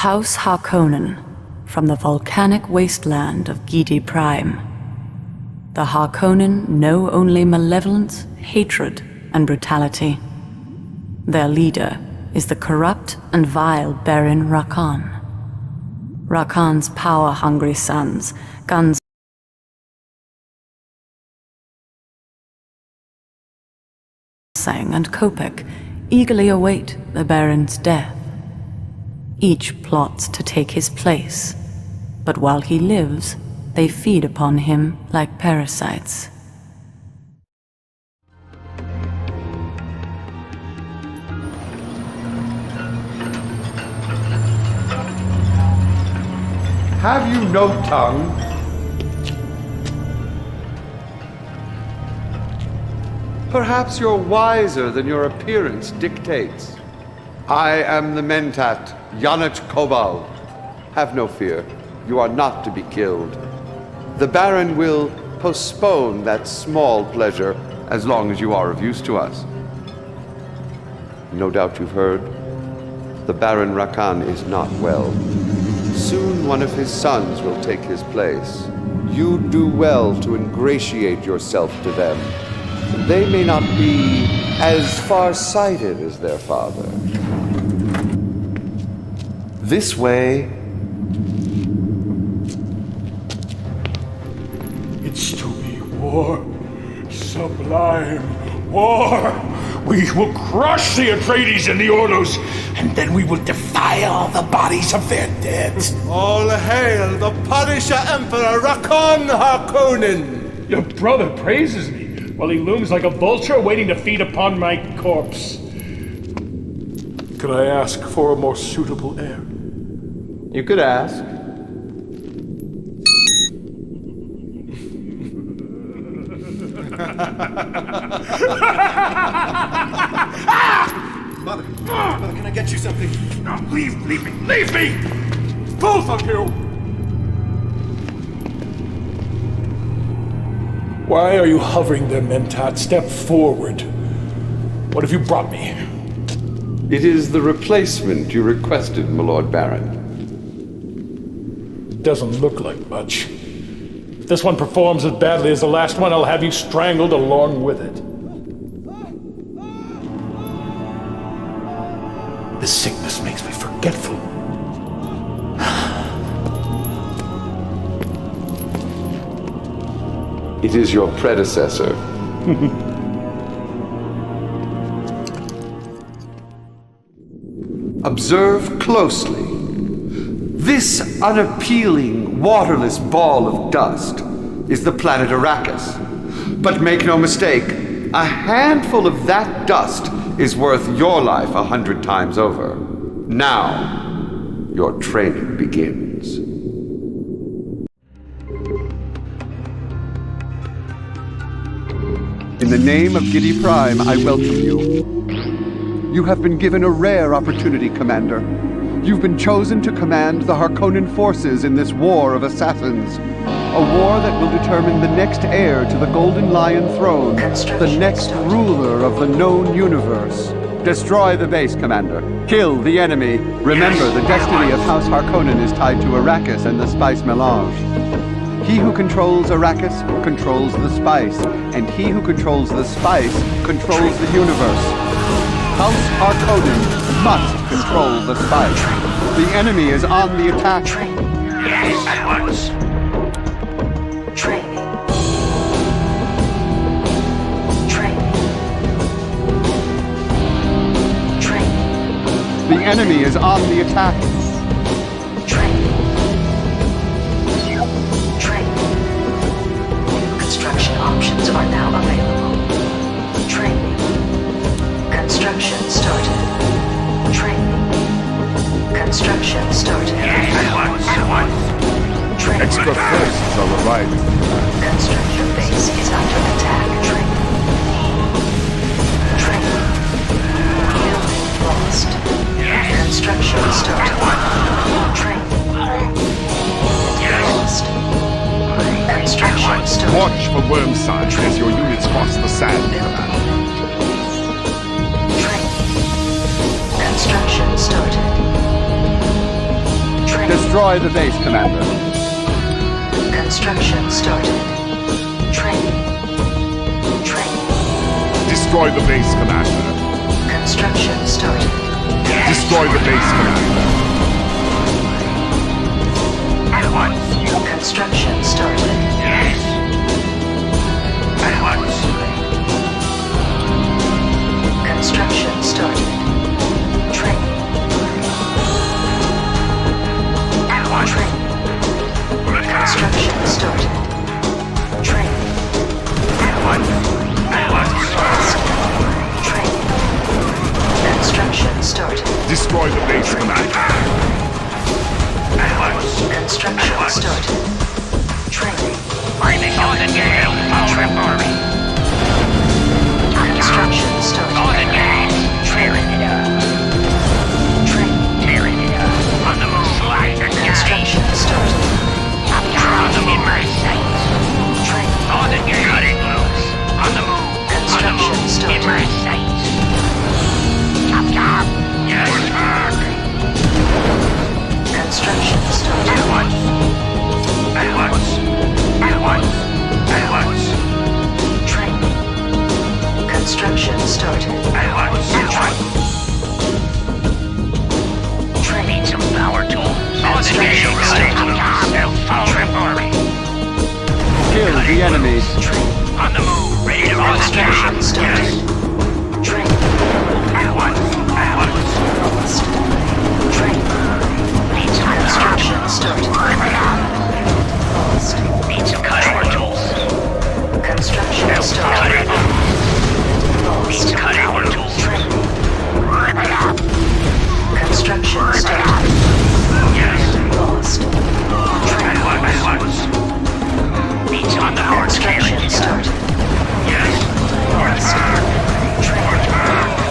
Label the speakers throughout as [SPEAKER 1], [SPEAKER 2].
[SPEAKER 1] House Harkonnen, from the volcanic wasteland of Gidi Prime. The Harkonnen know only malevolence, hatred, and brutality. Their leader is the corrupt and vile Baron Harkonnen. Harkonnen's power-hungry sons, guns and Kopek, eagerly await the Baron's death. Each plots to take his place, but while he lives, they feed upon him like parasites.
[SPEAKER 2] Have you no tongue? Perhaps you're wiser than your appearance dictates. I am the Mentat, Yanich Kobal. Have no fear. You are not to be killed. The Baron will postpone that small pleasure as long as you are of use to us. No doubt you've heard. The Baron Harkonnen is not well. Soon one of his sons will take his place. You do well to ingratiate yourself to them. They may not be as far-sighted as their father. This way.
[SPEAKER 3] It's to be war, sublime war. We will crush the Atreides and the Ordos, and then we will defile the bodies of their dead.
[SPEAKER 4] All hail the Punisher Emperor Rakon Harkonnen!
[SPEAKER 3] Your brother praises me, while he looms like a vulture waiting to feed upon my corpse. Could I ask for a more suitable heir?
[SPEAKER 2] You could ask.
[SPEAKER 4] Mother, can I get you something?
[SPEAKER 3] No, leave me! Leave me! Both of you! Why are you hovering there, Mentat? Step forward. What have you brought me?
[SPEAKER 2] It is the replacement you requested, my Lord Baron.
[SPEAKER 3] Doesn't look like much. If this one performs as badly as the last one, I'll have you strangled along with it. This sickness makes me forgetful.
[SPEAKER 2] It is your predecessor. Observe closely. This unappealing, waterless ball of dust is the planet Arrakis. But make no mistake, a handful of that dust is worth your life 100 times over. Now, your training begins. In the name of Gidi Prime, I welcome you. You have been given a rare opportunity, Commander. You've been chosen to command the Harkonnen forces in this war of assassins. A war that will determine the next heir to the Golden Lion throne, the next ruler of the known universe. Destroy the base, Commander. Kill the enemy. Remember, the destiny of House Harkonnen is tied to Arrakis and the spice melange. He who controls Arrakis controls the spice, and he who controls the spice controls the universe. House Harkonnen must control the spice. The enemy is on the attack.
[SPEAKER 5] Yes, at once. Training.
[SPEAKER 2] The enemy is on the attack.
[SPEAKER 5] Construction options are now available. Training. Construction started. Training. Construction started.
[SPEAKER 3] At once.
[SPEAKER 5] Training.
[SPEAKER 3] Extra forces are arriving.
[SPEAKER 5] Construction base is under attack. Training. Building lost. Construction started. Training. Lost. Construction started.
[SPEAKER 6] Watch for worm signs as your units cross the sand.
[SPEAKER 5] Training. Construction started.
[SPEAKER 2] Destroy the base, Commander.
[SPEAKER 5] Construction started. Training.
[SPEAKER 6] Destroy the base, Commander.
[SPEAKER 5] Construction started.
[SPEAKER 6] Destroy the base, Commander.
[SPEAKER 5] At once. Construction started. Yes. At once. Construction started. Training. At once. Construction started. Training. At once. At once. Training. Construction started.
[SPEAKER 6] Destroy the base, Commander.
[SPEAKER 5] At once. Construction started. Training.
[SPEAKER 7] Finding Northern Gale, power army.
[SPEAKER 5] Construction started.
[SPEAKER 7] Northern Gale, tearing it up.
[SPEAKER 5] Training.
[SPEAKER 7] Tearing it up. On the move, slide and
[SPEAKER 5] Construction started.
[SPEAKER 7] on the move, my sights.
[SPEAKER 5] Training.
[SPEAKER 7] Northern Gale, cutting loose. On the move,
[SPEAKER 5] Construction
[SPEAKER 7] in
[SPEAKER 5] started.
[SPEAKER 7] my sights. Top. Yes, sir.
[SPEAKER 5] Construction started.
[SPEAKER 7] At once. At once. At once. At once.
[SPEAKER 5] Training. Construction started.
[SPEAKER 7] At once. At once.
[SPEAKER 5] Training.
[SPEAKER 7] Need some power tools. Northern Gale, cutting loose. Power army.
[SPEAKER 2] Kill the enemy.
[SPEAKER 5] Training.
[SPEAKER 7] On the move, ready to roll the
[SPEAKER 5] Construction started. Training.
[SPEAKER 7] At once. At once.
[SPEAKER 5] Lost. Training.
[SPEAKER 7] Need some
[SPEAKER 5] Construction started. Lost.
[SPEAKER 7] Need some cutting tools.
[SPEAKER 5] Construction started.
[SPEAKER 7] Needs
[SPEAKER 5] Lost.
[SPEAKER 7] cutting tools.
[SPEAKER 5] Training. Construction started.
[SPEAKER 7] Yes.
[SPEAKER 5] Lost.
[SPEAKER 7] At once. Needs on the board.
[SPEAKER 5] Construction started.
[SPEAKER 7] Yes.
[SPEAKER 5] Lost. Training. Lost.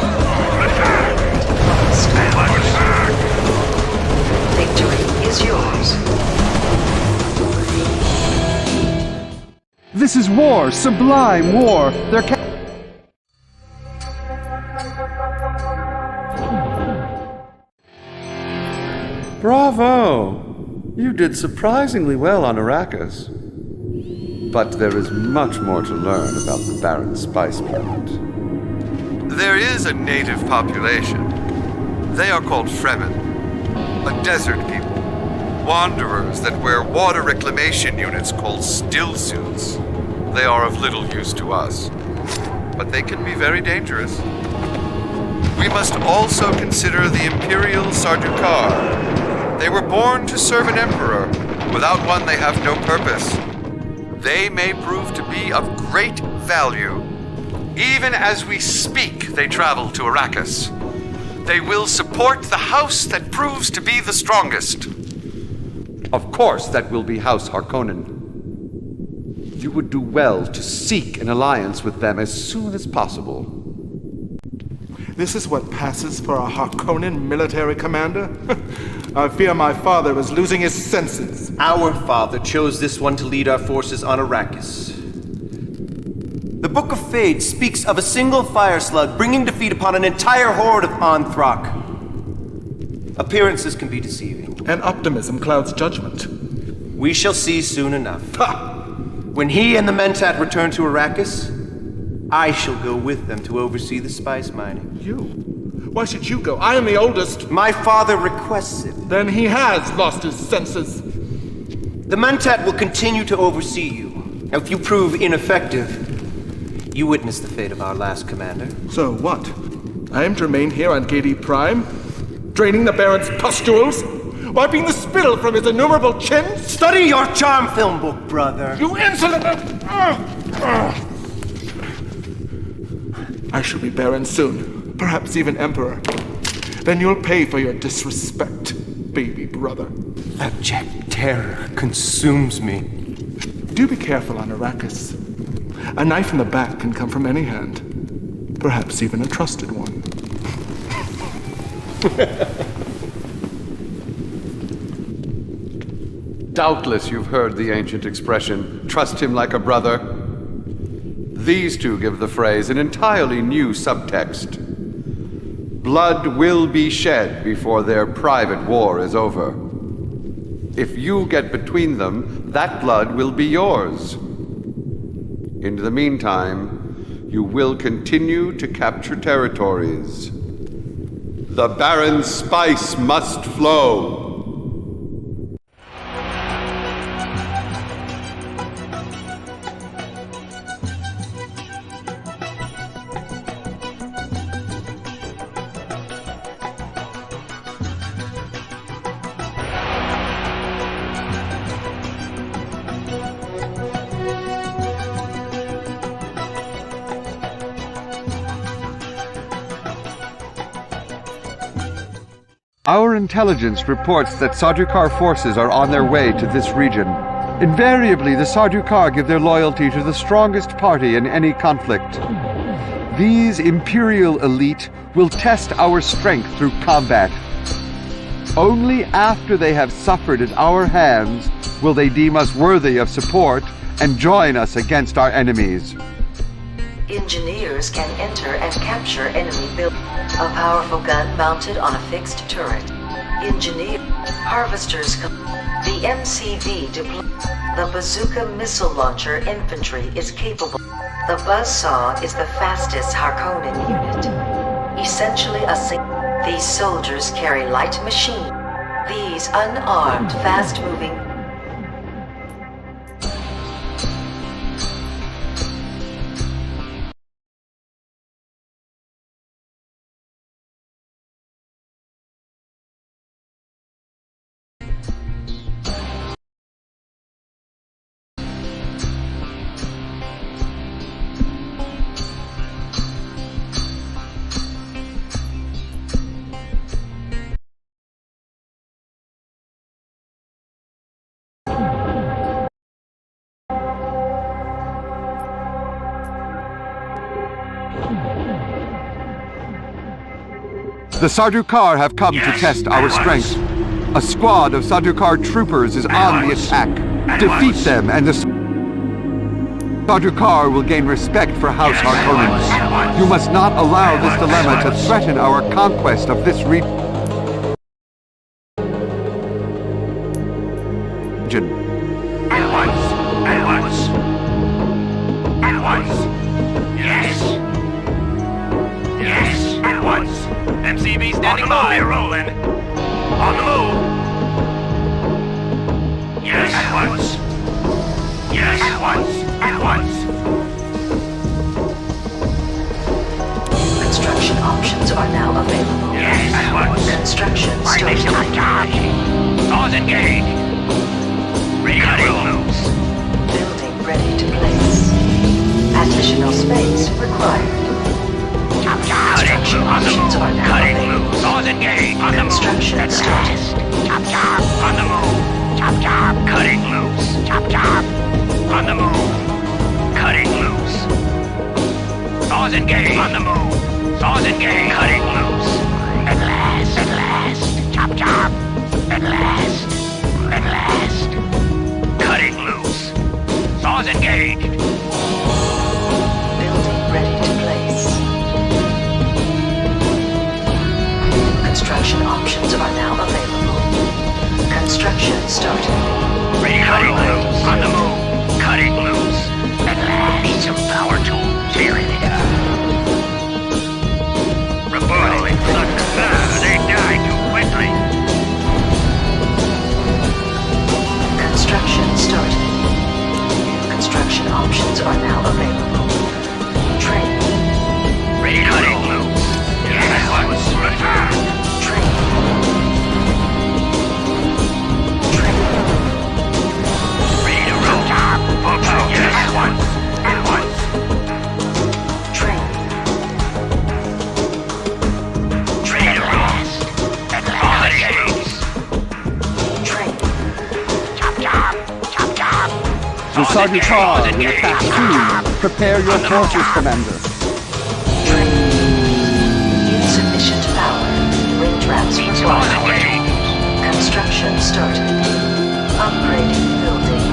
[SPEAKER 5] Victory is yours.
[SPEAKER 2] This is war, sublime war.
[SPEAKER 8] Bravo! You did surprisingly well on Arrakis. But there is much more to learn about the barren spice planet.
[SPEAKER 9] There is a native population. They are called Fremen, a desert people, wanderers that wear water reclamation units called still suits. They are of little use to us, but they can be very dangerous. We must also consider the Imperial Sardaukar. They were born to serve an emperor. Without one, they have no purpose. They may prove to be of great value. Even as we speak, they travel to Arrakis. They will support the house that proves to be the strongest.
[SPEAKER 8] Of course, that will be House Harkonnen. You would do well to seek an alliance with them as soon as possible.
[SPEAKER 4] This is what passes for a Harkonnen military commander? I fear my father is losing his senses.
[SPEAKER 10] Our father chose this one to lead our forces on Arrakis. The Book of Fade speaks of a single fire slug bringing defeat upon an entire horde of Anthrok. Appearances can be deceiving.
[SPEAKER 4] And optimism clouds judgment.
[SPEAKER 10] We shall see soon enough.
[SPEAKER 4] Ha!
[SPEAKER 10] When he and the Mentat return to Arrakis, I shall go with them to oversee the spice mining.
[SPEAKER 4] You? Why should you go? I am the oldest.
[SPEAKER 10] My father requests it.
[SPEAKER 4] Then he has lost his senses.
[SPEAKER 10] The Mentat will continue to oversee you. Now, if you prove ineffective, you witness the fate of our last commander.
[SPEAKER 4] So what? I am to remain here on Gedi Prime? Draining the Baron's pustules? Wiping the spittle from his innumerable chins?
[SPEAKER 10] Study your charm film book, brother.
[SPEAKER 4] You insolent... I shall be Baron soon. Perhaps even Emperor. Then you'll pay for your disrespect, baby brother.
[SPEAKER 10] Abject terror consumes me.
[SPEAKER 4] Do be careful on Arrakis. A knife in the back can come from any hand. Perhaps even a trusted one.
[SPEAKER 2] Doubtless you've heard the ancient expression, trust him like a brother. These two give the phrase an entirely new subtext. Blood will be shed before their private war is over.
[SPEAKER 8] If you get between them, that blood will be yours. In the meantime, you will continue to capture territories. The Baron's spice must flow. Our intelligence reports that Sardaukar forces are on their way to this region. Invariably, the Sardaukar give their loyalty to the strongest party in any conflict. These Imperial elite will test our strength through combat. Only after they have suffered at our hands will they deem us worthy of support and join us against our enemies.
[SPEAKER 5] Engineers can enter and capture enemy buildings. A powerful gun mounted on a fixed turret. Engineer. Harvesters. The MCV deployed. The bazooka missile launcher infantry is capable. The buzzsaw is the fastest Harkonnen unit. Essentially these soldiers carry light machine. These unarmed, fast-moving
[SPEAKER 8] The Sardaukar have come to test our strength. A squad of Sardaukar troopers is on the attack. Defeat them, and the Sardaukar will gain respect for House Harkonnen. You must not allow this dilemma to threaten our conquest of this region.
[SPEAKER 7] At once. At once. At once. Yes. Yes. At once. MCV standing by. Rolling. On the move. Yes. At once. Yes. At once. At once.
[SPEAKER 5] construction options are now available.
[SPEAKER 7] Yes. At once.
[SPEAKER 5] Construction started.
[SPEAKER 7] Saws engaged. Ready to loose.
[SPEAKER 5] Building ready to place. Additional space required. Construction options are now available.
[SPEAKER 7] Saws engaged. On the move.
[SPEAKER 5] Construction started.
[SPEAKER 7] Chop chop. On the move. Chop chop. Cutting loose. Chop chop. On the move. Cutting loose. Saws engaged. On the move. Saws engaged. Cutting loose. At last. At last. Chop chop. At last. At last. Cutting loose. Saws engaged.
[SPEAKER 5] Building ready to place. Construction options are now available. Construction started.
[SPEAKER 7] Ready cutting loose. On the move. Cutting loose. At last. Need some power tools. Here it is. Reporting. They died too quickly.
[SPEAKER 5] Construction started. Construction options are now available. Train.
[SPEAKER 7] Ready cutting loose. Yes. Return.
[SPEAKER 5] Train. Train.
[SPEAKER 7] Ready to roll. Yes. At once. At once.
[SPEAKER 5] Train.
[SPEAKER 7] Ready to roll. At last.
[SPEAKER 5] Train.
[SPEAKER 7] Chop chop. Chop chop.
[SPEAKER 8] The Sardaukar will attack soon. Prepare your forces, Commander.
[SPEAKER 5] Insufficient power. Wind traps required. Construction started. Upgrading building.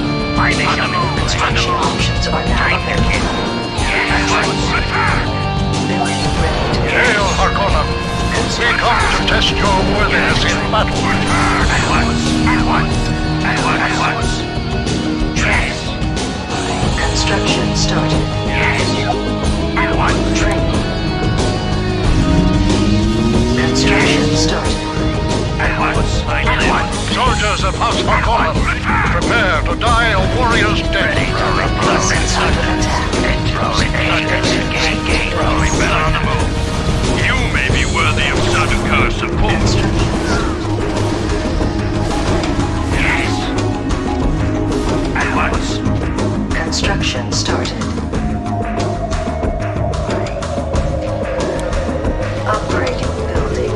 [SPEAKER 5] Construction options are now available. Building ready to
[SPEAKER 6] Hail, Harkonnen! We come to test your worthiness in battle.
[SPEAKER 7] At once. At once. At once. Yes.
[SPEAKER 5] Construction started.
[SPEAKER 7] Yes. At once.
[SPEAKER 5] Training. Construction started.
[SPEAKER 7] At once. At once.
[SPEAKER 6] Soldiers of House Harkonnen, prepare to die a warrior's death.
[SPEAKER 5] Lessons under attack.
[SPEAKER 7] Engage. Rebel on the move. You may be worthy of Sardaukar support. Yes. At once.
[SPEAKER 5] Construction started. Upgrading building.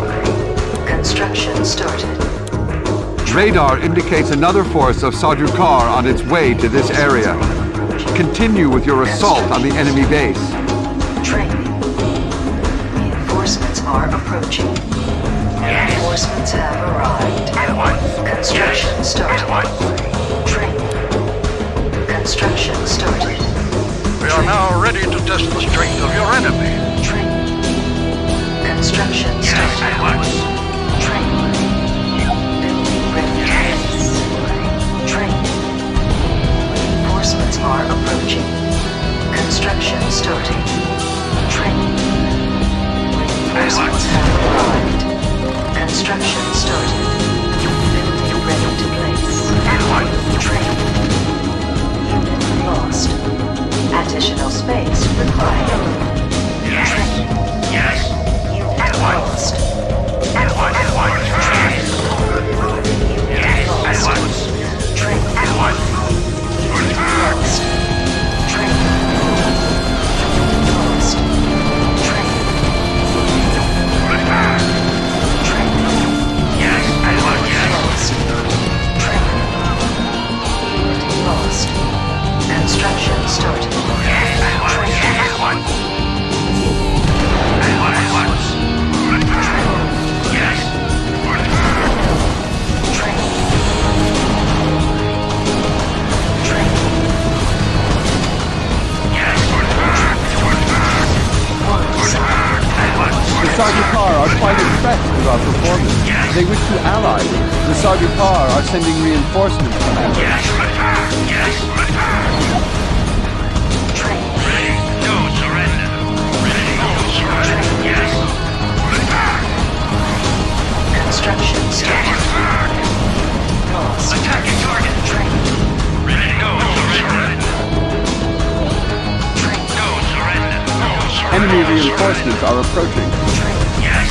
[SPEAKER 5] Construction started.
[SPEAKER 8] Radar indicates another force of Sardaukar on its way to this area. Continue with your assault on the enemy base.
[SPEAKER 5] Training. Reinforcements are approaching. Reinforcements have arrived.
[SPEAKER 7] At once.
[SPEAKER 5] Construction started.
[SPEAKER 7] At once.
[SPEAKER 5] Training. Construction started.
[SPEAKER 6] We are now ready to test the strength of your enemy.
[SPEAKER 5] Training. Construction
[SPEAKER 7] Yes.
[SPEAKER 5] started.
[SPEAKER 7] At once.
[SPEAKER 5] Training. Building ready. Training. Reinforcements are approaching. Construction starting. Training. Reinforcements have arrived. Construction started. Building ready to place.
[SPEAKER 7] At once.
[SPEAKER 5] Training. Unit lost. Additional space required.
[SPEAKER 7] Yes. Yes.
[SPEAKER 5] Unit
[SPEAKER 7] At once.
[SPEAKER 5] lost.
[SPEAKER 7] At once. At once.
[SPEAKER 5] Unit
[SPEAKER 7] Yes. At
[SPEAKER 5] lost.
[SPEAKER 7] once.
[SPEAKER 5] Training.
[SPEAKER 7] At once.
[SPEAKER 5] Lost. Training. Lost. Training. Training.
[SPEAKER 7] Yes. At once. Yes.
[SPEAKER 5] Lost. Training. Unit lost. Construction started.
[SPEAKER 7] Yes. At once. Yes. At once. At once. At once. Yes.
[SPEAKER 5] Training. Training.
[SPEAKER 7] Yes.
[SPEAKER 5] One side.
[SPEAKER 7] At once.
[SPEAKER 2] The Sardaukar are quite impressed with our performance. They wish to ally. The Sardaukar are sending reinforcements, Commander.
[SPEAKER 7] Yes. Yes.
[SPEAKER 5] Training.
[SPEAKER 7] Ready. No surrender. Ready. No surrender. Yes.
[SPEAKER 5] Construction started. Lost.
[SPEAKER 7] Attacking target.
[SPEAKER 5] Training.
[SPEAKER 7] Ready. No surrender.
[SPEAKER 5] Training.
[SPEAKER 7] No surrender. No surrender.
[SPEAKER 2] Enemy reinforcements are approaching.
[SPEAKER 7] Yes.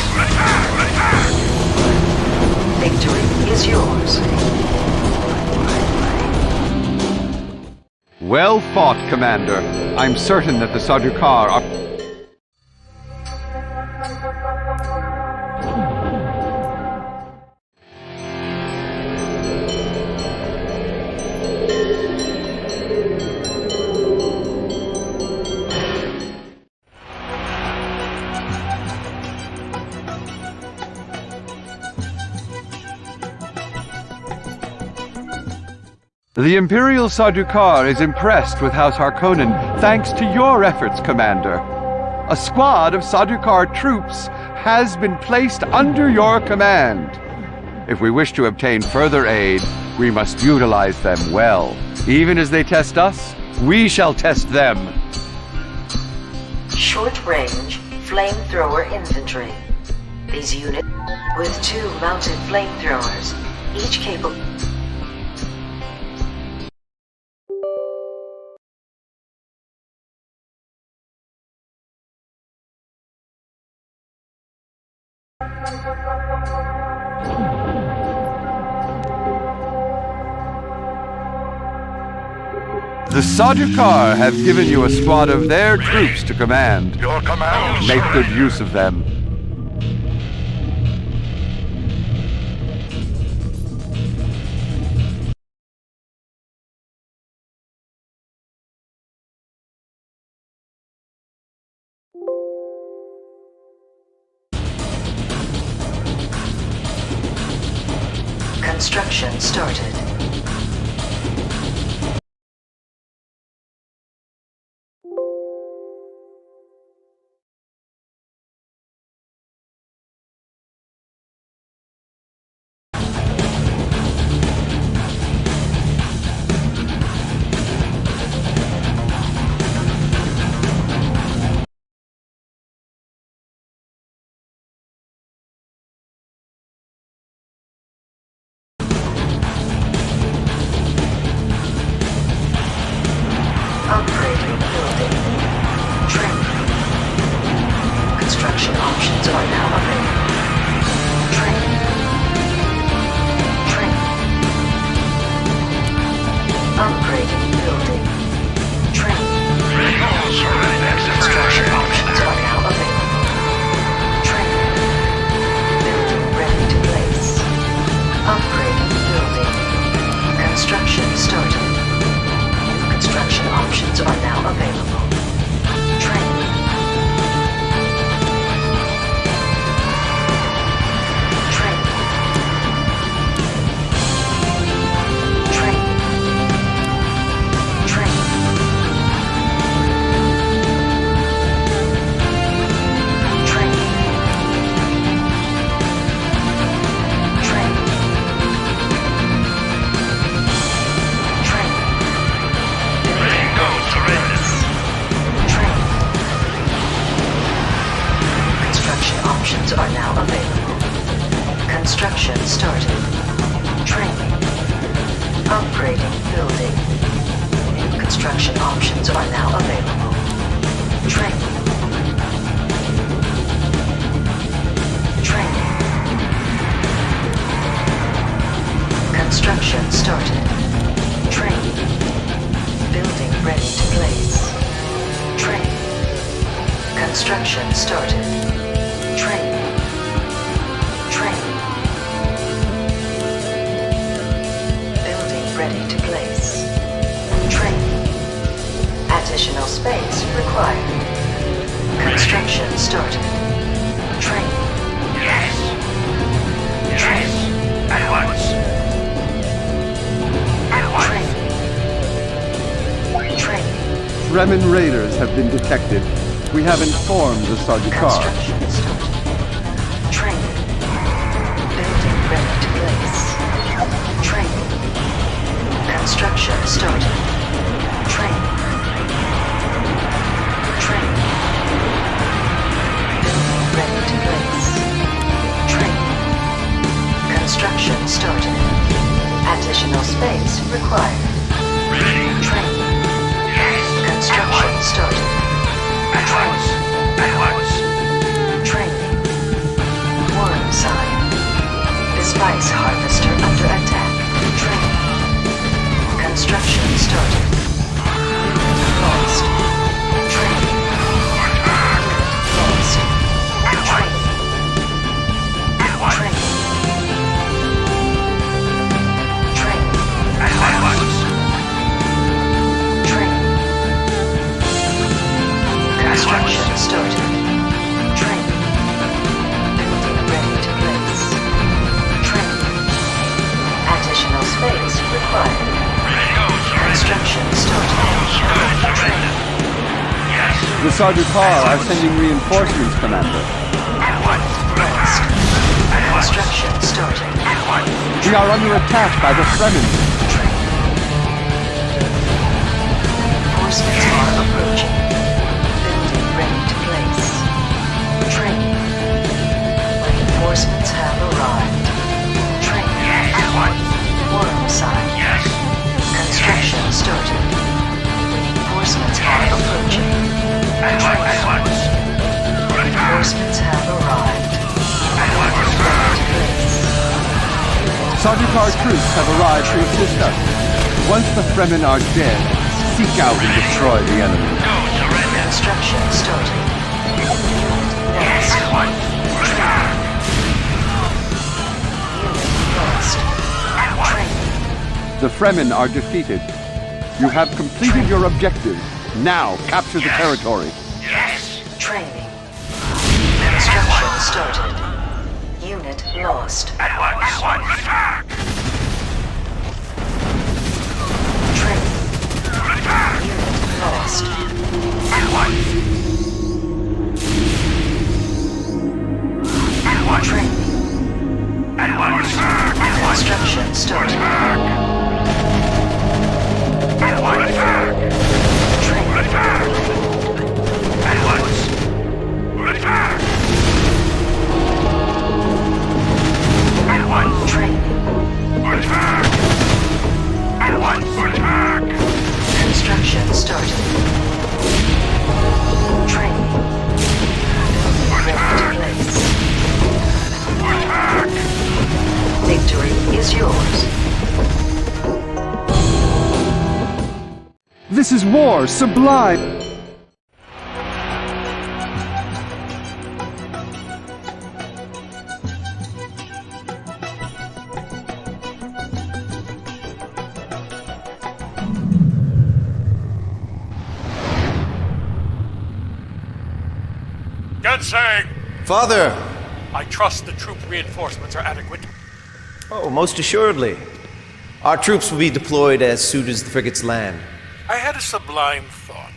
[SPEAKER 5] Victory is yours.
[SPEAKER 8] Well fought, Commander. I'm certain that the Sardaukar are... The Imperial Sardaukar is impressed with House Harkonnen thanks to your efforts, Commander. A squad of Sardaukar troops has been placed under your command. If we wish to obtain further aid, we must utilize them well. Even as they test us, we shall test them.
[SPEAKER 5] Short range flamethrower infantry. These units with 2 mounted flamethrowers, each capable.
[SPEAKER 8] The Sardaukar have given you a squad of their troops to command.
[SPEAKER 6] Your command.
[SPEAKER 8] Make good use of them.
[SPEAKER 5] Construction started. Construction started. Training. Upgrading building. New construction options are now available. Training. Training. Construction started. Training. Building ready to place. Training. Construction started. Training. Training. Building ready to place. Training. Additional space required. Construction started. Training.
[SPEAKER 7] Yes.
[SPEAKER 5] Training.
[SPEAKER 7] At once. At once.
[SPEAKER 5] Training. Training.
[SPEAKER 2] Fremen raiders have been detected. We have informed the Sardaukar.
[SPEAKER 5] Construction started. Training. Building ready to place. Training. Construction started. Training. Training. Building ready to place. Training. Construction started. Additional space required. Training. Construction started.
[SPEAKER 7] At once. At once.
[SPEAKER 5] Training. Warning sign. The spice harvester under attack. Training. Construction started. Lost. Training. Lost. Training. Training. Training.
[SPEAKER 7] At once.
[SPEAKER 5] Training. Construction started. Training. Building ready to place. Training. Additional space required. Construction started. Training.
[SPEAKER 2] The Sardaukar are sending reinforcements, Commander.
[SPEAKER 5] Lost. Construction started.
[SPEAKER 2] We are under attack by the Fremen.
[SPEAKER 5] Reinforcements are approaching. Building ready to place. Training. Reinforcements have arrived. Training. Warning sign. Construction started. Reinforcements are approaching. Training. Reinforcements have arrived. Ready to place.
[SPEAKER 2] Sardaukar troops have arrived to assist us. Once the Fremen are dead, seek out and destroy the enemy.
[SPEAKER 5] Construction started. Lost. Unit lost. Training.
[SPEAKER 2] The Fremen are defeated. You have completed your objective. Now, capture the territory.
[SPEAKER 5] Training. Construction started. Unit lost.
[SPEAKER 7] At once. Attack.
[SPEAKER 5] Training. Unit lost.
[SPEAKER 7] At once. At once.
[SPEAKER 5] Training.
[SPEAKER 7] At once.
[SPEAKER 5] Construction started.
[SPEAKER 7] At once.
[SPEAKER 5] Training.
[SPEAKER 7] At once. Attack. At once.
[SPEAKER 5] Training.
[SPEAKER 7] Attack. At once. Attack.
[SPEAKER 5] Construction started. Training. Building ready to place.
[SPEAKER 7] Attack.
[SPEAKER 5] Victory is yours.
[SPEAKER 2] This is war sublime!
[SPEAKER 3] Gansang!
[SPEAKER 10] Father!
[SPEAKER 3] I trust the troop reinforcements are adequate.
[SPEAKER 10] Oh, most assuredly. Our troops will be deployed as soon as the frigates land.
[SPEAKER 3] I had a sublime thought.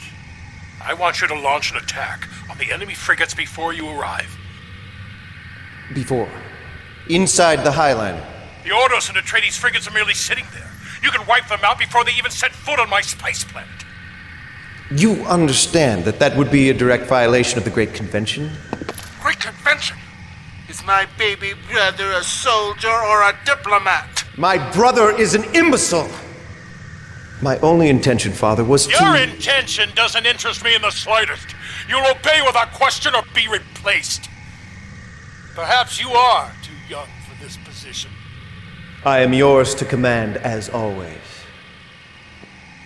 [SPEAKER 3] I want you to launch an attack on the enemy frigates before you arrive.
[SPEAKER 10] Before. Inside the Highland.
[SPEAKER 3] The Ordos and Atreides frigates are merely sitting there. You can wipe them out before they even set foot on my spice planet.
[SPEAKER 10] You understand that that would be a direct violation of the Great Convention?
[SPEAKER 3] Great Convention?
[SPEAKER 11] Is my baby brother a soldier or a diplomat?
[SPEAKER 10] My brother is an imbecile! My only intention, Father, was to...
[SPEAKER 3] Your intention doesn't interest me in the slightest. You'll obey without question or be replaced. Perhaps you are too young for this position.
[SPEAKER 10] I am yours to command, as always.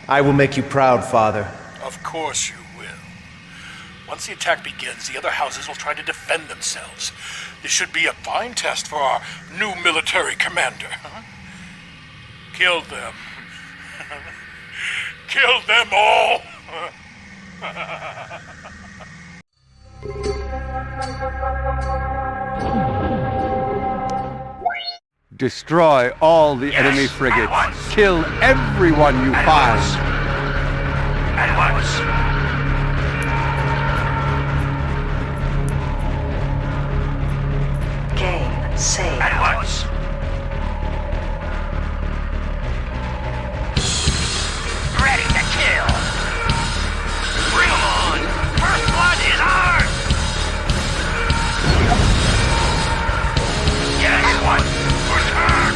[SPEAKER 10] I will make you proud, Father.
[SPEAKER 3] Of course you will. Once the attack begins, the other houses will try to defend themselves. This should be a fine test for our new military commander. Kill them. Kill them all!
[SPEAKER 8] Destroy all the enemy frigates. Kill everyone you find.
[SPEAKER 7] At once.
[SPEAKER 5] Game saved.
[SPEAKER 7] At once. Ready to kill. Bring 'em on. First blood is ours. Yes. At once. Attack.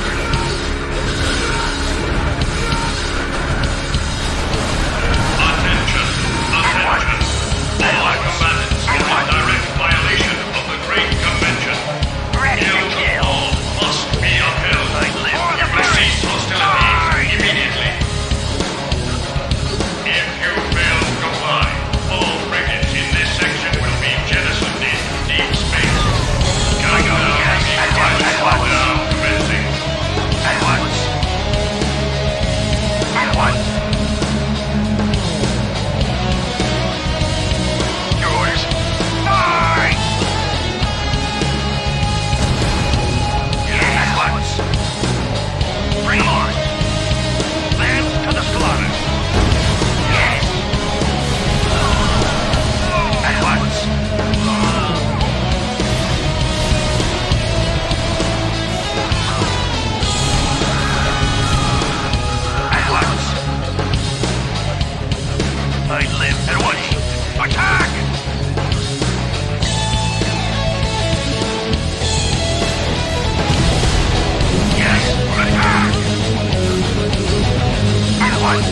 [SPEAKER 6] Attention! Attention! All our combatants in direct violation of the Great Convention.
[SPEAKER 7] Ready to
[SPEAKER 6] Guild
[SPEAKER 7] kill.
[SPEAKER 6] of all must be upheld.
[SPEAKER 7] I live for the
[SPEAKER 6] Cease hostilities immediately. If you fail to comply, all frigates in this section will be jettisoned into deep space. Countdown countdown commencing.
[SPEAKER 7] At once. At once. Your orders. Fire! Yes. At once. Bring 'em on. Land to the slaughter. Yes. At once. At once. I live at once. Attack! Yes, attack! At once.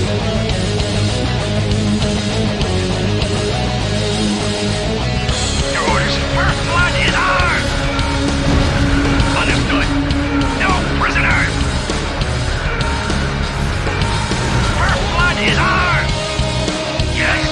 [SPEAKER 7] Your orders. First blood is ours. Understood. No prisoners. First blood is ours. Yes.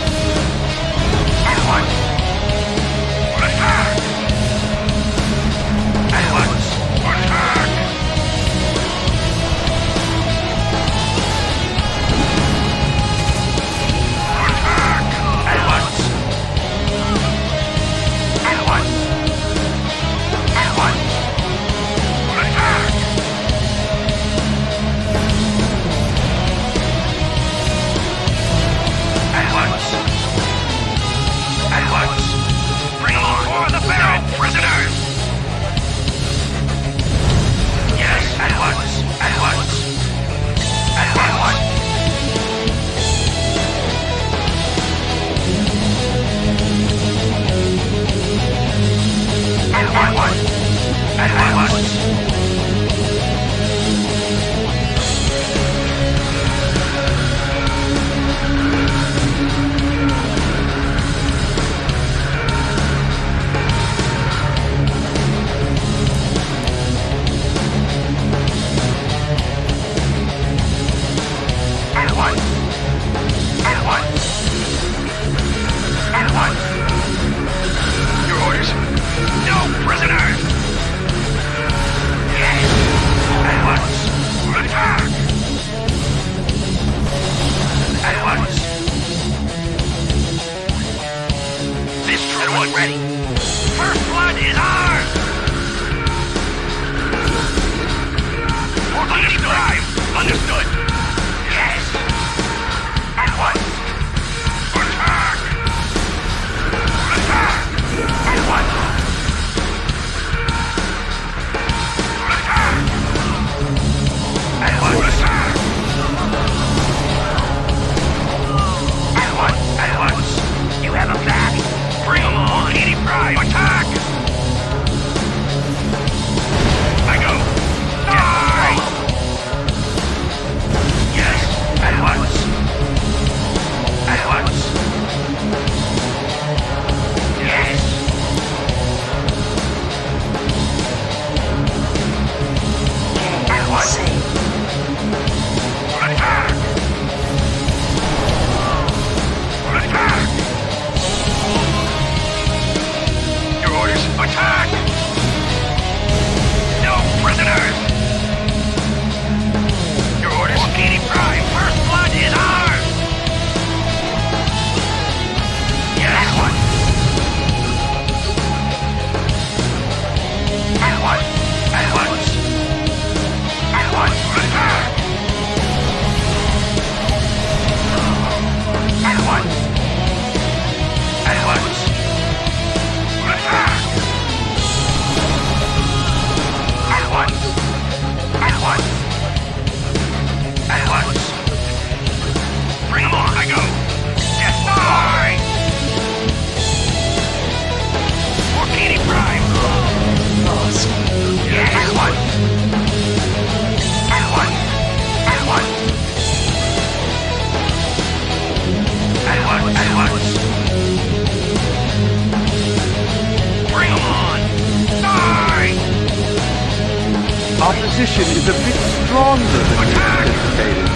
[SPEAKER 2] position is a bit stronger than we anticipated.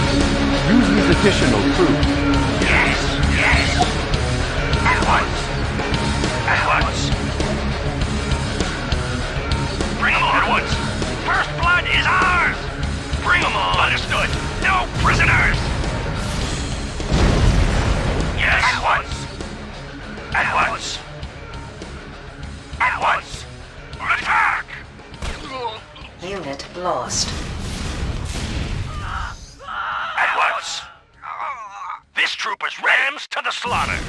[SPEAKER 2] Use these additional troops.
[SPEAKER 7] Yes, yes. At once. At once. Bring them on. At once. First blood is ours. Bring them on. Understood. No prisoners. Yes. At once. At once. At once. Attack.
[SPEAKER 5] Unit lost.
[SPEAKER 7] At once. This troop is rams to the slaughter.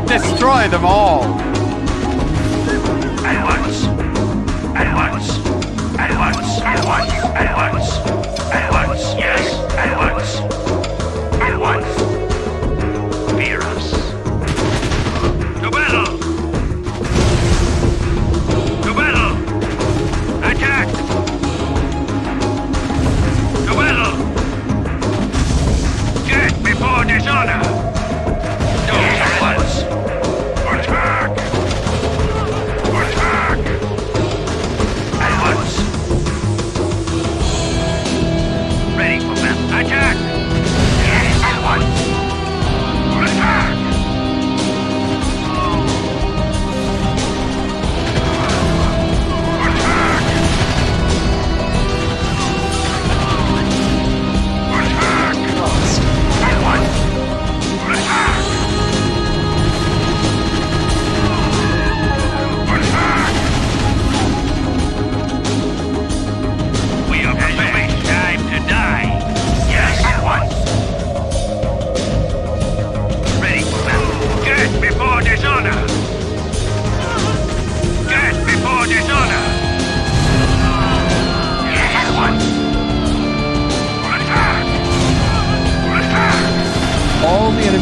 [SPEAKER 2] Destroy them all!
[SPEAKER 7] At once! At once! At once! At once! At once! At once! Yes! At once! At once! Fear us! To battle! To battle! Attack! To battle! Death before dishonor! At once! Attack! Attack! At once! Ready for battle. Attack!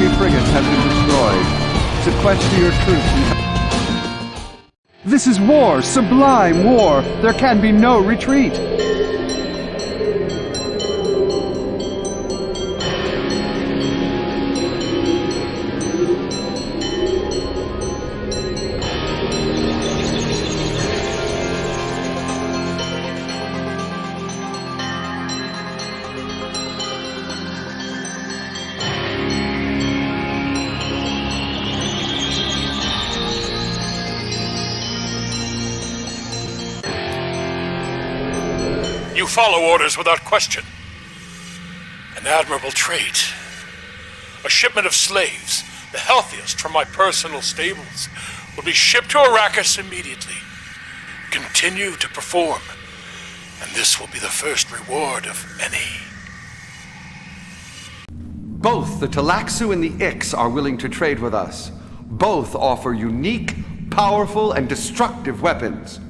[SPEAKER 8] enemy frigates have been destroyed. Sequester your troops and... This is war, sublime war. There can be no retreat.
[SPEAKER 3] You follow orders without question. An admirable trait. A shipment of slaves, the healthiest from my personal stables, will be shipped to Arrakis immediately. Continue to perform, and this will be the first reward of many.
[SPEAKER 8] Both the Talaxu and the Ix are willing to trade with us. Both offer unique, powerful, and destructive weapons.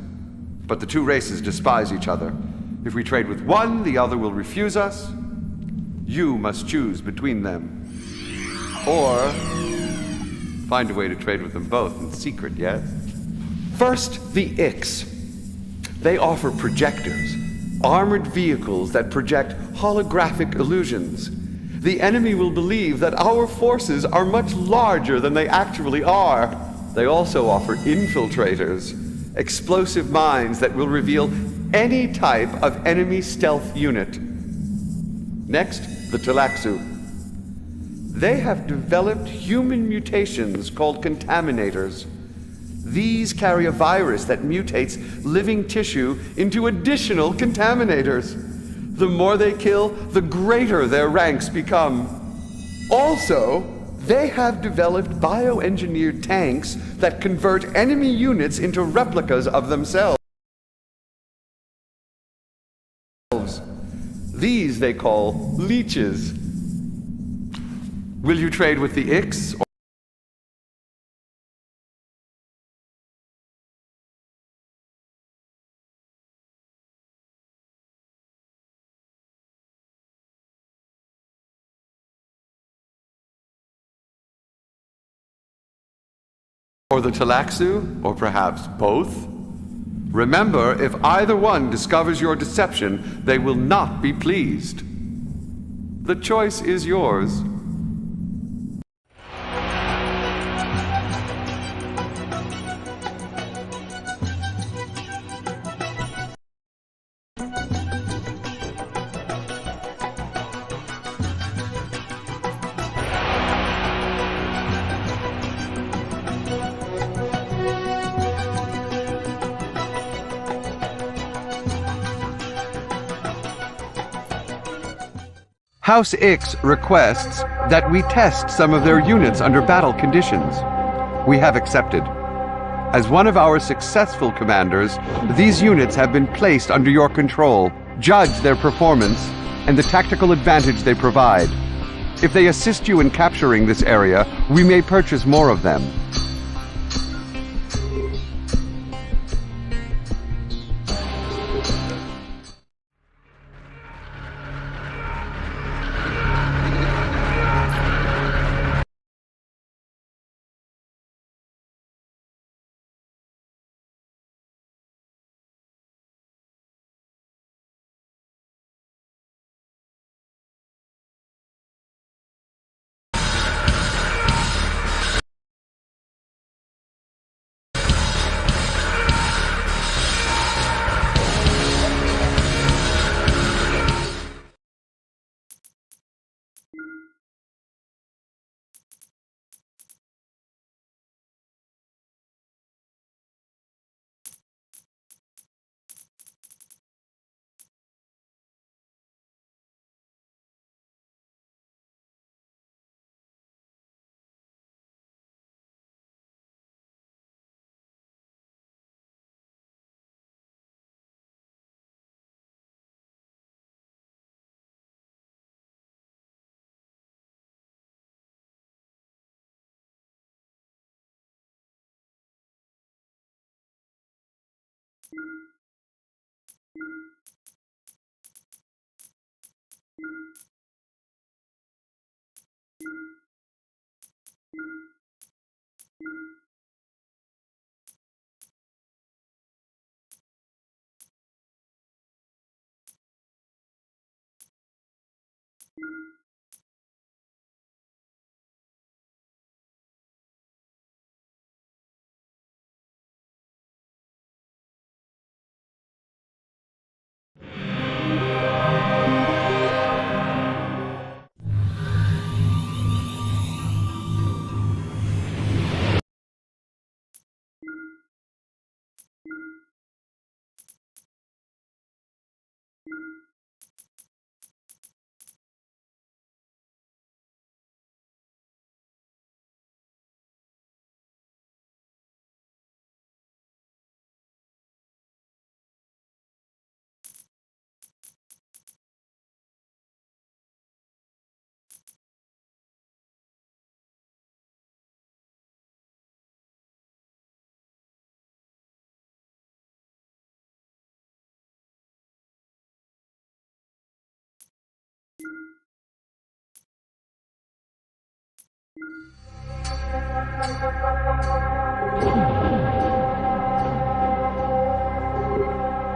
[SPEAKER 8] But the two races despise each other. If we trade with one, the other will refuse us. You must choose between them. Or find a way to trade with them both in secret, yes? First, the Ix. They offer projectors, armored vehicles that project holographic illusions. The enemy will believe that our forces are much larger than they actually are. They also offer infiltrators, explosive mines that will reveal any type of enemy stealth unit. Next, the Talaxu. They have developed human mutations called contaminators. These carry a virus that mutates living tissue into additional contaminators. The more they kill, the greater their ranks become. Also, they have developed bioengineered tanks that convert enemy units into replicas of themselves. These they call leeches. Will you trade with the Ix? Or the Talaxu? Or perhaps both? Remember, if either one discovers your deception, they will not be pleased. The choice is yours. House Ix requests that we test some of their units under battle conditions. We have accepted. As one of our successful commanders, these units have been placed under your control. Judge their performance and the tactical advantage they provide. If they assist you in capturing this area, we may purchase more of them.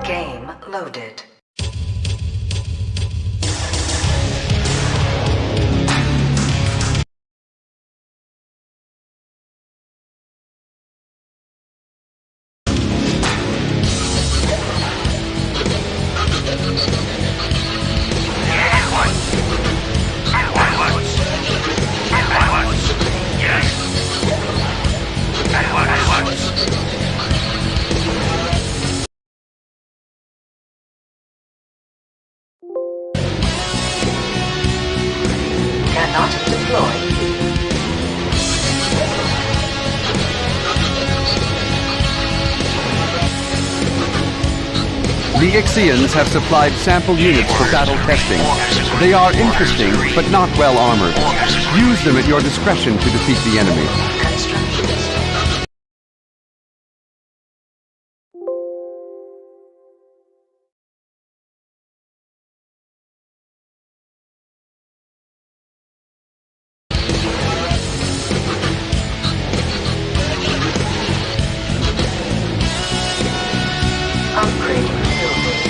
[SPEAKER 5] Game loaded. Cannot deploy.
[SPEAKER 8] The Ixians have supplied sample units for battle testing. They are interesting, but not well armored. Use them at your discretion to defeat the enemy.
[SPEAKER 5] Upgrading building.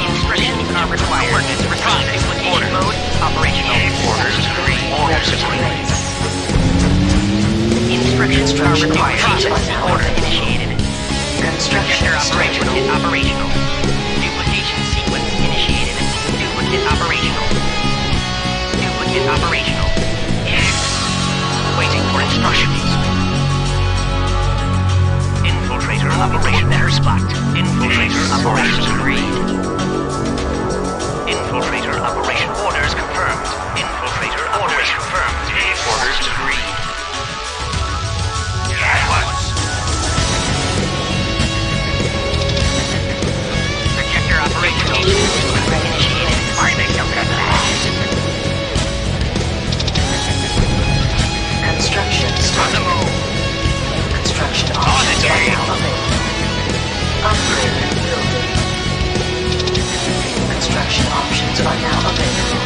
[SPEAKER 7] Instructions are required. Respond. Order mode operational. Orders agreed. Orders agreed. Instructions are required. Process order initiated.
[SPEAKER 5] Construction
[SPEAKER 7] Projector operation operational. Duplication sequence initiated. Duplicate operational. Duplicate operational. Yes. Waiting for instructions. Infiltrator operation better spot. Infiltrator operations agreed. Infiltrator operation orders confirmed. Infiltrator orders confirmed. Orders agreed. Projector operation initiated.
[SPEAKER 5] Construction
[SPEAKER 7] On the move.
[SPEAKER 5] Construction options are now available. Upgrading building. Construction options are now available.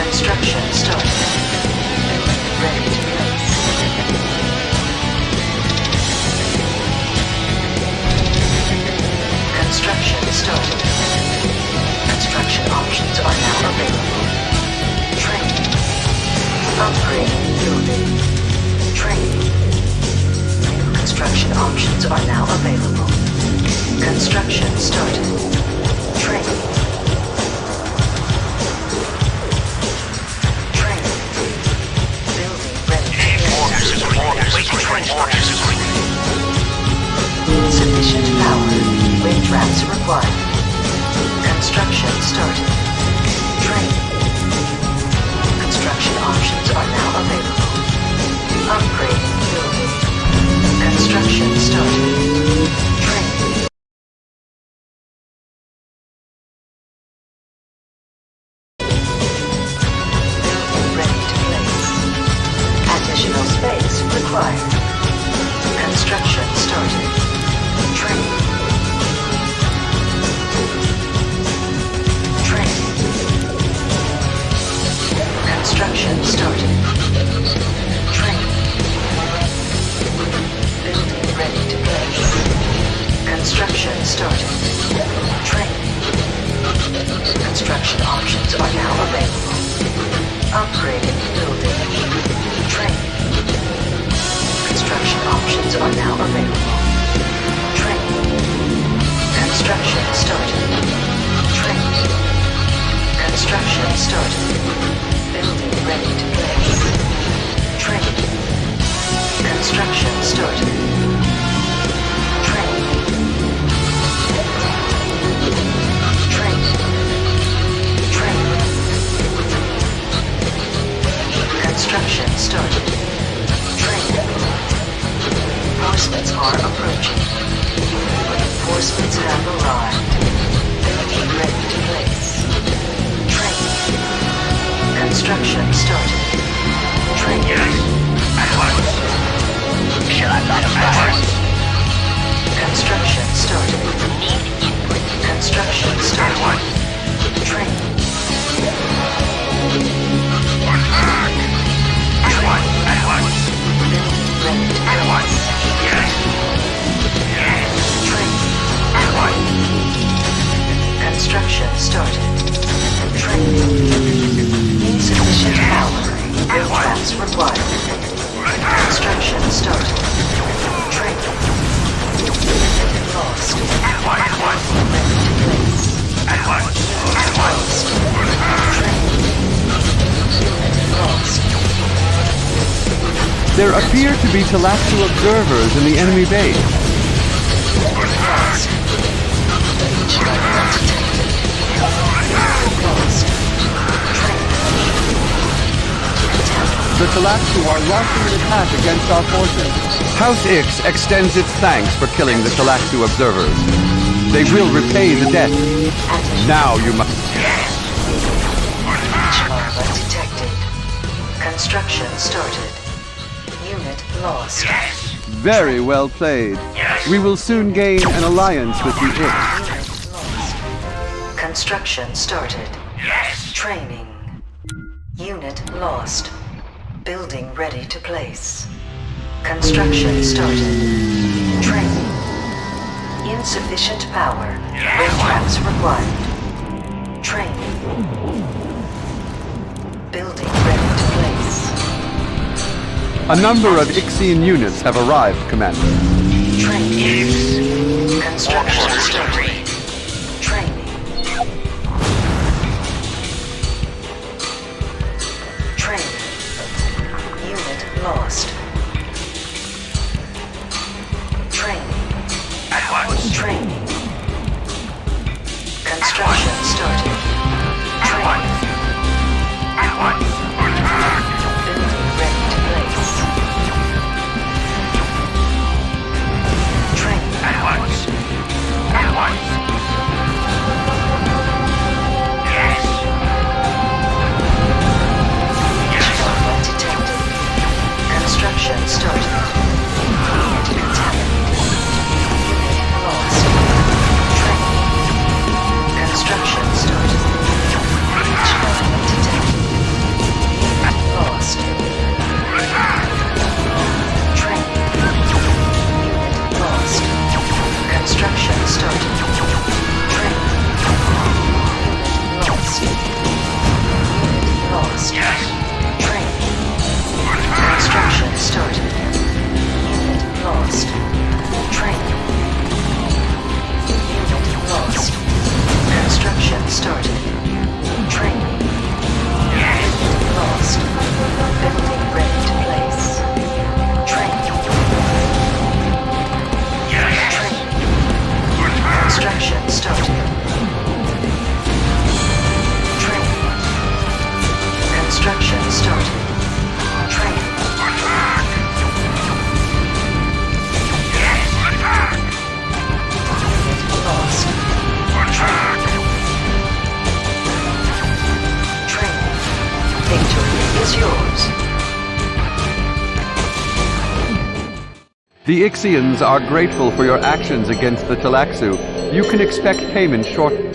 [SPEAKER 5] Construction started. Building ready to place. Construction started. Construction options are now available. Training. Upgrading building. Training. Construction options are now available. Construction started. Training. Training. Building ready. Insufficient power. Wind ramps required. Construction started. Training. Construction options are now available. Upgrading building. Construction started. Training. Building ready to place. Additional space required. Construction started. Training. Training. Construction started. Training. Building ready to place. Construction started. Training. Construction options are now available. Upgrading building. Training. Construction options are now available. Training. Construction started. Training. Construction started. Building ready to place. Training. Construction started. Training. Training. Training. Construction started. Training. Reinforcements are approaching. Reinforcements have arrived. Building ready to place. Training. Construction started. Training. Construction started. Construction started. Training. Build tracks required. Construction started. Training. Lost. Ready to place. Lost. Training. Lost.
[SPEAKER 8] There appear to be Talaxu observers in the enemy base.
[SPEAKER 5] Lost. Lost.
[SPEAKER 8] The Talaxu are launching an attack against our forces. House Ix extends its thanks for killing the Talaxu observers. They will repay the debt. Now you must...
[SPEAKER 5] Larva detected. Construction started. Unit lost.
[SPEAKER 8] Very well played. We will soon gain an alliance with the Ix.
[SPEAKER 5] Unit lost. Construction started. Training. Unit lost. Building ready to place. Construction started. Training. Insufficient power. Ray tracks required. Training. Building ready to place.
[SPEAKER 8] A number of Ixian units have arrived, Commander.
[SPEAKER 5] Training. Construction started. Training. Training. Unit lost. Training. Training. Construction started. Training. Building ready to place. Training. Larva detected. Construction started. Unit contaminated. Unit lost. Training. Construction started. Larva detected. Unit lost. Training. Unit lost. Construction started. Training. Unit lost. Unit lost. Training. Construction started. Unit lost. Training. Unit lost. Construction started. Training. Unit lost. Building ready to place. Training. Training. Construction started. Training. Construction started. Training. Unit lost. Training. Victory is yours.
[SPEAKER 8] The Ixians are grateful for your actions against the Talaxu. You can expect payment shortly.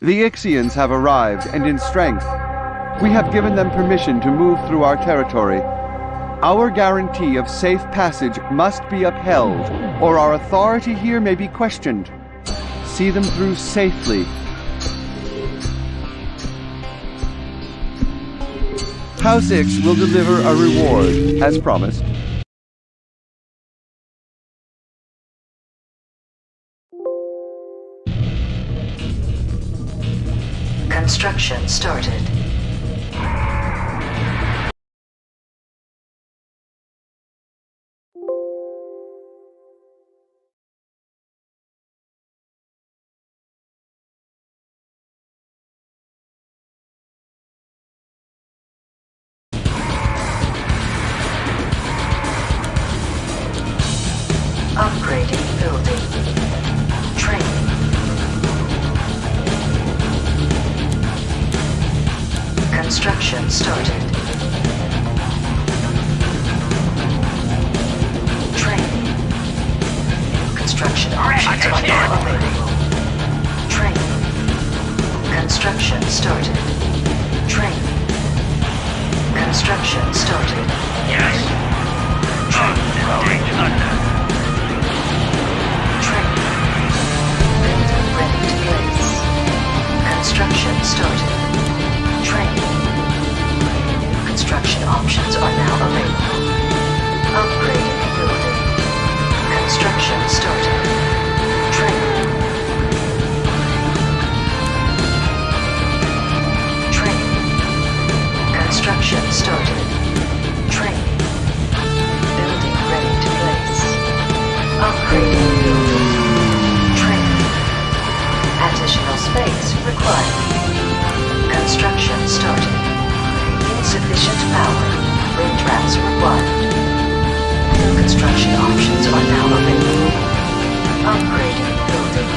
[SPEAKER 8] The Ixians have arrived, and in strength. We have given them permission to move through our territory. Our guarantee of safe passage must be upheld, or our authority here may be questioned. See them through safely. House Ix will deliver a reward, as promised.
[SPEAKER 5] Construction started. Upgrading building. Training. options are now available. Training. Construction started. Training. Construction started.
[SPEAKER 7] Yes. Building under.
[SPEAKER 5] Training. Building ready to place. Construction started. Training. New construction options are now available. Upgrading building. Construction started. Training. Training. Construction started. Training. Building ready to place. Upgrading building. Training. Additional space required. Construction started. Insufficient power. Wind traps required. New construction options are now available. Upgrading building.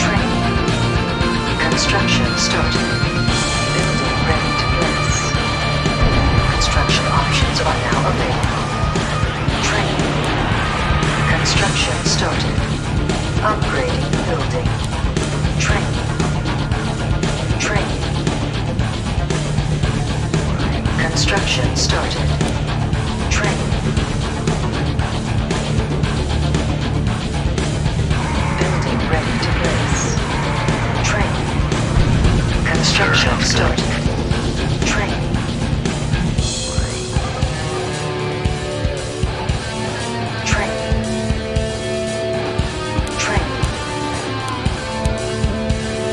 [SPEAKER 5] Training. Construction started. Building ready to place. Construction options are now available. Training. Construction started. Upgrading building. Training. Training. Construction started. Training. Building ready to place. Training. Construction started. Training. Training. Training.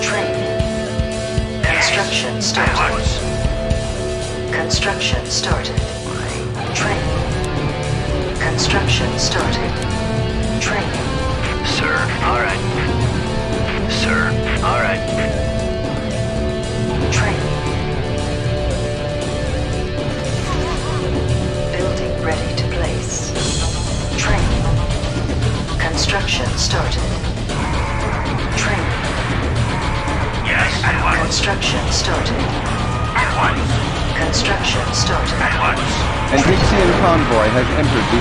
[SPEAKER 5] Training. Construction started. Construction started. Training. Construction started. Training.
[SPEAKER 7] Sir, all right. Sir, all right.
[SPEAKER 5] Training. Building ready to place. Training. Construction started. Training.
[SPEAKER 7] Yes, at once.
[SPEAKER 5] Construction started.
[SPEAKER 7] At once.
[SPEAKER 5] Construction started.
[SPEAKER 7] At once.
[SPEAKER 8] An Ixian convoy has entered the...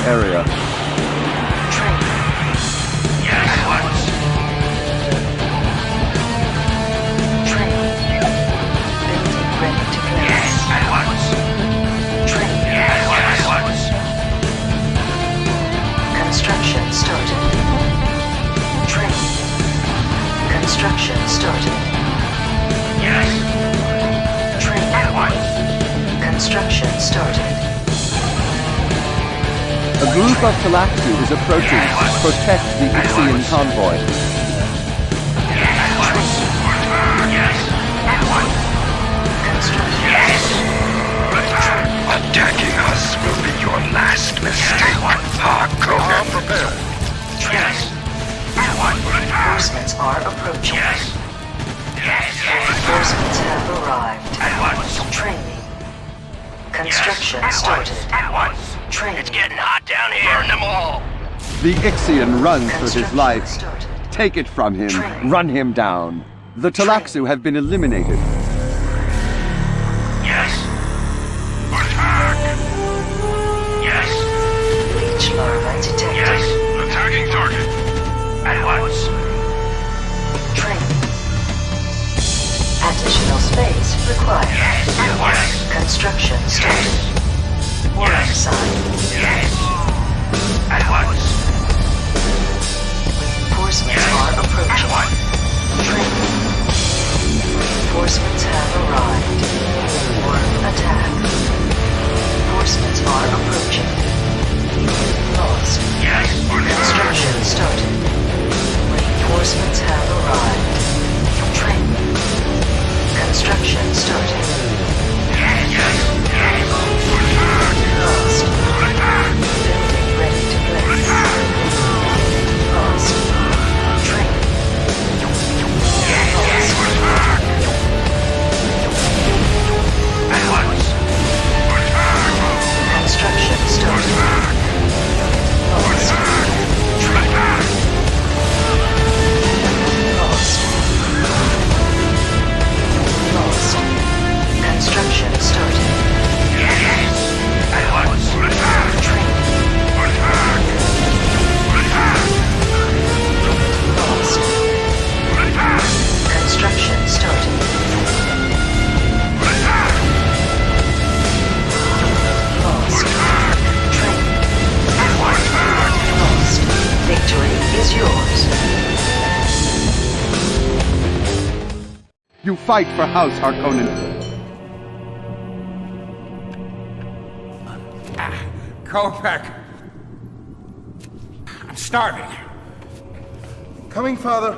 [SPEAKER 8] area.
[SPEAKER 5] Training.
[SPEAKER 7] Yes, at once.
[SPEAKER 5] Training. Building ready to place.
[SPEAKER 7] Yes, at once.
[SPEAKER 5] Training.
[SPEAKER 7] Yes, at once.
[SPEAKER 5] Construction started. Training. Construction started.
[SPEAKER 7] Yes,
[SPEAKER 5] Training.
[SPEAKER 7] at once.
[SPEAKER 5] Construction started.
[SPEAKER 8] A group of Talaxu is approaching to protect the Ixian convoy.
[SPEAKER 7] Yes, at once. Yes, at once.
[SPEAKER 5] Construction.
[SPEAKER 7] Yes.
[SPEAKER 6] Attacking us will be your last mistake, Harkonnen.
[SPEAKER 11] Prepared.
[SPEAKER 7] Yes, at once.
[SPEAKER 5] Reinforcements are approaching.
[SPEAKER 7] Yes. Yes,
[SPEAKER 5] Reinforcements have arrived.
[SPEAKER 7] at once.
[SPEAKER 5] Training. Construction
[SPEAKER 7] At
[SPEAKER 5] started.
[SPEAKER 7] once. At once.
[SPEAKER 5] Training.
[SPEAKER 7] It's getting hot down here. Burn them all.
[SPEAKER 8] The Ixian runs for his
[SPEAKER 5] Construction
[SPEAKER 8] life.
[SPEAKER 5] started.
[SPEAKER 8] Take it from him.
[SPEAKER 5] Training.
[SPEAKER 8] Run him down. The Talaxu have been eliminated.
[SPEAKER 7] Yes. Attack. Yes.
[SPEAKER 5] Leech larva detected.
[SPEAKER 7] Yes. Attacking target. At once.
[SPEAKER 5] Training. Additional space required.
[SPEAKER 7] Yes. At once.
[SPEAKER 5] Construction started. Works side.
[SPEAKER 7] Yes! At once!
[SPEAKER 5] Reinforcements are
[SPEAKER 7] At
[SPEAKER 5] approaching.
[SPEAKER 7] once!
[SPEAKER 5] Training. Reinforcements have arrived. Attack. Reinforcements are approaching. Lost.
[SPEAKER 7] Yes!
[SPEAKER 5] Construction started. Reinforcements have arrived. Training. Construction started.
[SPEAKER 7] Yes! Yes!
[SPEAKER 5] Lost. Building ready to place. Lost. Training. Lost.
[SPEAKER 7] At once!
[SPEAKER 5] Construction started. Lost. Training. Lost. Lost. Construction started.
[SPEAKER 7] Yes! At once!
[SPEAKER 5] Training. Lost. Construction started. Lost. Training. Lost. Victory is yours.
[SPEAKER 2] You fight for House Harkonnen.
[SPEAKER 3] Kopek! I'm starving.
[SPEAKER 4] Coming, Father.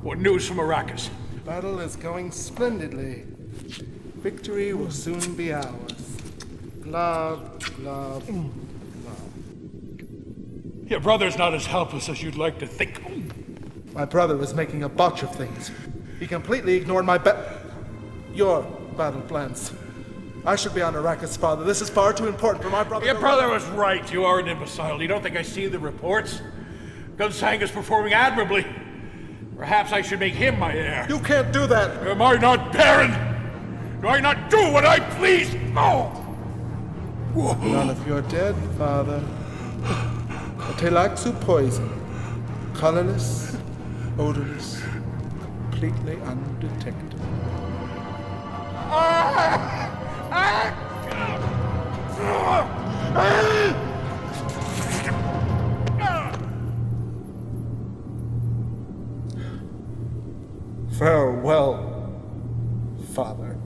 [SPEAKER 3] What news from Arrakis?
[SPEAKER 4] Battle is going splendidly. Victory will soon be ours. Blah, blah, blah.
[SPEAKER 3] Your brother's not as helpless as you'd like to think.
[SPEAKER 4] My brother was making a botch of things. He completely ignored your battle plans. I should be on Arrakis, Father. This is far too important for my brother.
[SPEAKER 3] Your brother was right. You are an imbecile. You don't think I see the reports? Gunsang is performing admirably. Perhaps I should make him my heir.
[SPEAKER 4] You can't do that.
[SPEAKER 3] Am I not Baron? Do I not do what I please? No!
[SPEAKER 4] None of your dead, Father. A Telaxu poison. Colorless, odorless, completely undetectable. Farewell, Father.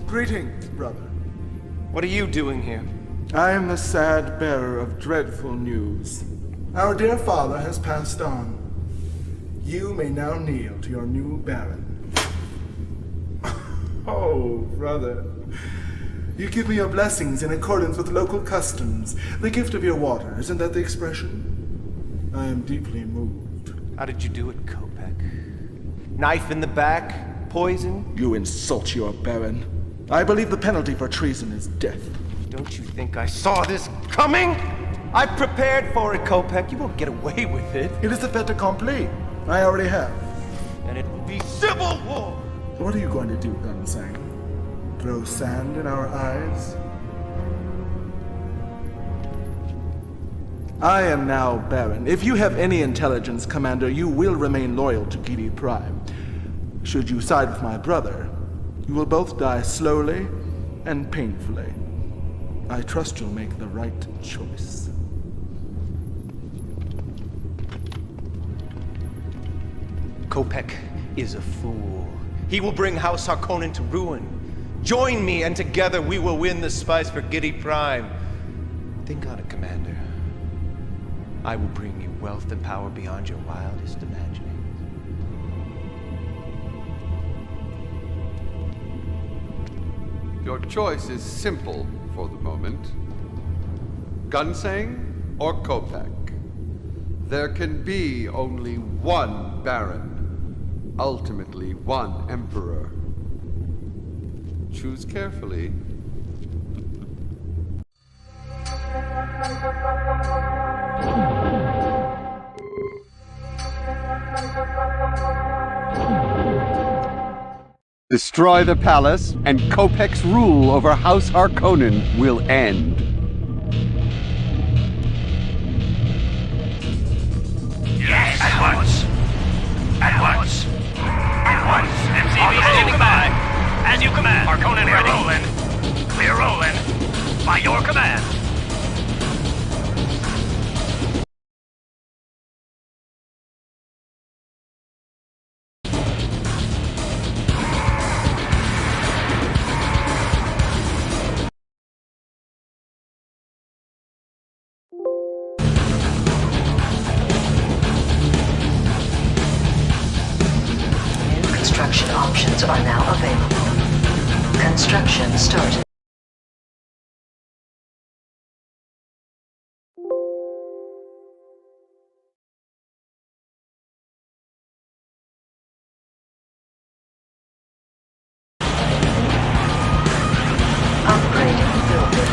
[SPEAKER 4] Greetings, brother.
[SPEAKER 10] What are you doing here?
[SPEAKER 4] I am the sad bearer of dreadful news. Our dear father has passed on. You may now kneel to your new baron. Oh, brother. You give me your blessings in accordance with local customs. The gift of your water, isn't that the expression? I am deeply moved.
[SPEAKER 10] How did you do it, Kopek? Knife in the back? Poison?
[SPEAKER 4] You insult your baron. I believe the penalty for treason is death.
[SPEAKER 10] Don't you think I saw this coming? I prepared for it, Kopek. You won't get away with it.
[SPEAKER 4] It is a fait accompli. I already have.
[SPEAKER 10] And it will be civil war!
[SPEAKER 4] What are you going to do, Gunsang? Throw sand in our eyes? I am now Baron. If you have any intelligence, Commander, you will remain loyal to Gidi Prime. Should you side with my brother, you will both die slowly and painfully. I trust you'll make the right choice.
[SPEAKER 10] Kopek is a fool. He will bring House Harkonnen to ruin. Join me, and together we will win the spice for Gidi Prime. Think on it, Commander. I will bring you wealth and power beyond your wildest imaginings.
[SPEAKER 9] Your choice is simple for the moment. Gunsang or Kopek. There can be only one Baron, ultimately one Emperor. Choose carefully.
[SPEAKER 2] Destroy the palace, and Kopek's rule over House Harkonnen will end.
[SPEAKER 7] As you command. Harkonnen ready. Rolling. We're rolling. By your command.
[SPEAKER 5] New construction options are now available. Construction started. Upgrading building.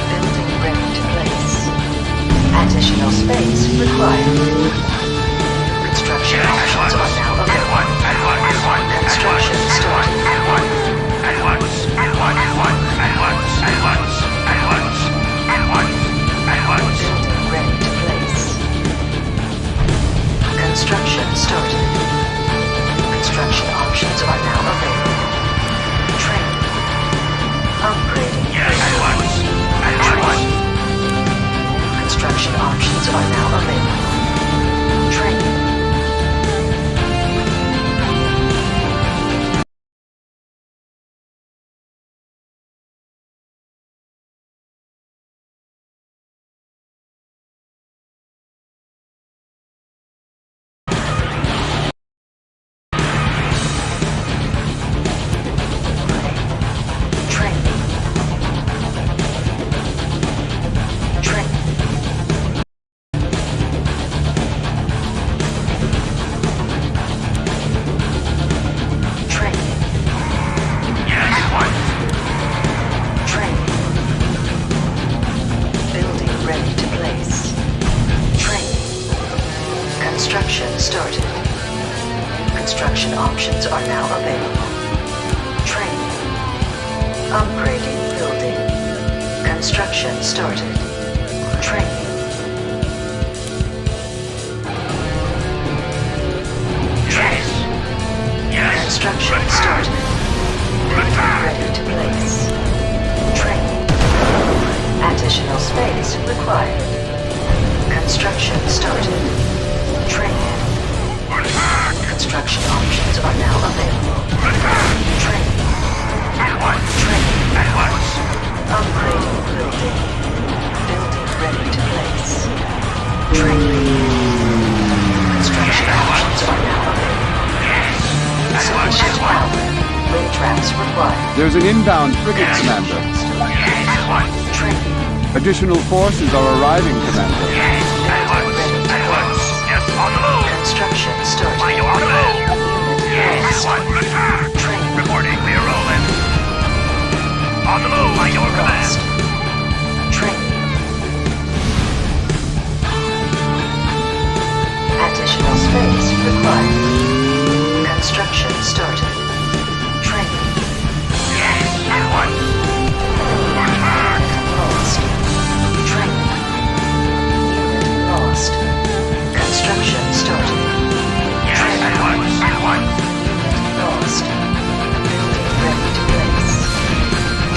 [SPEAKER 5] Building ready to place. Additional space required. Construction options are now available. Construction started. Building ready to place. Construction started. Construction options are now available. Training. Upgrading. Training. Construction options are now available. Training. Training. Training. Training. Training. Building ready to place. Training. Construction started. Construction options are now available. Training. Upgrading building. Construction started. Training. Construction started. Building ready to place. Training. Additional space required. Construction started. Training. Construction options are now available. Training. Training. Upgrading building. Building ready to place. Training. Construction options are now available. Sufficient power. Wind traps required.
[SPEAKER 2] There's an inbound frigate, Commander.
[SPEAKER 5] Training.
[SPEAKER 2] Additional forces are arriving, Commander.
[SPEAKER 5] Construction started. Training.
[SPEAKER 7] Reporting, we're rolling. On the move, by your command.
[SPEAKER 5] Training. Additional space required. Construction started. Training. Lost. Training. Unit lost. Construction started. Training. Unit lost. Building ready to place.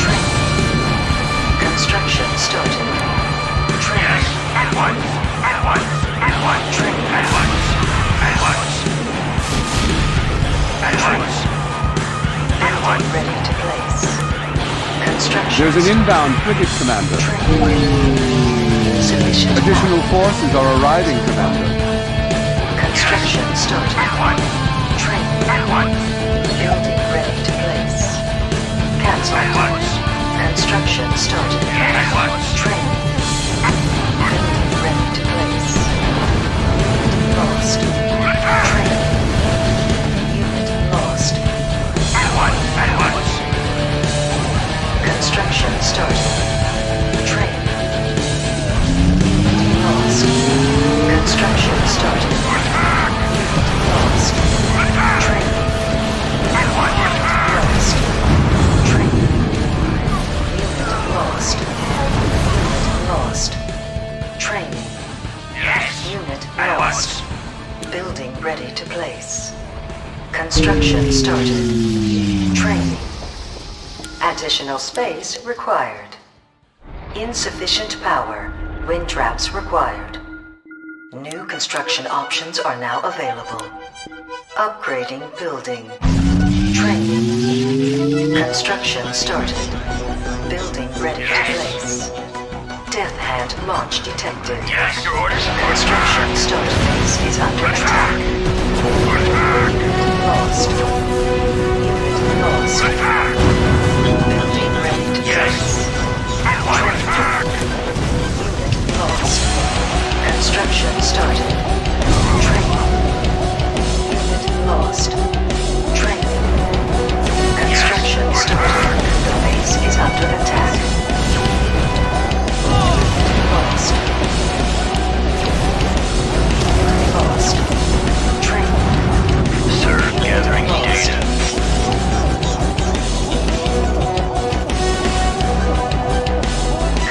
[SPEAKER 5] Training. Construction started. Training. Building ready to place. Construction.
[SPEAKER 2] There's an inbound frigate, Commander.
[SPEAKER 5] Sufficient
[SPEAKER 2] Additional forces are arriving, Commander.
[SPEAKER 5] construction started. Training. Building ready to place. Cancel. Construction started. Training. Building ready to place. Unit lost. Training. Unit lost. Construction started. Training. Unit lost. Construction started. Unit lost. started. Training. Additional space required. Insufficient power. Wind traps required. New construction options are now available. Upgrading building. Training. Construction started. Building ready to place. Death hand launch detected.
[SPEAKER 7] Yes, your orders.
[SPEAKER 5] Construction started. Base is under attack. Lost. Unit lost. Building ready to place. Unit lost. Construction started. Training. Unit lost. Training. Construction started. The base is under attack. Lost. Lost. Training.
[SPEAKER 7] Sir, gathering data.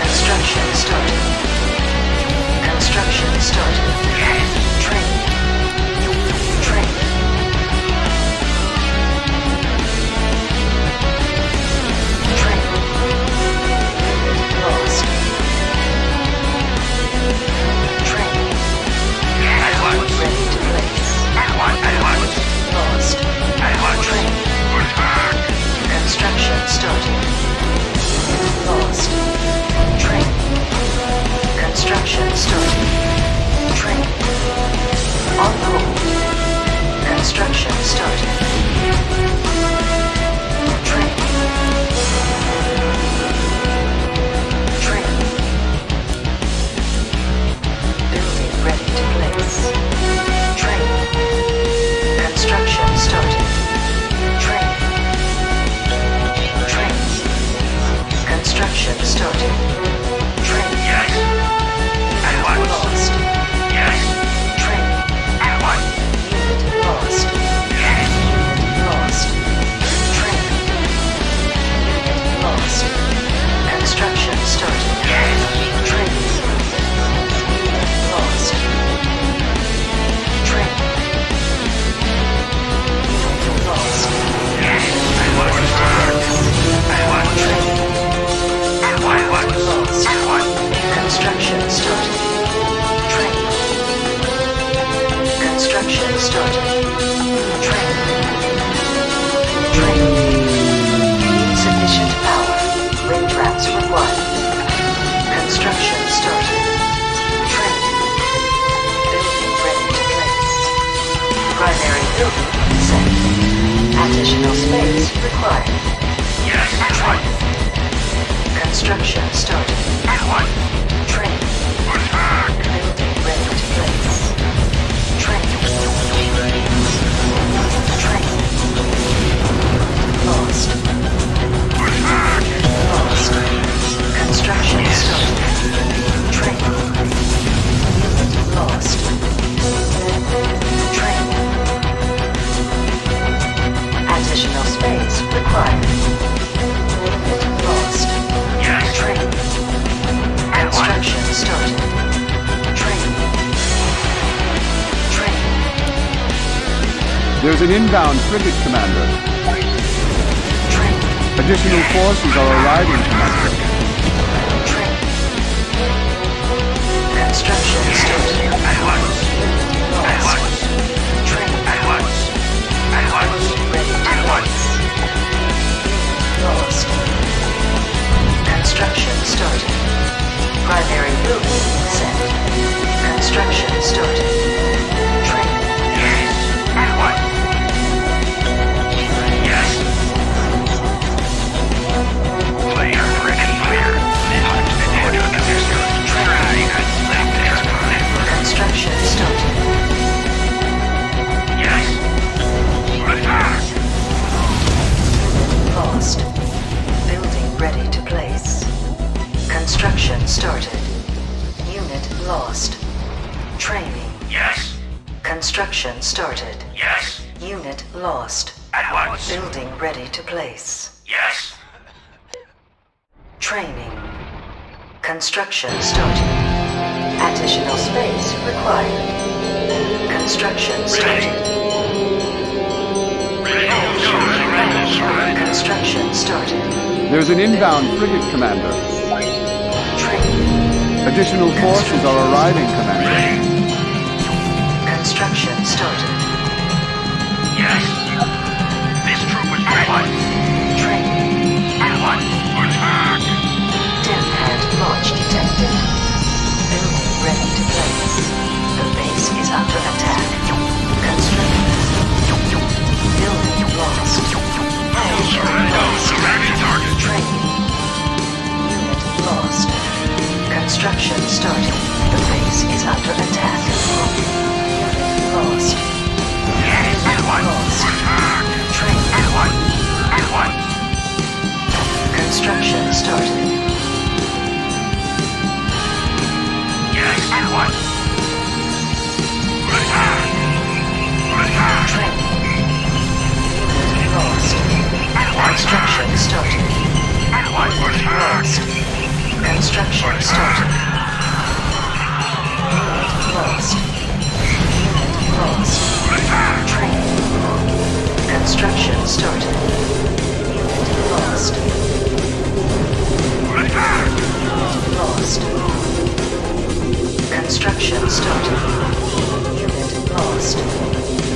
[SPEAKER 5] Construction started. Construction started. Training. Training. Training. Lost. Training. Ready to place. Lost. Training. Construction started. Lost. Training. Construction started. Training. On hold. Construction started. Training. Training. Building ready to place. Training. Construction started. Training. Training. Construction started. Training.
[SPEAKER 7] Yes. At once.
[SPEAKER 5] Lost.
[SPEAKER 7] Yes.
[SPEAKER 5] Training.
[SPEAKER 7] At once.
[SPEAKER 5] Unit lost.
[SPEAKER 7] Yes.
[SPEAKER 5] Unit lost. Training. Unit lost. Construction started.
[SPEAKER 7] Yes.
[SPEAKER 5] Training. Unit lost. Training. Unit lost.
[SPEAKER 7] Yes. At once. At once.
[SPEAKER 5] Training.
[SPEAKER 7] At once.
[SPEAKER 5] Lost.
[SPEAKER 7] At once.
[SPEAKER 5] Construction started. Training. Construction started. Training. Training. Insufficient power. Wind traps required. Construction started. Training. Building ready to place. Primary building set. Additional space required.
[SPEAKER 7] Yes. At once.
[SPEAKER 5] Construction started.
[SPEAKER 7] At once.
[SPEAKER 5] Training.
[SPEAKER 7] Attack.
[SPEAKER 5] Building ready to place. Training. Training. Lost.
[SPEAKER 7] Attack.
[SPEAKER 5] Lost. Construction started. Training. Unit lost. Training. Additional space required. Unit lost.
[SPEAKER 7] Yes.
[SPEAKER 5] Training.
[SPEAKER 7] At once.
[SPEAKER 5] Construction started. Training. Training.
[SPEAKER 2] There's an inbound frigate, Commander.
[SPEAKER 5] Training.
[SPEAKER 2] Additional forces are arriving, Commander.
[SPEAKER 5] Training. Construction started.
[SPEAKER 7] At once. At
[SPEAKER 5] Lost.
[SPEAKER 7] once.
[SPEAKER 5] Training.
[SPEAKER 7] At once. At once.
[SPEAKER 5] Ready to
[SPEAKER 7] At once.
[SPEAKER 5] Lost. Construction started. Primary building set. Construction started. Training.
[SPEAKER 7] Yes. At once. Yes. Clear. Frickin' clear.
[SPEAKER 5] Construction started.
[SPEAKER 7] Yes. Attack.
[SPEAKER 5] Lost. Building ready to place. Construction started. Unit lost. Training.
[SPEAKER 7] Yes.
[SPEAKER 5] Construction started.
[SPEAKER 7] Yes.
[SPEAKER 5] Unit lost.
[SPEAKER 7] At once.
[SPEAKER 5] Building ready to place.
[SPEAKER 7] Yes.
[SPEAKER 5] Training. Construction started. Additional space required. Construction started.
[SPEAKER 7] Ready. Ready.
[SPEAKER 5] started.
[SPEAKER 2] There's an inbound frigate, Commander.
[SPEAKER 5] Training.
[SPEAKER 2] Additional forces are arriving, Commander.
[SPEAKER 5] Construction started.
[SPEAKER 6] Yes. This troop is ready.
[SPEAKER 5] Training.
[SPEAKER 6] At once. Attack.
[SPEAKER 5] Death hand launch detected. Building ready to place. The base is under attack. Construction. Building lost.
[SPEAKER 6] Surrounding target.
[SPEAKER 5] Training. Unit lost. Construction started. The base is under attack. Unit lost.
[SPEAKER 6] Yes. At once.
[SPEAKER 5] Lost.
[SPEAKER 6] Attack.
[SPEAKER 5] Training.
[SPEAKER 6] At once. At once.
[SPEAKER 5] Construction started.
[SPEAKER 6] Yes. At once. Attack. Attack.
[SPEAKER 5] Training. Unit lost. Construction started.
[SPEAKER 6] At once. Attack.
[SPEAKER 5] Lost. Construction started. Unit lost. Unit lost. Training. Construction started. Unit lost. Unit lost. Construction started. Unit lost.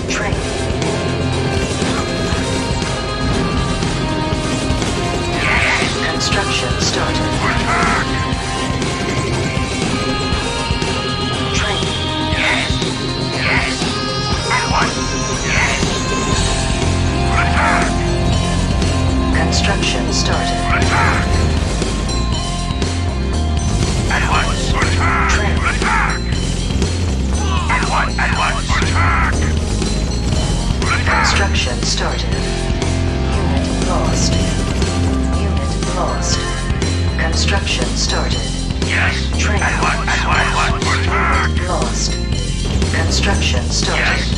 [SPEAKER 5] Training. Construction started. Training.
[SPEAKER 6] Yes. Yes. At once. Yes. Attack.
[SPEAKER 5] Construction started.
[SPEAKER 6] Attack. At once. Attack.
[SPEAKER 5] Training.
[SPEAKER 6] Attack. At once. At once. Attack.
[SPEAKER 5] Construction started. Unit lost. Unit lost. Construction started.
[SPEAKER 6] Yes.
[SPEAKER 5] Training.
[SPEAKER 6] At once. At once. Attack.
[SPEAKER 5] Unit lost. Construction started.
[SPEAKER 6] Yes.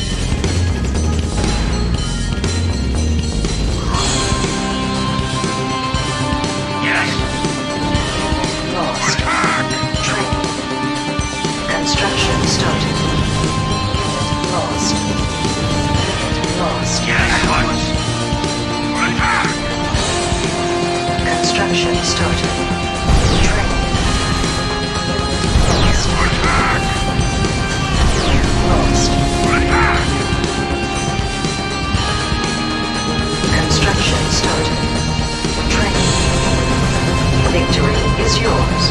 [SPEAKER 6] Yes.
[SPEAKER 5] Lost.
[SPEAKER 6] Attack.
[SPEAKER 5] Training. Construction started. Unit lost. Unit lost.
[SPEAKER 6] Yes. At once. Attack.
[SPEAKER 5] Construction started. Training. Unit lost.
[SPEAKER 6] Attack.
[SPEAKER 5] Unit lost.
[SPEAKER 6] Attack.
[SPEAKER 5] Construction started. Training. Victory is yours.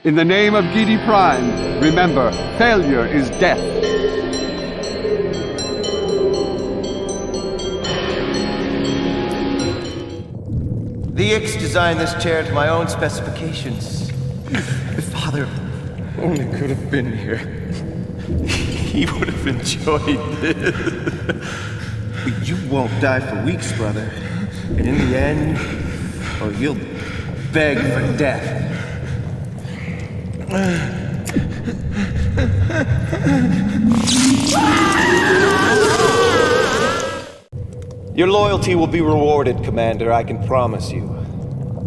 [SPEAKER 2] In the name of Gidi Prime, remember, failure is death.
[SPEAKER 10] The Ix designed this chair to my own specifications. If Father only could have been here, he would have enjoyed this. But you won't die for weeks, brother. And in the end, oh, you'll beg for death. Your loyalty will be rewarded, Commander, I can promise you.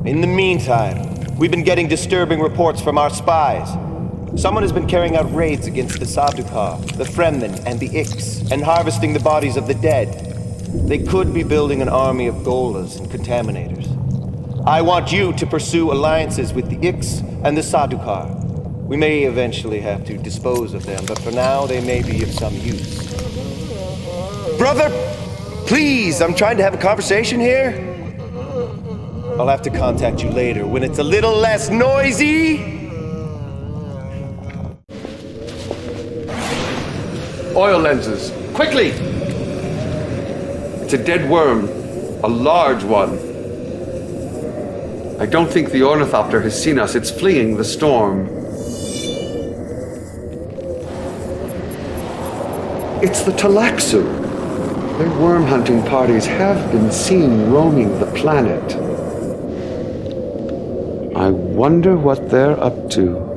[SPEAKER 10] In the meantime, we've been getting disturbing reports from our spies. Someone has been carrying out raids against the Sardaukar, the Fremen, and the Ix, and harvesting the bodies of the dead. They could be building an army of Golas and Contaminators. I want you to pursue alliances with the Ix and the Sardaukar. We may eventually have to dispose of them, but for now they may be of some use. Brother, please, I'm trying to have a conversation here. I'll have to contact you later when it's a little less noisy.
[SPEAKER 8] Oil lenses, quickly! It's a dead worm, a large one. I don't think the ornithopter has seen us. It's fleeing the storm. It's the Talaxu. Their worm hunting parties have been seen roaming the planet. I wonder what they're up to.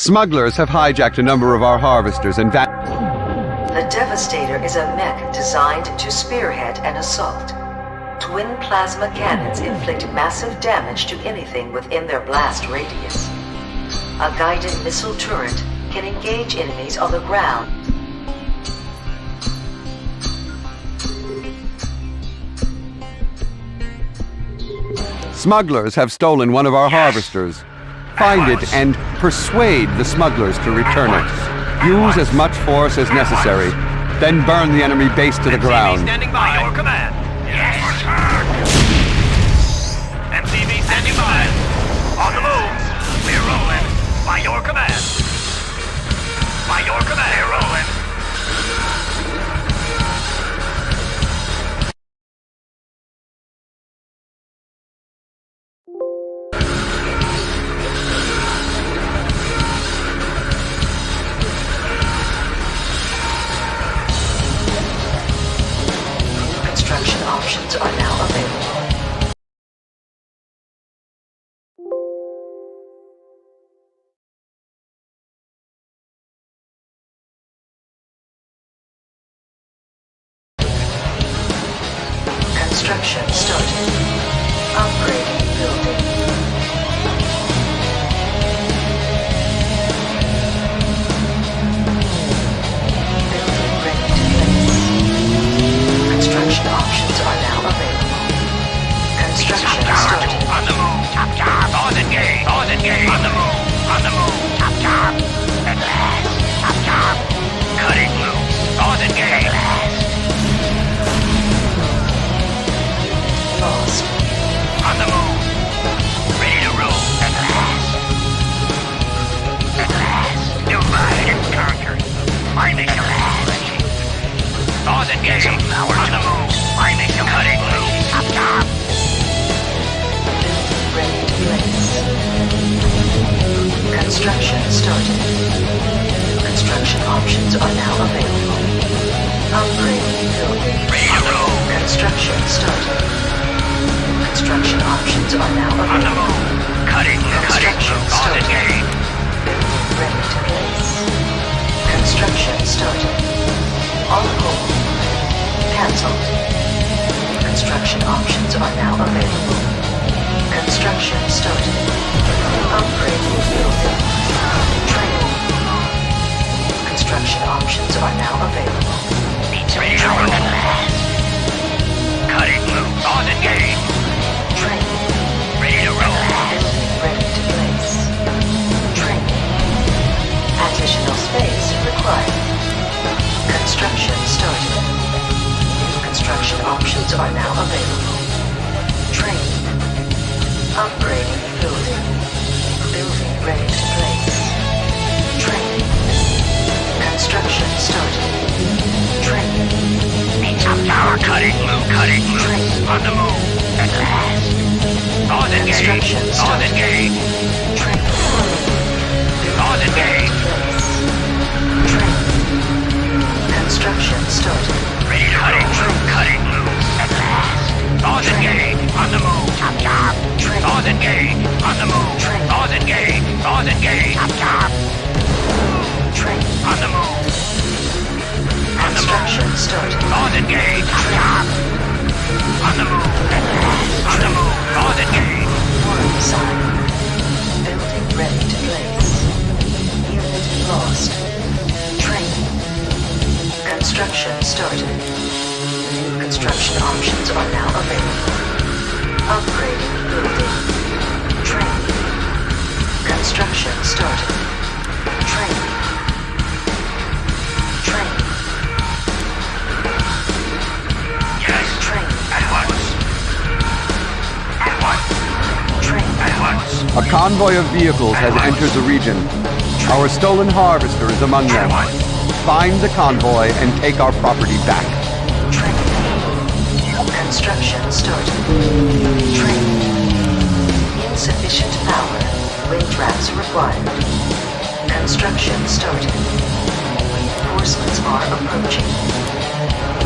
[SPEAKER 2] Smugglers have hijacked a number of our harvesters and
[SPEAKER 5] The Devastator is a mech designed to spearhead an assault. Twin plasma cannons inflict massive damage to anything within their blast radius. A guided missile turret can engage enemies on the ground.
[SPEAKER 2] Smugglers have stolen one of our harvesters. Find it and persuade the smugglers to return it. Use as much force as necessary. Then burn the enemy base to the ground.
[SPEAKER 7] Standing by. Your command. Yes. MCV standing by. On the move. We're rolling. By your command. By your command. We're rolling.
[SPEAKER 5] Construction options are now available. Construction started. Upgrading building. Building ready to place. Construction options are now available. Construction started.
[SPEAKER 7] On the move. Chop chop. Pause and gate. Pause and gate. On the move. On the move. Chop chop. At last. Chop chop. Cutting loose. Pause and gate. At last.
[SPEAKER 5] Lost.
[SPEAKER 7] On the move. Ready to roll. At last. At last. Divide and conquer. My mission last. Pause and gate. On the move. My mission cutting loose. Chop chop.
[SPEAKER 5] Building ready to place. Construction started. Construction options are now available. Upgrading building.
[SPEAKER 7] Ready to roll.
[SPEAKER 5] Construction started. Construction options are now
[SPEAKER 7] On the
[SPEAKER 5] available.
[SPEAKER 7] move. Cutting loose. Cutting loose. Pause and gate.
[SPEAKER 5] Building ready to place. Construction started. On hold. Cancelled. Construction options are now available. Construction started. Upgrading building. Training. Construction options are now available.
[SPEAKER 7] Ready to roll. At last. Cutting loose. Pause and gate.
[SPEAKER 5] Training.
[SPEAKER 7] Ready to roll.
[SPEAKER 5] Building ready to place. Training. Additional space required. Construction started. New construction options are now available. Training. Upgrading building. Building ready to place. Training. Construction started. Training.
[SPEAKER 7] Chop chop. Cutting loose. Cutting loose. On the move. At last. Pause and gate.
[SPEAKER 5] Construction
[SPEAKER 7] Pause and gate.
[SPEAKER 5] Training.
[SPEAKER 7] Pause and gate.
[SPEAKER 5] Training. Construction started.
[SPEAKER 7] Ready to cutting loose. Cutting loose. At last. Pause and gate. On the move. Chop chop. Pause and gate. On the move. Pause and gate. Pause and gate. Chop chop.
[SPEAKER 5] Training.
[SPEAKER 7] On the move. On the
[SPEAKER 5] Construction
[SPEAKER 7] move.
[SPEAKER 5] started.
[SPEAKER 7] Pause and gate. Chop chop. On the move. At last. On the move. Pause and gate.
[SPEAKER 5] Warning sign. Building ready to place. Unit lost. Training. Construction started. New construction options are now available. Upgrading building. Training. Construction started. Training. Training.
[SPEAKER 7] Yes.
[SPEAKER 5] Training.
[SPEAKER 7] At once. At once.
[SPEAKER 5] Training.
[SPEAKER 7] At once.
[SPEAKER 2] A convoy of vehicles has entered the region. Our stolen harvester is among them. Find the convoy and take our property back.
[SPEAKER 5] Training. Construction started. Training. Insufficient power. Wind traps required. Construction started. Reinforcements are approaching.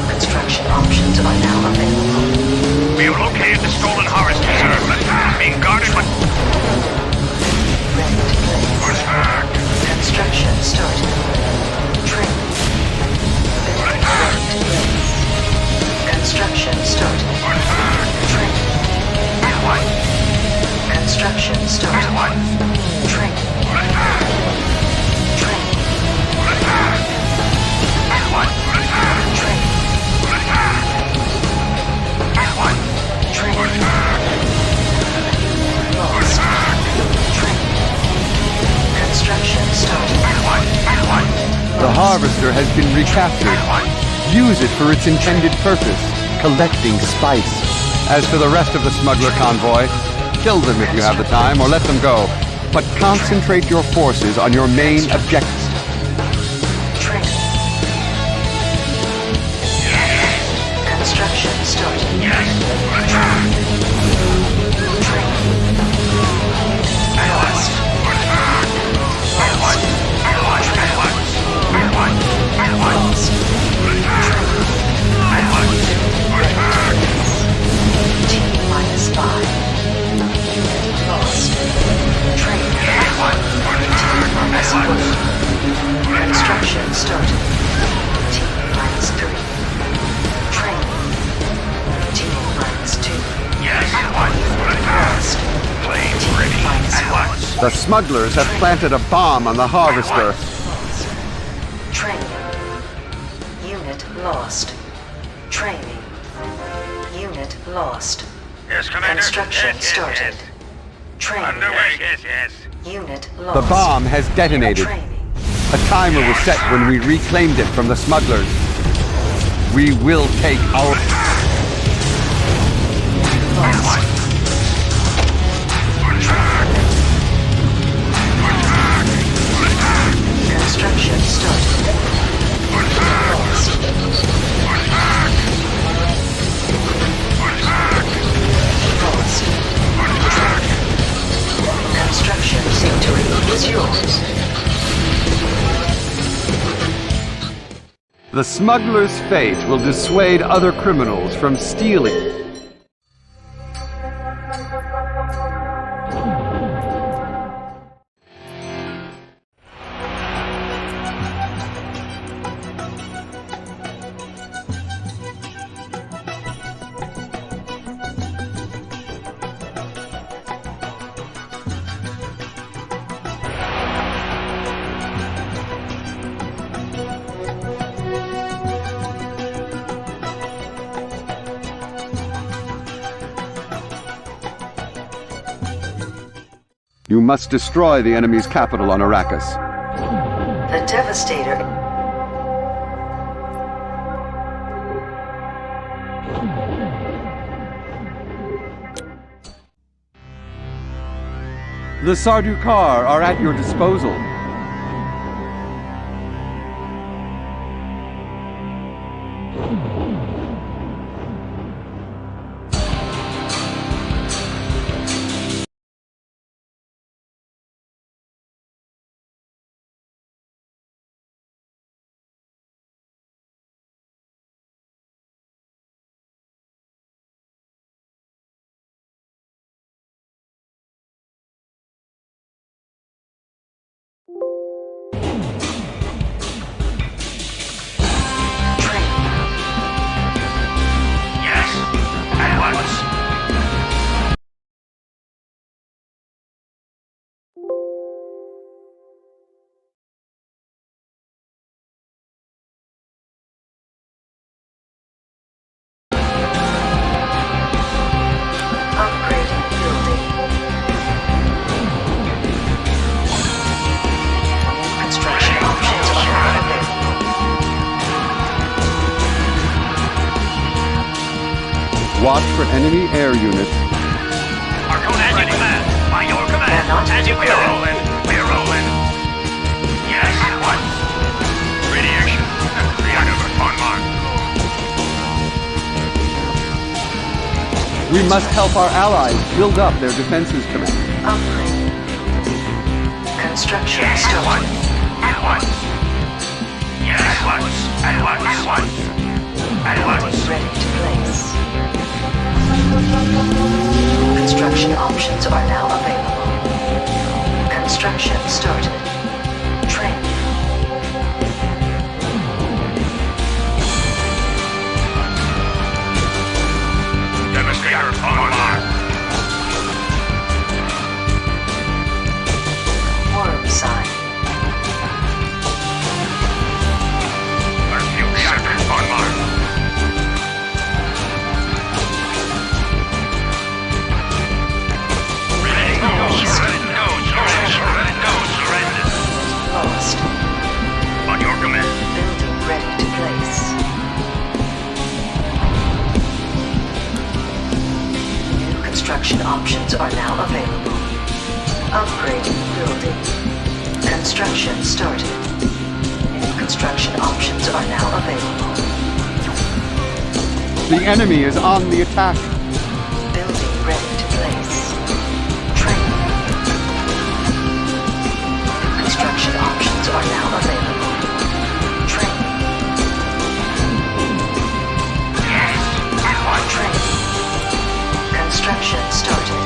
[SPEAKER 5] Construction options are now available.
[SPEAKER 7] We have located the stolen harvester, sir. Being guarded by...
[SPEAKER 5] Ready to place.
[SPEAKER 7] Push back.
[SPEAKER 8] harvester has been recaptured. Use it for its intended purpose, collecting spice. As for the rest of the smuggler convoy, kill them if you have the time, or let them go. But concentrate your forces on your main objective.
[SPEAKER 5] Construction started. Construction started. T-3. Training. T-2. Lost. T-1.
[SPEAKER 8] The smugglers have planted a bomb on the harvester.
[SPEAKER 5] Training. Unit lost. Training. Unit lost.
[SPEAKER 7] Yes, Commander.
[SPEAKER 5] Construction
[SPEAKER 7] Yes,
[SPEAKER 5] started.
[SPEAKER 7] yes.
[SPEAKER 5] Training.
[SPEAKER 7] Underway. Yes, yes.
[SPEAKER 5] Unit lost.
[SPEAKER 8] The bomb has detonated.
[SPEAKER 5] Training.
[SPEAKER 8] A timer was set when we reclaimed it from the smugglers. We will take our...
[SPEAKER 5] Lost. Construction started. Lost. Lost. Construction victory is yours.
[SPEAKER 8] The smuggler's fate will dissuade other criminals from stealing. You must destroy the enemy's capital on Arrakis.
[SPEAKER 5] The Devastator.
[SPEAKER 8] The Sardukar are at your disposal.
[SPEAKER 7] Yes. At once.
[SPEAKER 5] Upgrading building. Construction options are now available.
[SPEAKER 8] Watch for enemy air units.
[SPEAKER 7] Harkonnen, as you command. By your command. As you we're rolling. We're rolling. Yes. At once. Radiation. Reactor online.
[SPEAKER 8] We must help our allies build up their defenses, Commander.
[SPEAKER 5] Upgrade. Construction
[SPEAKER 7] Yes. At
[SPEAKER 5] started.
[SPEAKER 7] once. At once. Yes. At once. At once. At once. At once.
[SPEAKER 5] Ready to place. Construction options are now available. Construction started. Training.
[SPEAKER 7] Devastator online.
[SPEAKER 5] Worm sign.
[SPEAKER 7] New reactor online. Ready, go, surrender. Go, surrender. Go, surrender.
[SPEAKER 5] construction options are now available. Upgrading building. Construction started. New construction options are now available.
[SPEAKER 2] The enemy is on the attack.
[SPEAKER 5] Building ready to place. Training. Construction options are now available. Training. Training. Construction started.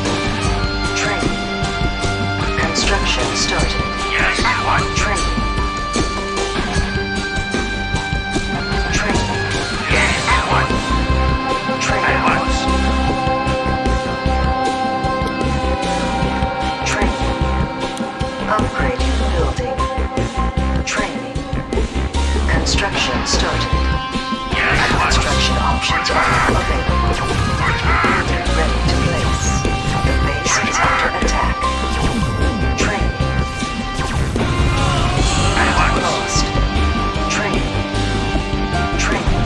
[SPEAKER 5] Training. Construction started.
[SPEAKER 7] Yes, what?
[SPEAKER 5] Training. Training.
[SPEAKER 7] Yes, what?
[SPEAKER 5] Training. Training. Upgrading building. Training. Construction started.
[SPEAKER 7] Yes, what?
[SPEAKER 5] Construction options are now available. Building ready to place. The base is under attack. Training. Lost. Training. Training.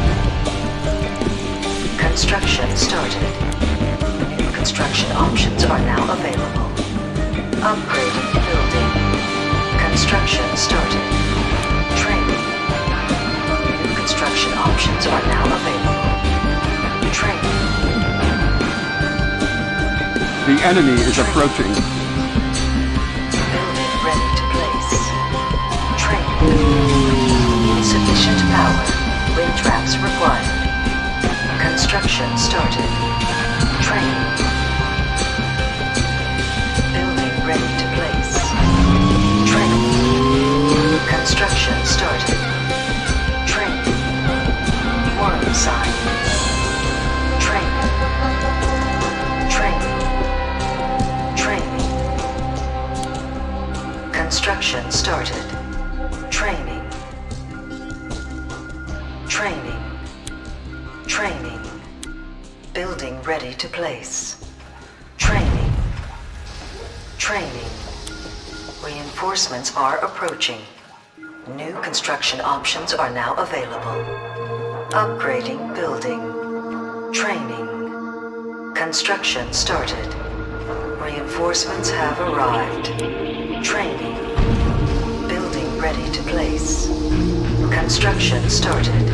[SPEAKER 5] Construction started. New construction options are now available. Upgrading building. Construction started. Training. New construction options are now available. Training.
[SPEAKER 2] The enemy is approaching.
[SPEAKER 5] Building ready to place. Training. Insufficient power. Wind traps required. Construction started. Training. Building ready to place. Training. Construction started. Training. Warning sign. Training. Training. Training. Construction started. Training. Training. Training. Building ready to place. Training. Training. Reinforcements are approaching. New construction options are now available. Upgrading building. Training. Construction started. Reinforcements have arrived. Training. Building ready to place. Construction started.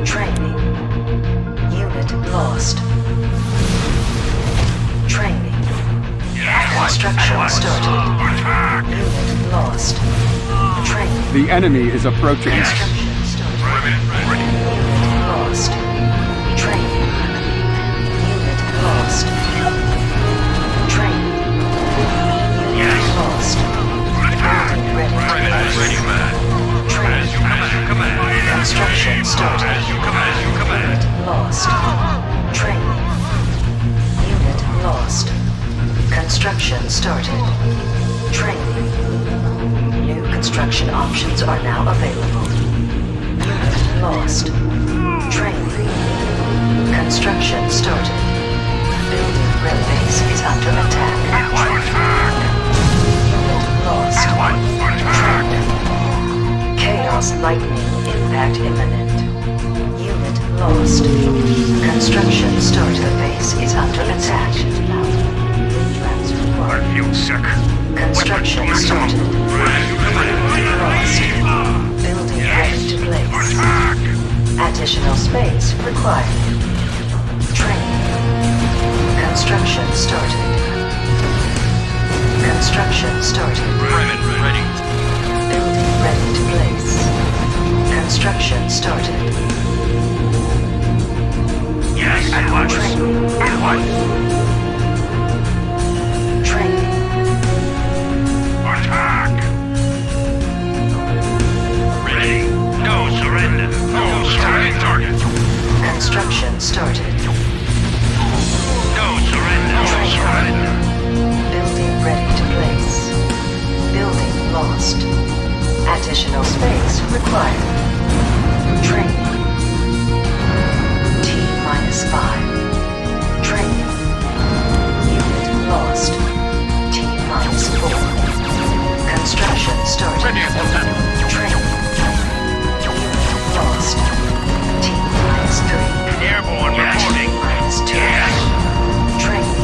[SPEAKER 5] Training. Unit lost. Training. Construction started. Unit lost. Training.
[SPEAKER 2] The enemy is approaching.
[SPEAKER 5] Construction started. Unit lost. Training. Unit lost. Training. Unit lost. Building ready to place. Training. Construction started. Unit lost. Training. Unit lost. Construction started. Training. New construction options are now available. Unit lost. Training. Construction started. Building red base is under attack. Unit lost. Training. Chaos lightning impact imminent. Unit lost. Construction started. Base is under attack.
[SPEAKER 7] I feel sick.
[SPEAKER 5] Construction started. Lost. Building ready to place. Additional space required. Training. Construction started. Construction started.
[SPEAKER 7] Ready.
[SPEAKER 5] Building ready to place. Construction started.
[SPEAKER 7] Yes, at once.
[SPEAKER 5] Training.
[SPEAKER 7] At once.
[SPEAKER 5] Training.
[SPEAKER 7] Attack. Ready. No surrender. No surrender. Target.
[SPEAKER 5] Construction started.
[SPEAKER 7] No surrender. No surrender.
[SPEAKER 5] Building ready to place. Building lost. Additional space required. Training. T-5. Training. Unit lost. T-4. Construction started.
[SPEAKER 7] Ready, Lieutenant.
[SPEAKER 5] Training. Unit lost. T-3.
[SPEAKER 7] Airborne reporting.
[SPEAKER 5] T-2.
[SPEAKER 7] Yes.
[SPEAKER 5] Training.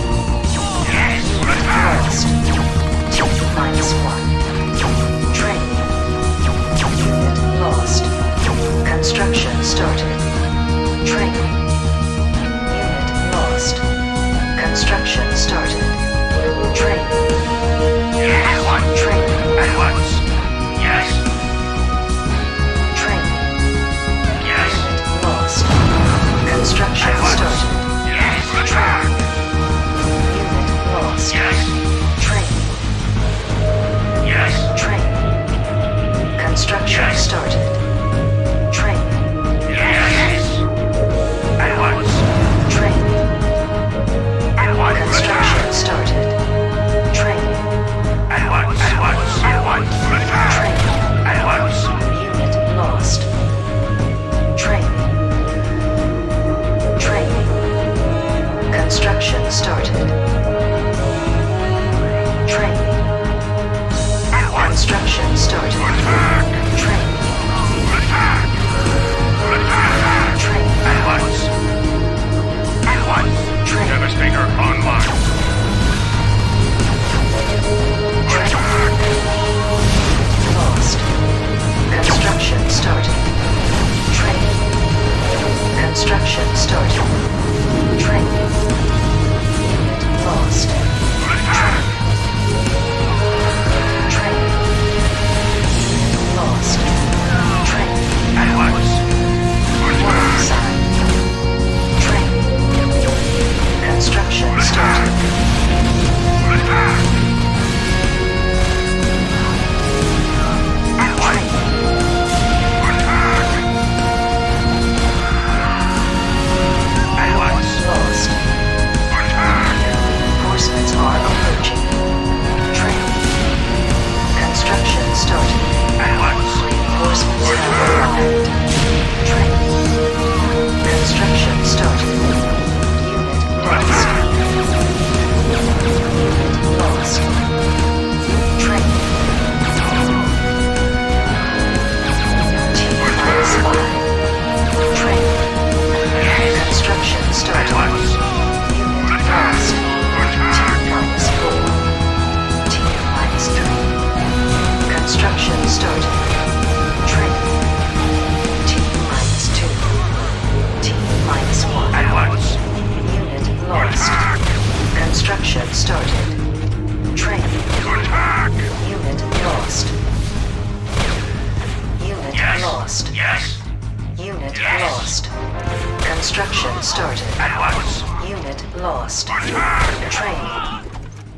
[SPEAKER 7] At once.
[SPEAKER 5] Unit lost.
[SPEAKER 7] Attack!
[SPEAKER 5] Training.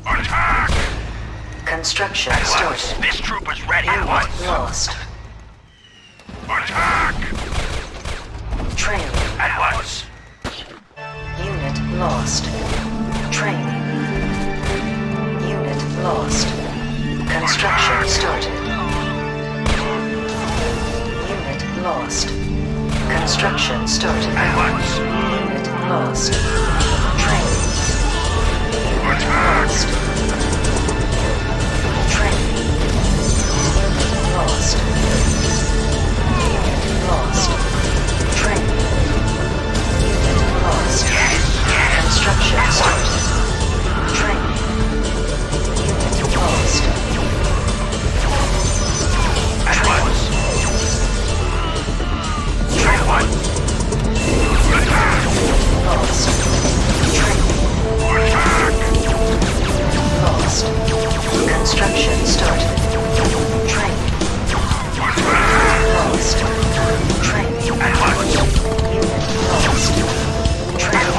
[SPEAKER 7] Attack!
[SPEAKER 5] Construction
[SPEAKER 7] At once.
[SPEAKER 5] started.
[SPEAKER 7] This troop is ready. At once.
[SPEAKER 5] Unit lost.
[SPEAKER 7] Attack!
[SPEAKER 5] Training.
[SPEAKER 7] At once.
[SPEAKER 5] Unit lost. Training. Unit lost. Construction started. Unit lost. Construction started.
[SPEAKER 7] At once.
[SPEAKER 5] Unit lost. Training. Unit lost. Training. Unit lost. Unit lost. Training. Unit lost. Construction started. Training. Unit lost.
[SPEAKER 7] At once. At once. Attack!
[SPEAKER 5] Lost. Training.
[SPEAKER 7] Attack!
[SPEAKER 5] Lost. Construction started. Training. Lost. Training.
[SPEAKER 7] At once.
[SPEAKER 5] Unit lost. Training.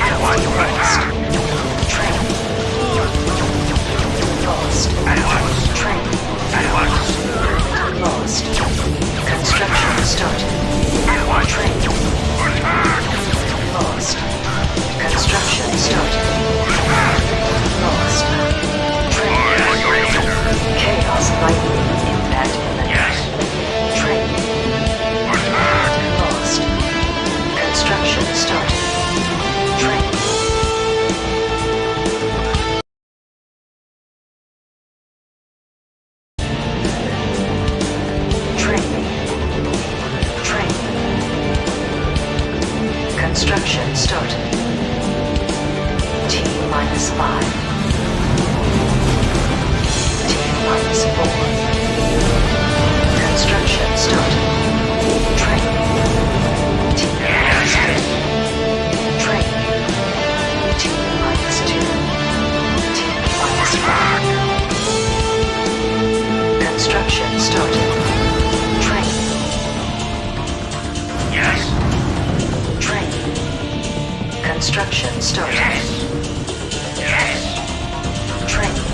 [SPEAKER 7] At once.
[SPEAKER 5] Lost. Training. Lost.
[SPEAKER 7] At once.
[SPEAKER 5] Training.
[SPEAKER 7] At once.
[SPEAKER 5] Lost. Construction started.
[SPEAKER 7] At once.
[SPEAKER 5] Training.
[SPEAKER 7] Attack!
[SPEAKER 5] Lost. Construction started. Lost. Training. Chaos lightning impact imminent.
[SPEAKER 7] Yes.
[SPEAKER 5] Training.
[SPEAKER 7] Attack!
[SPEAKER 5] Lost. Construction started. Training. Training. Training. Construction started. T-5. T-4. Construction started. Training. T-5. Training. T-2. T-5. Construction started. Training.
[SPEAKER 7] Yes.
[SPEAKER 5] Training. Construction started.
[SPEAKER 7] Yes. Yes.
[SPEAKER 5] Training.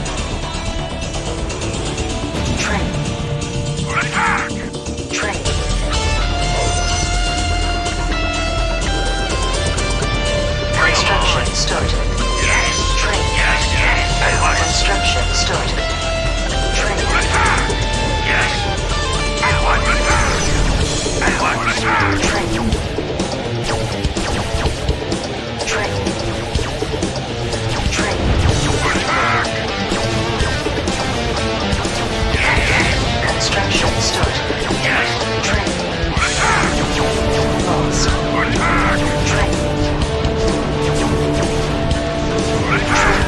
[SPEAKER 5] Training.
[SPEAKER 7] Attack!
[SPEAKER 5] Training. Construction started.
[SPEAKER 7] Yes.
[SPEAKER 5] Training.
[SPEAKER 7] Yes. Yes. At once.
[SPEAKER 5] Construction started. Training.
[SPEAKER 7] Attack! Yes. At once. Attack! At once. Attack!
[SPEAKER 5] Training. Training. Training.
[SPEAKER 7] Attack!
[SPEAKER 5] Construction started.
[SPEAKER 7] Yes.
[SPEAKER 5] Training.
[SPEAKER 7] Attack!
[SPEAKER 5] Lost.
[SPEAKER 7] Attack!
[SPEAKER 5] Training.
[SPEAKER 7] Attack!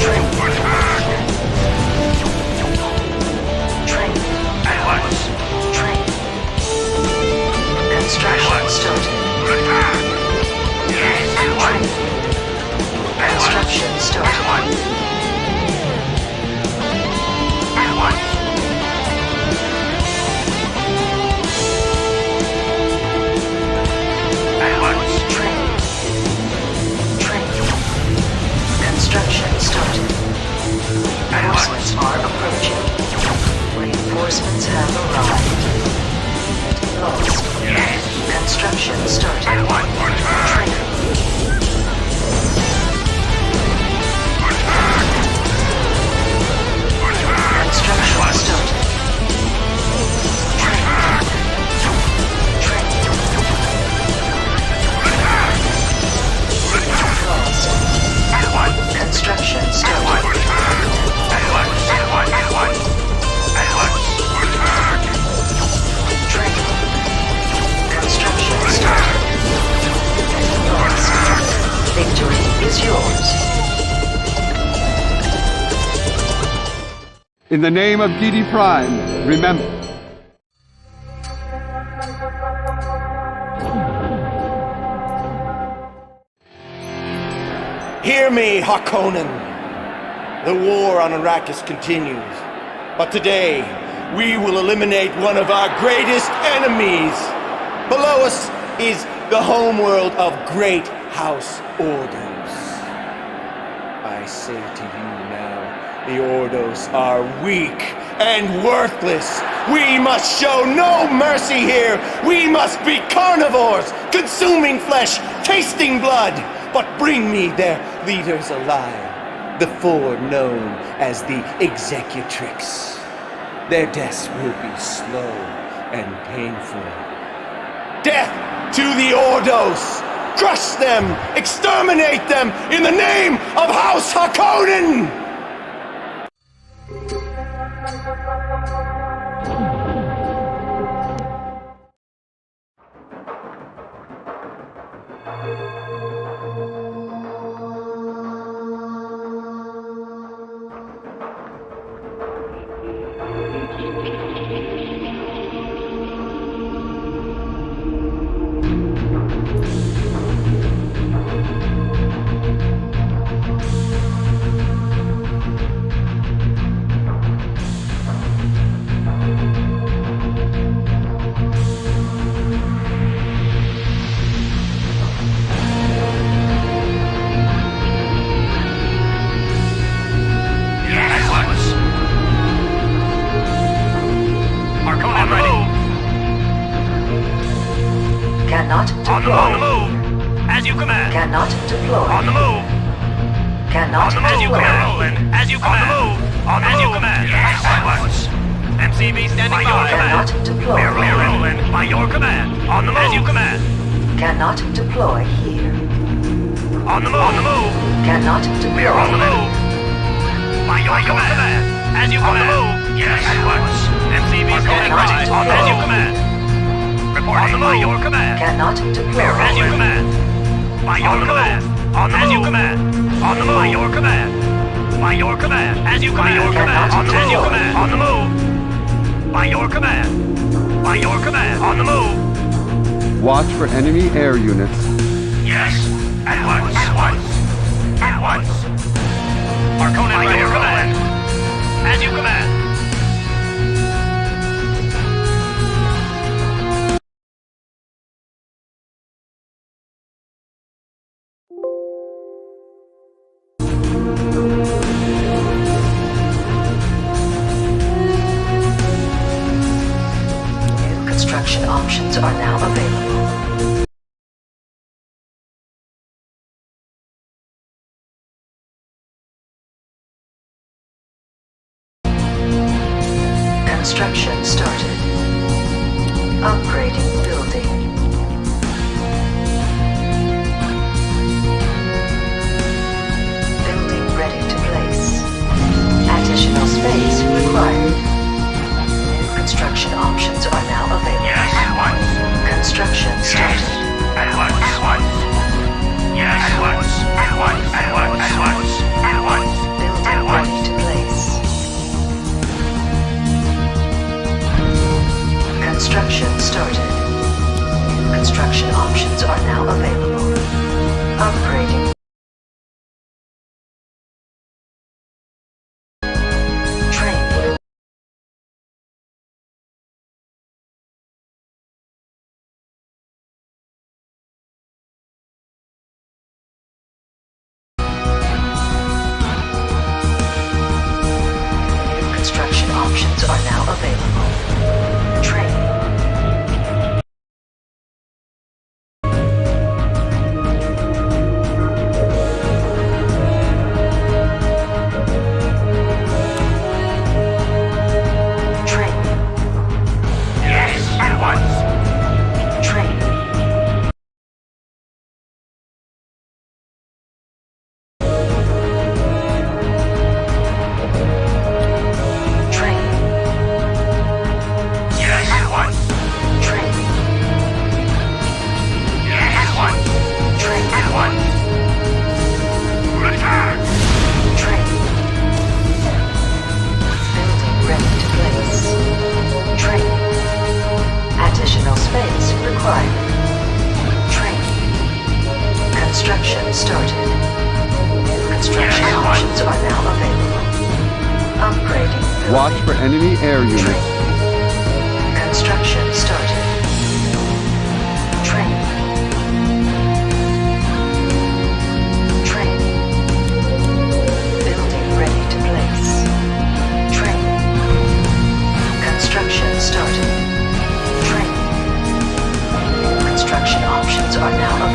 [SPEAKER 5] Training.
[SPEAKER 7] Attack!
[SPEAKER 5] Training.
[SPEAKER 7] At once.
[SPEAKER 5] Training. Construction started.
[SPEAKER 7] Attack! Yes. At once.
[SPEAKER 5] Construction started.
[SPEAKER 7] At once. At once. At once.
[SPEAKER 5] Training. Training. Construction started. Reinforcements are approaching. Reinforcements have arrived. Lost.
[SPEAKER 7] Yes.
[SPEAKER 5] Construction started.
[SPEAKER 7] At once.
[SPEAKER 5] Training. Construction started. Training. Training. Lost.
[SPEAKER 7] At once.
[SPEAKER 5] Construction
[SPEAKER 7] At
[SPEAKER 5] started.
[SPEAKER 7] once. At once. At once. At once. At once. Attack!
[SPEAKER 5] Training. Construction started. Lost. Victory is yours.
[SPEAKER 8] In the name of Gidi Prime, remember.
[SPEAKER 10] Hear me, Harkonnen. The war on Arrakis continues. But today, we will eliminate one of our greatest enemies. Below us is the homeworld of great House Ordos. I say to you now, the Ordos are weak and worthless. We must show no mercy here. We must be carnivores, consuming flesh, tasting blood. But bring me their leaders alive, the four known as the Executrix. Their deaths will be slow and painful. Death to the Ordos! Crush them! Exterminate them in the name of House Harkonnen!
[SPEAKER 5] Cannot deploy.
[SPEAKER 7] On the move. As you command.
[SPEAKER 5] Cannot deploy.
[SPEAKER 7] On the move.
[SPEAKER 5] Cannot
[SPEAKER 7] As you
[SPEAKER 5] deploy.
[SPEAKER 7] command. Rolling. As you command. On the move. As you command. Yes. At once. MCV standing by.
[SPEAKER 5] Cannot deploy.
[SPEAKER 7] We're rolling. By your command. On the move. As you command.
[SPEAKER 5] Cannot deploy here.
[SPEAKER 7] On the move. On the move.
[SPEAKER 5] Cannot deploy.
[SPEAKER 7] We're on the move. By your command. As you command. On the move. Yes. At once. MCV standing by. As you command. Reporting by your command.
[SPEAKER 5] Cannot deploy.
[SPEAKER 7] As you command. By your command. On the move. As you command. On the move. By your command. By your command. As you command. By your command. On the move. As you command. On the move. By your command. By your command. On the move.
[SPEAKER 8] Watch for enemy air units.
[SPEAKER 7] Yes. At once. At once. At once. Harkonnen by your command. As you command.
[SPEAKER 5] New construction options are now available. Construction started. Upgrading building. Building ready to place. Additional space required. New construction options are now available.
[SPEAKER 7] Yes. At once.
[SPEAKER 5] Construction started.
[SPEAKER 7] At once. At once. Yes. At once. At once. At once. At once. At once.
[SPEAKER 5] Building ready to place. Construction started. New construction options are now available. Upgrading. Training. New construction options are now available. Training. Training.
[SPEAKER 7] Yes. At once.
[SPEAKER 5] Training. Training.
[SPEAKER 7] Yes. At once.
[SPEAKER 5] Training.
[SPEAKER 7] Yes. At once.
[SPEAKER 5] Training.
[SPEAKER 7] At once. Return.
[SPEAKER 5] Training. Building ready to place. Training. Additional space required. Training. Construction started. New construction options are now available. Upgrading.
[SPEAKER 8] Watch for enemy air units.
[SPEAKER 5] Construction started. Training.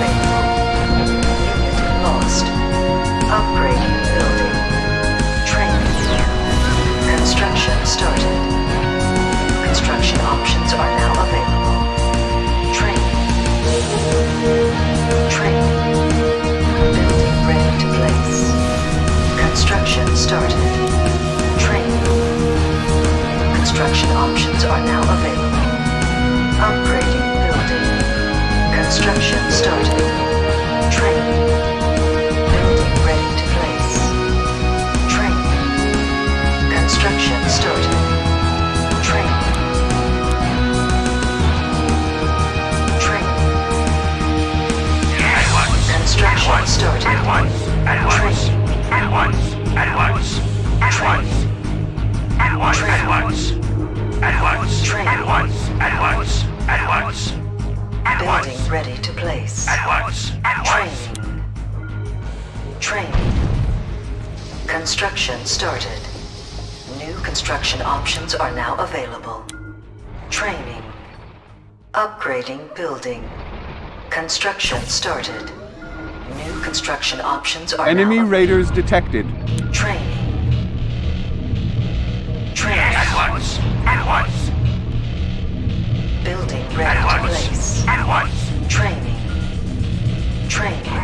[SPEAKER 5] available. Unit lost. Upgrading building. Training. Construction started. Construction options are now available. Training. Training. Building ready to place. Construction started. Training. Construction options are now available. Upgrading building. Construction started. Training. Building ready to place. Training. Construction started. Training. Training. Construction started.
[SPEAKER 7] At once. At once. At once. At once. At once. At once. At once. At once. At once. At once. At once. At once.
[SPEAKER 5] Building ready to place.
[SPEAKER 7] At once. At once.
[SPEAKER 5] Training. Training. Construction started. New construction options are now available. Training. Upgrading building. Construction started. New construction options are
[SPEAKER 2] Enemy
[SPEAKER 5] now
[SPEAKER 2] raiders detected.
[SPEAKER 5] Training. Training.
[SPEAKER 7] At once. At once.
[SPEAKER 5] Building ready
[SPEAKER 7] At
[SPEAKER 5] to
[SPEAKER 7] once.
[SPEAKER 5] place.
[SPEAKER 7] At once.
[SPEAKER 5] Training. Training.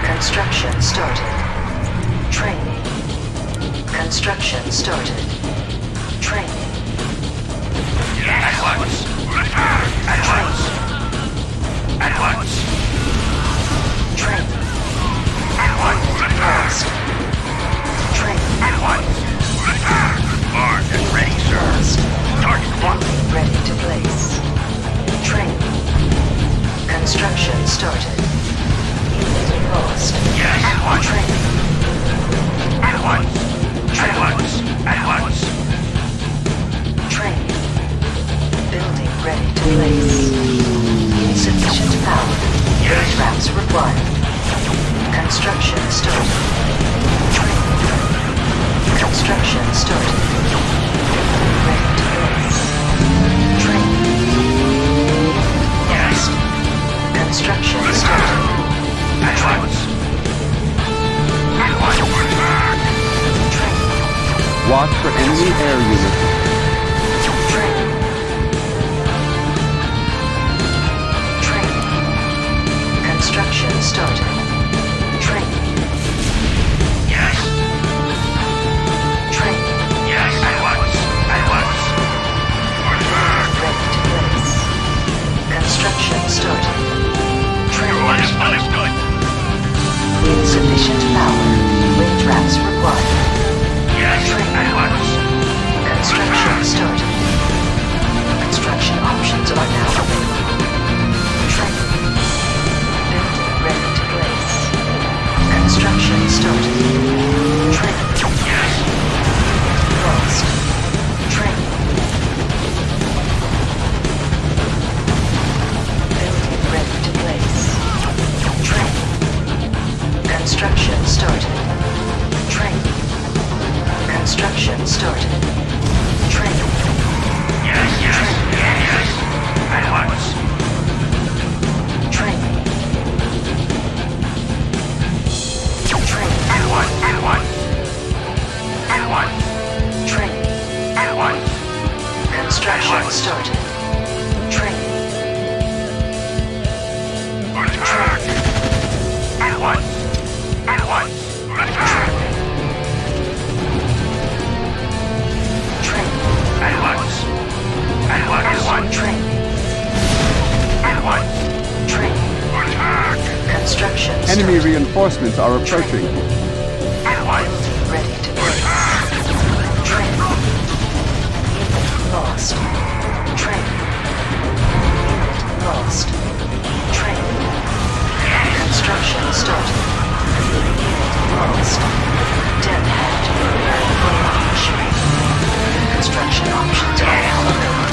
[SPEAKER 5] Construction started. Training. Construction started. Training.
[SPEAKER 7] At once. At once. At once.
[SPEAKER 5] Training.
[SPEAKER 7] At once.
[SPEAKER 5] Lost. Training.
[SPEAKER 7] At once. Marked and ready, sir.
[SPEAKER 5] Lost.
[SPEAKER 7] Target locked.
[SPEAKER 5] Ready to place. Training. Construction started. Unit lost.
[SPEAKER 7] Yes. At once.
[SPEAKER 5] Training.
[SPEAKER 7] At once. At once. At once.
[SPEAKER 5] Training. Building ready to place. Insufficient power.
[SPEAKER 7] Yes.
[SPEAKER 5] Traps required. Construction started. Training. Construction started. Ready to place. Training.
[SPEAKER 7] Yes.
[SPEAKER 5] Construction started.
[SPEAKER 7] At once. At once.
[SPEAKER 5] Training.
[SPEAKER 2] Watch for enemy air units.
[SPEAKER 5] Training. Training. Construction started. Training.
[SPEAKER 7] Yes.
[SPEAKER 5] Training.
[SPEAKER 7] Yes. At once. At once.
[SPEAKER 5] Ready to place. Construction started. Training.
[SPEAKER 7] Understood.
[SPEAKER 5] Insufficient power. Wind traps required.
[SPEAKER 7] Yes. At once.
[SPEAKER 5] Construction started. Construction options are now available. Training. Building ready to place. Construction started. Training.
[SPEAKER 7] Yes.
[SPEAKER 5] Lost. Training. Building ready to place. Training. Construction started. Training. Construction started. Training.
[SPEAKER 7] Yes. Yes. Yes. At once.
[SPEAKER 5] Training. Training.
[SPEAKER 7] At once. At once. At once.
[SPEAKER 5] Training.
[SPEAKER 7] At once.
[SPEAKER 5] Construction started. Training.
[SPEAKER 7] Attack. At once. At once. Attack.
[SPEAKER 5] Training.
[SPEAKER 7] At once. At once. At once.
[SPEAKER 5] Training.
[SPEAKER 7] At once.
[SPEAKER 5] Training.
[SPEAKER 7] Attack.
[SPEAKER 5] Construction
[SPEAKER 2] Enemy
[SPEAKER 5] started.
[SPEAKER 2] reinforcements are approaching.
[SPEAKER 7] At once.
[SPEAKER 5] Building ready to place. Training. Unit lost. Training. Unit lost. Training. Construction started. Unit lost. Dead hand. Launch. Construction options are now available.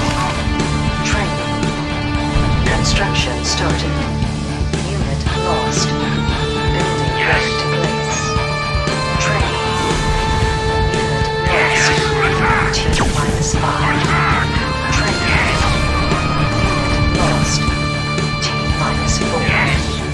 [SPEAKER 5] Training. Construction started. Unit lost. Building ready to place. Training. Unit lost. T-5. Training. Unit lost. T-4.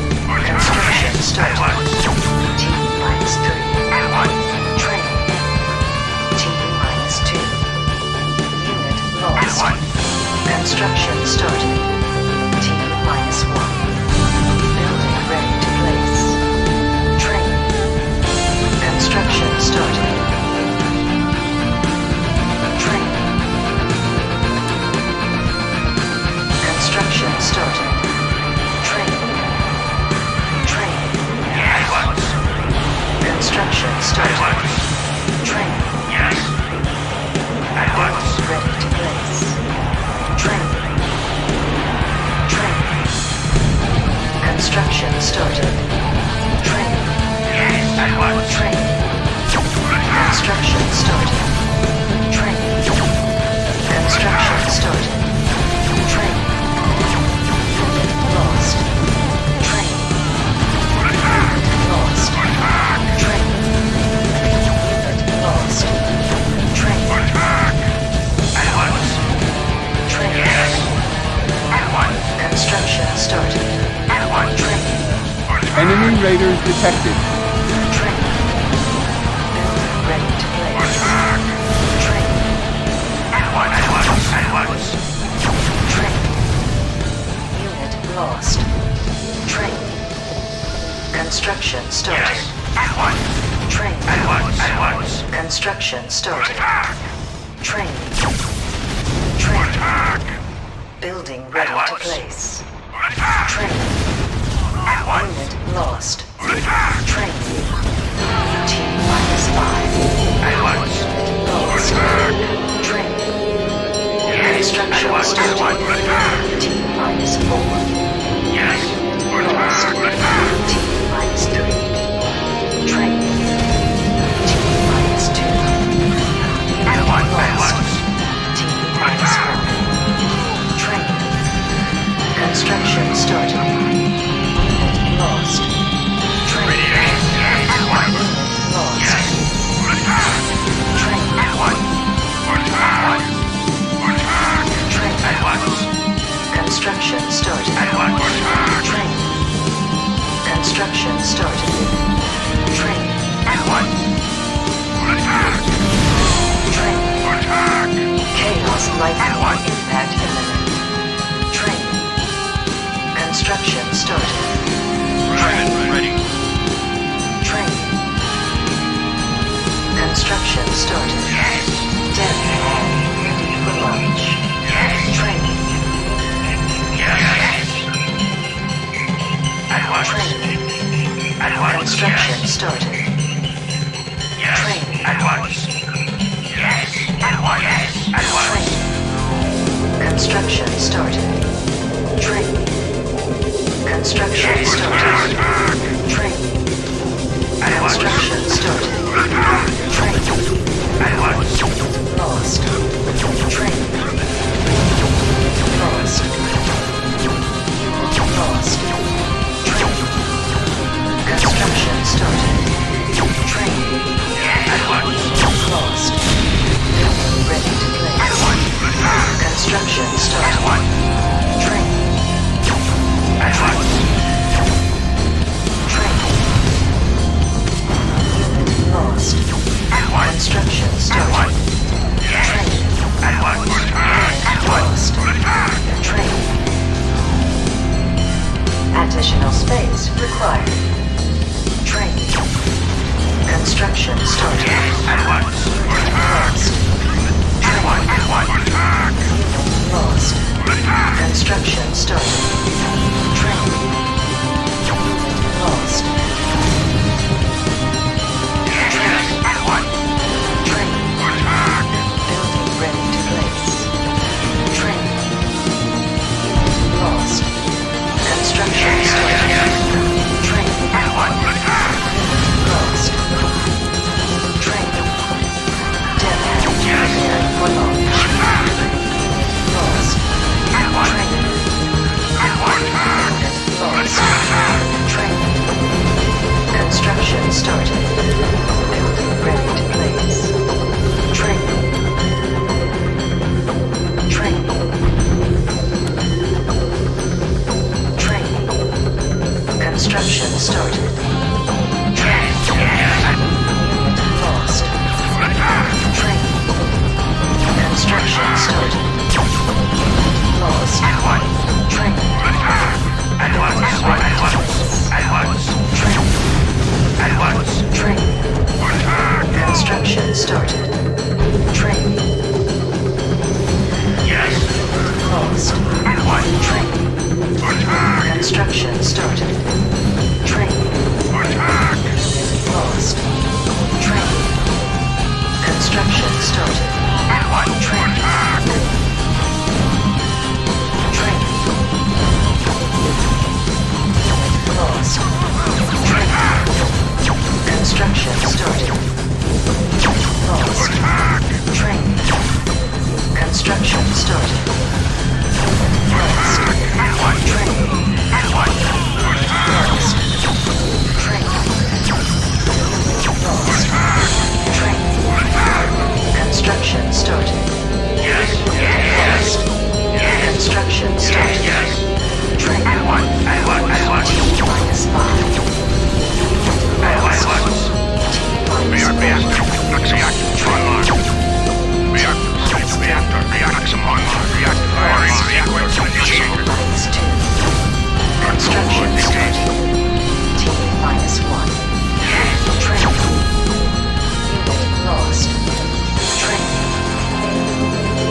[SPEAKER 5] started. Training.
[SPEAKER 7] At once.
[SPEAKER 5] Training. Construction started. Training. Construction started. Training. Unit lost. Training. Unit lost. Training. Unit lost. Training.
[SPEAKER 7] At once.
[SPEAKER 5] Training.
[SPEAKER 7] At once.
[SPEAKER 5] Construction started.
[SPEAKER 7] At once.
[SPEAKER 5] Training.
[SPEAKER 2] Enemy raiders detected.
[SPEAKER 5] Training. Building ready to place. Training.
[SPEAKER 7] At once. At once. At once.
[SPEAKER 5] Training. Unit lost. Training. Construction started.
[SPEAKER 7] At once.
[SPEAKER 5] Training.
[SPEAKER 7] At once. At once.
[SPEAKER 5] Construction started.
[SPEAKER 7] Attack.
[SPEAKER 5] Training. Training.
[SPEAKER 7] Attack.
[SPEAKER 5] Building ready to
[SPEAKER 7] once.
[SPEAKER 5] place.
[SPEAKER 7] Attack.
[SPEAKER 5] Training.
[SPEAKER 7] At once.
[SPEAKER 5] Unit lost.
[SPEAKER 7] Attack.
[SPEAKER 5] Training. T-5.
[SPEAKER 7] At once.
[SPEAKER 5] Unit lost. Training. Construction
[SPEAKER 7] At once. At
[SPEAKER 5] started.
[SPEAKER 7] once. Attack.
[SPEAKER 5] T-4.
[SPEAKER 7] Yes.
[SPEAKER 5] Lost. T-3. Training. T-2.
[SPEAKER 7] At once. At
[SPEAKER 5] Lost.
[SPEAKER 7] once.
[SPEAKER 5] T-4. Training. Construction started. Unit lost. Training.
[SPEAKER 7] At once.
[SPEAKER 5] Unit lost.
[SPEAKER 7] Yes. Attack.
[SPEAKER 5] Training.
[SPEAKER 7] At once. Attack. Attack.
[SPEAKER 5] Training.
[SPEAKER 7] At once.
[SPEAKER 5] Construction started.
[SPEAKER 7] At once.
[SPEAKER 5] Training. Construction started. Training.
[SPEAKER 7] At once. Attack.
[SPEAKER 5] Training.
[SPEAKER 7] Attack.
[SPEAKER 5] Chaos lightning
[SPEAKER 7] At once.
[SPEAKER 5] impact imminent. Training. Construction started.
[SPEAKER 7] Ready.
[SPEAKER 5] Training. Construction started.
[SPEAKER 7] Yes.
[SPEAKER 5] Dead hand ready for launch.
[SPEAKER 7] Yes.
[SPEAKER 5] Training.
[SPEAKER 7] Yes. At once.
[SPEAKER 5] Training.
[SPEAKER 7] At once.
[SPEAKER 5] Construction started.
[SPEAKER 7] Yes.
[SPEAKER 5] Training.
[SPEAKER 7] At once. Yes. At once. Yes. At once.
[SPEAKER 5] Training. Construction started. Training. Construction started. Training. Construction started. Training.
[SPEAKER 7] At once.
[SPEAKER 5] Lost. Training. Lost. Lost. Training. Construction started. Training.
[SPEAKER 7] At once.
[SPEAKER 5] Lost. Building ready to place. Construction started. Training.
[SPEAKER 7] At once.
[SPEAKER 5] Training. Unit lost. Construction started. Training.
[SPEAKER 7] At once.
[SPEAKER 5] Lost. Training. Additional space required. Training. Construction started.
[SPEAKER 7] At once.
[SPEAKER 5] Lost. Training.
[SPEAKER 7] At once.
[SPEAKER 5] Unit lost. Construction started. Training. Unit lost.
[SPEAKER 7] Yes. At once.
[SPEAKER 5] Training.
[SPEAKER 7] Attack.
[SPEAKER 5] Building ready to place. Training. Unit lost. Construction started. Training.
[SPEAKER 7] At once. Attack.
[SPEAKER 5] Lost. Training. Dead hand
[SPEAKER 7] Yes.
[SPEAKER 5] prepared for launch. Lost.
[SPEAKER 7] At once.
[SPEAKER 5] Training.
[SPEAKER 7] At once.
[SPEAKER 5] Unit lost. Training. Construction started. Building ready to place. Training. Training. Training. Construction started. Training. Unit lost. Training. Construction started. Unit lost.
[SPEAKER 7] At once.
[SPEAKER 5] Training.
[SPEAKER 7] At once. At once. At once.
[SPEAKER 5] Training.
[SPEAKER 7] At once.
[SPEAKER 5] Training.
[SPEAKER 7] Attack.
[SPEAKER 5] Construction started. Training.
[SPEAKER 7] Yes.
[SPEAKER 5] Lost.
[SPEAKER 7] At once.
[SPEAKER 5] Training.
[SPEAKER 7] Attack.
[SPEAKER 5] Construction started. Training.
[SPEAKER 7] Attack.
[SPEAKER 5] Unit lost. Training. Construction started.
[SPEAKER 7] At once.
[SPEAKER 5] Training.
[SPEAKER 7] Attack.
[SPEAKER 5] Training. Unit lost. Construction started. Lost. Training. Construction started. Lost. Training. Lost. Training. Lost. Training. Construction started. Lost. Construction started. Training. T-minus 5. Lost. T-minus 4. T-minus 2. Construction started. T-minus 1. Training. Unit lost. Training.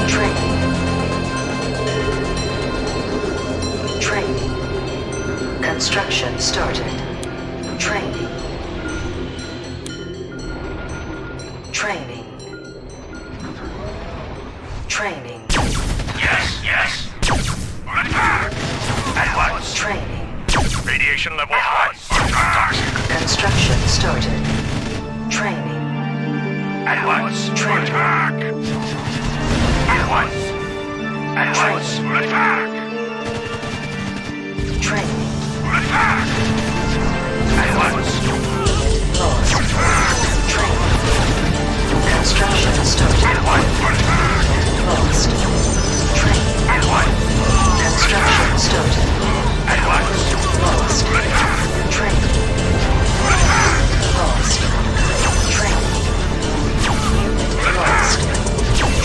[SPEAKER 5] Training. Training. Construction started. Training. Training. Training.
[SPEAKER 6] Yes. At once.
[SPEAKER 5] Training.
[SPEAKER 6] Radiation level high. Toxic.
[SPEAKER 5] Construction started. Training.
[SPEAKER 6] At once.
[SPEAKER 5] Training.
[SPEAKER 6] Attack. At once. At once. Attack.
[SPEAKER 5] Training.
[SPEAKER 6] Attack. At once.
[SPEAKER 5] Lost. Training. Construction started.
[SPEAKER 6] At once. Attack.
[SPEAKER 5] Lost. Training.
[SPEAKER 6] At once.
[SPEAKER 5] Construction started.
[SPEAKER 6] At once.
[SPEAKER 5] Lost.
[SPEAKER 6] Attack.
[SPEAKER 5] Training. Lost. Training. Unit lost.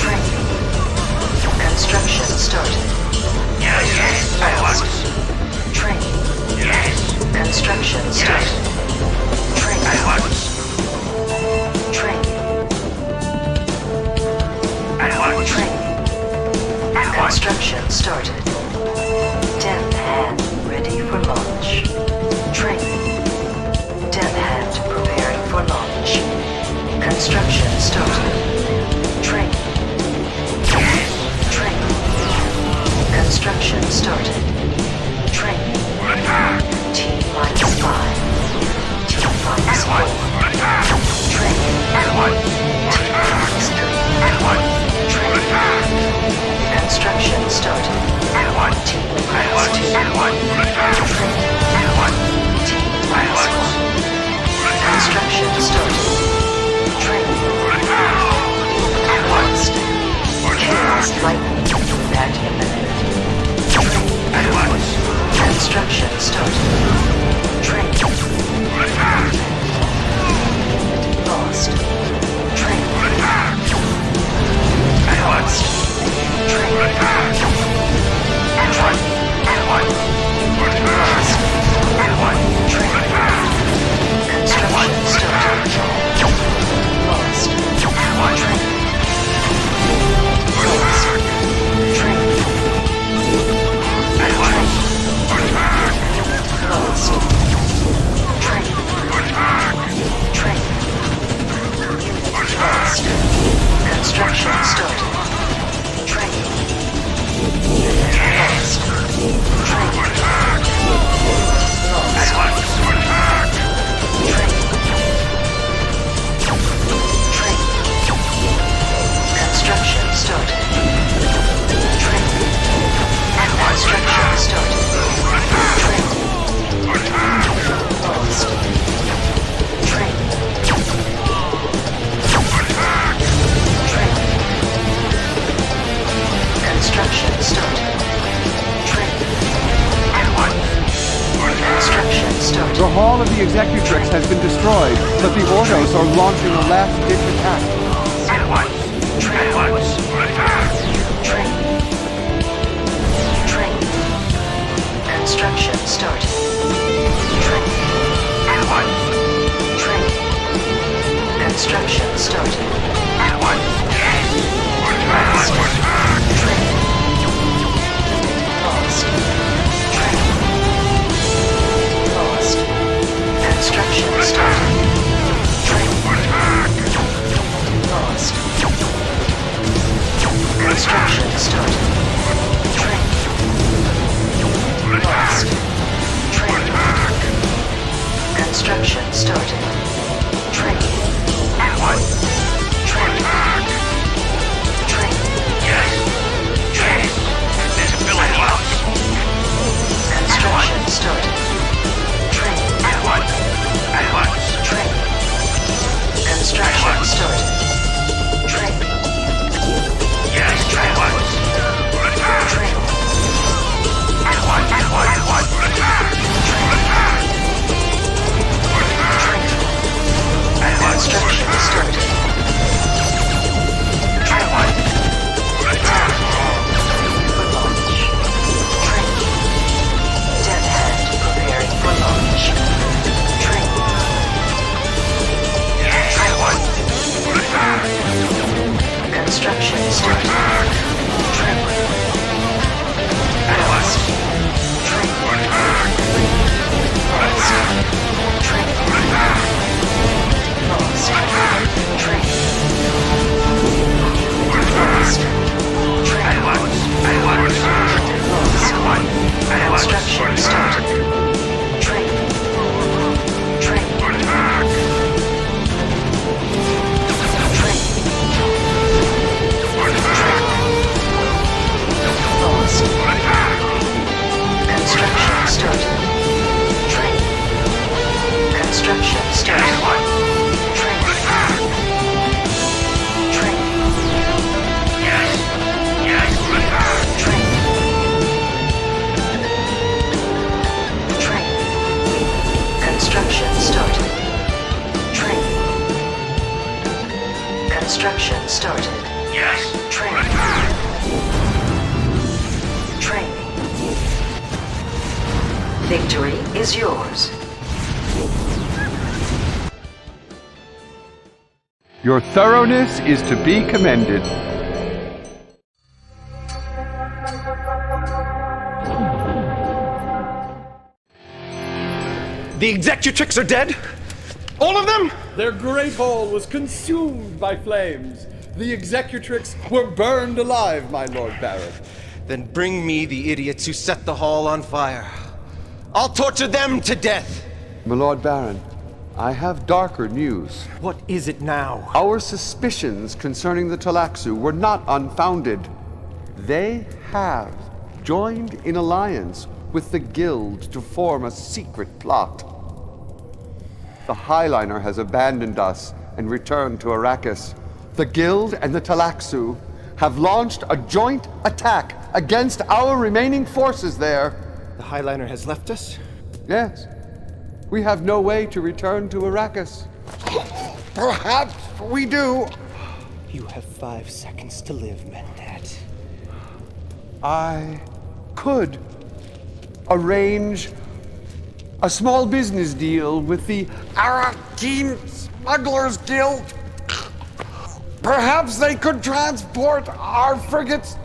[SPEAKER 5] Training. Construction started.
[SPEAKER 6] Yes. At
[SPEAKER 5] Lost.
[SPEAKER 6] once.
[SPEAKER 5] Training.
[SPEAKER 6] Yes.
[SPEAKER 5] Construction started. Training.
[SPEAKER 6] At once.
[SPEAKER 5] Training.
[SPEAKER 6] At once.
[SPEAKER 5] Training.
[SPEAKER 6] At once.
[SPEAKER 5] Construction started. 10th hand ready for launch. Training. 10th hand prepared for launch. Construction started. Training. Training. Construction started. Training. T-minus 5. T-minus 4. Training. T-minus 3. Training. Construction started. T-minus 2. Training. T-minus 1. Construction started. Training. Lost. Chaos lightning that imminent. Training. Construction started. Training. Unit lost. Training. Lost. Training. Construction started. Lost. Training. Lost. Training. Lost. Training. Training. Unit lost. Construction started. Training. Unit lost. Training. Lost. Training. Training. Construction started. Training. Construction started. Training. Lost. Training. Training. Construction started. Training. Construction started.
[SPEAKER 2] The Hall of the Executrix has been destroyed, but the Ordos are launching a last-ditch attack.
[SPEAKER 5] Training. Training. Construction started. Training. Training. Construction started. Lost. Training. Lost. Training. Lost. Construction started. Training. Lost. Construction started. Training. Lost. Training. Construction started. Training. Construction started.
[SPEAKER 6] Yes.
[SPEAKER 5] Training. Training. Victory is yours.
[SPEAKER 2] Your thoroughness is to be commended.
[SPEAKER 10] The Executrix are dead? All of them?
[SPEAKER 12] Their great hall was consumed by flames. The Executrix were burned alive, my Lord Baron.
[SPEAKER 10] Then bring me the idiots who set the hall on fire. I'll torture them to death.
[SPEAKER 2] My Lord Baron, I have darker news.
[SPEAKER 10] What is it now?
[SPEAKER 2] Our suspicions concerning the Talaxu were not unfounded. They have joined in alliance with the Guild to form a secret plot. The Highliner has abandoned us and returned to Arrakis. The Guild and the Talaxu have launched a joint attack against our remaining forces there.
[SPEAKER 10] The Highliner has left us?
[SPEAKER 2] Yes. We have no way to return to Arrakis. Perhaps we do.
[SPEAKER 10] You have 5 seconds to live, Mentat.
[SPEAKER 2] I could arrange a small business deal with the Arakeen Smugglers Guild. Perhaps they could transport our frigates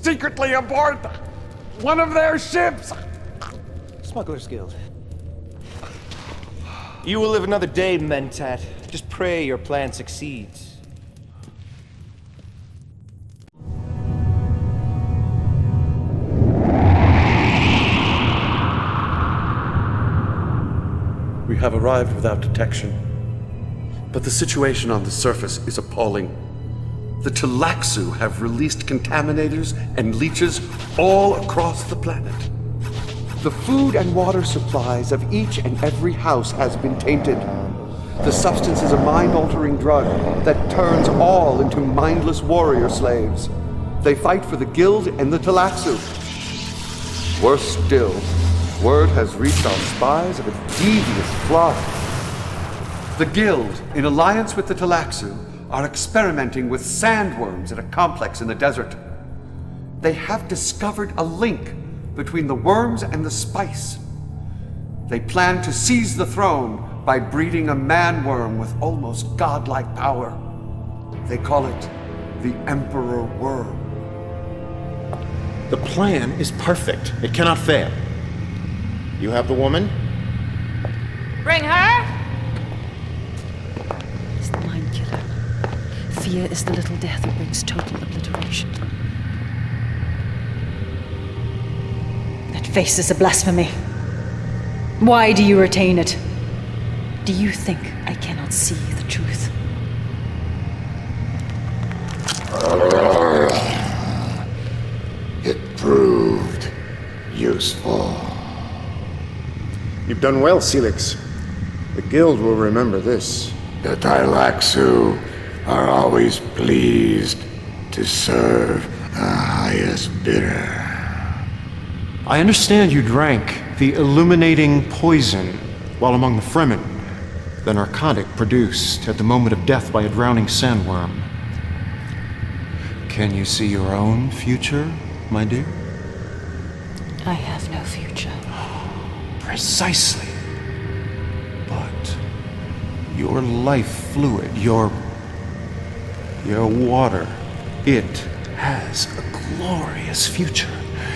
[SPEAKER 2] secretly aboard one of their ships.
[SPEAKER 10] Smugglers Guild. You will live another day, Mentat. Just pray your plan succeeds.
[SPEAKER 12] We have arrived without detection. But the situation on the surface is appalling. The Talaxu have released contaminators and leeches all across the planet.
[SPEAKER 2] The food and water supplies of each and every house has been tainted. The substance is a mind-altering drug that turns all into mindless warrior slaves. They fight for the Guild and the Talaxu. Worse still, word has reached our spies of a devious plot. The Guild, in alliance with the Talaxu, are experimenting with sandworms at a complex in the desert. They have discovered a link between the worms and the spice. They plan to seize the throne by breeding a man-worm with almost godlike power. They call it the Emperor Worm.
[SPEAKER 13] The plan is perfect. It cannot fail. You have the woman?
[SPEAKER 14] Bring her!
[SPEAKER 1] It's the mind killer. Fear is the little death that brings total obliteration. That face is a blasphemy. Why do you retain it? Do you think I cannot see the truth?
[SPEAKER 15] It proved useful.
[SPEAKER 13] You've done well, Celix. The Guild will remember this.
[SPEAKER 15] The Talaxu are always pleased to serve the highest bidder.
[SPEAKER 13] I understand you drank the illuminating poison while among the Fremen, the narcotic produced at the moment of death by a drowning sandworm. Can you see your own future, my dear?
[SPEAKER 1] I have no future.
[SPEAKER 13] Precisely. But your life fluid, your water, it has a glorious future.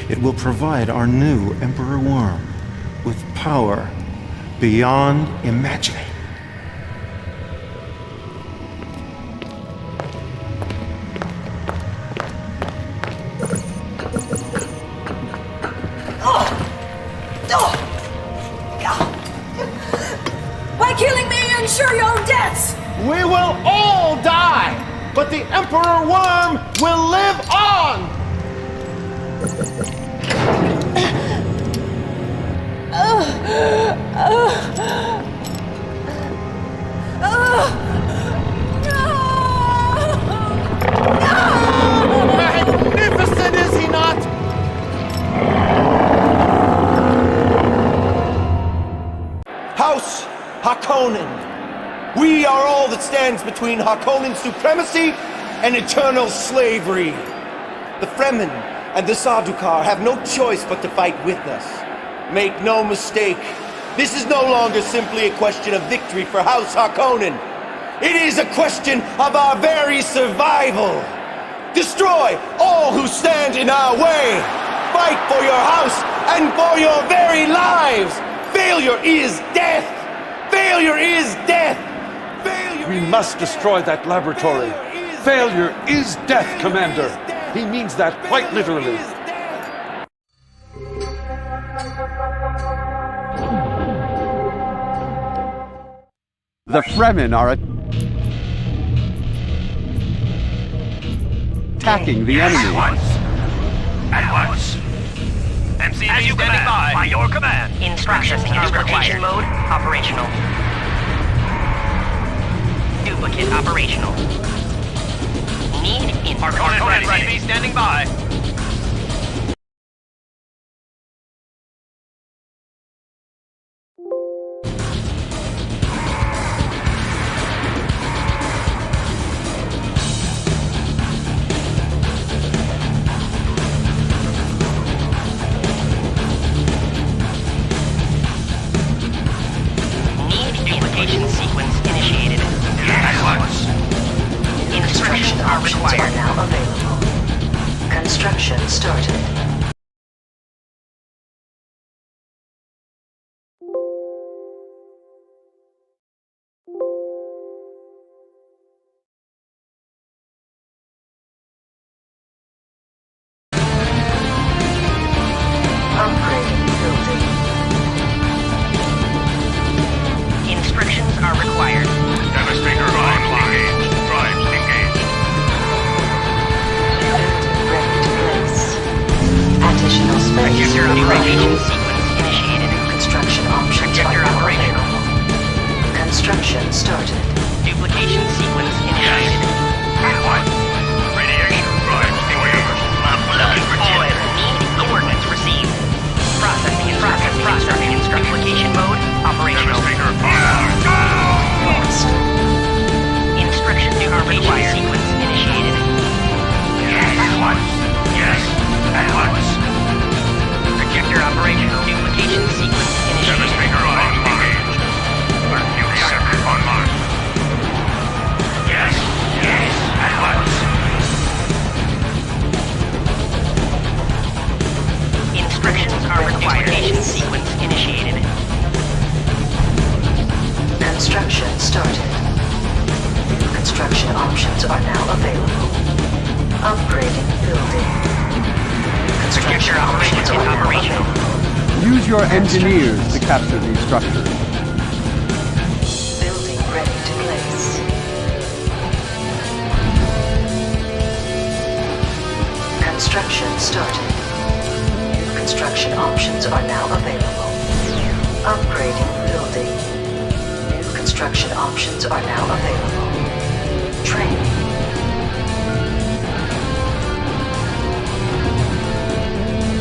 [SPEAKER 13] It will provide our new Emperor Worm with power beyond imagining.
[SPEAKER 14] By killing me, you ensure your own deaths!
[SPEAKER 10] We will all die, but the Emperor Worm will live on! Magnificent, is he not? House Harkonnen, We are all that stands between Harkonnen supremacy and eternal slavery. The Fremen and the Sardaukar have no choice but to fight with us. Make no mistake, this is no longer simply a question of victory for House Harkonnen. It is a question of our very survival. Destroy all who stand in our way. Fight for your house and for your very lives. Failure is death. Failure is death.
[SPEAKER 12] We must destroy that laboratory. Failure is death, Commander. He means that quite literally.
[SPEAKER 2] The Fremen are attacking the enemy.
[SPEAKER 7] At once. MCV standing by your command.
[SPEAKER 16] Instructions duplication mode operational. Duplicate operational. Need in
[SPEAKER 7] Harkonnen ready. Standing by.
[SPEAKER 16] Duplication sequence initiated.
[SPEAKER 7] At once.
[SPEAKER 16] Instructions are required.
[SPEAKER 5] Now available. Construction started. Upgrading building.
[SPEAKER 16] Instructions are required.
[SPEAKER 6] Devastator online. Drives engaged.
[SPEAKER 5] Ready to place. Additional space.
[SPEAKER 16] Projector operation sequence initiated.
[SPEAKER 5] Construction options
[SPEAKER 16] Projector
[SPEAKER 5] are now
[SPEAKER 16] operational.
[SPEAKER 5] available. Construction started.
[SPEAKER 16] Duplication sequence initiated.
[SPEAKER 6] At once. Radiation drives engaged.
[SPEAKER 16] Need coordinates received. Processing instruction. Duplication mode operational.
[SPEAKER 6] Devastator online.
[SPEAKER 5] Next.
[SPEAKER 16] Instruction duplication sequence initiated.
[SPEAKER 6] At once. Yes. At once.
[SPEAKER 16] Projector operational. Duplication sequence initiated.
[SPEAKER 6] Devastator engaged. New reactor online. Yes. Yes. At once.
[SPEAKER 16] Instructions are required. Duplication sequence initiated.
[SPEAKER 5] Construction started. Construction options are now available. Upgrading building.
[SPEAKER 16] Projector operations in operational.
[SPEAKER 2] Use your engineers to capture these structures.
[SPEAKER 5] Building ready to place. Construction started. New construction options are now available. Upgrading building. New construction options are now available. Training.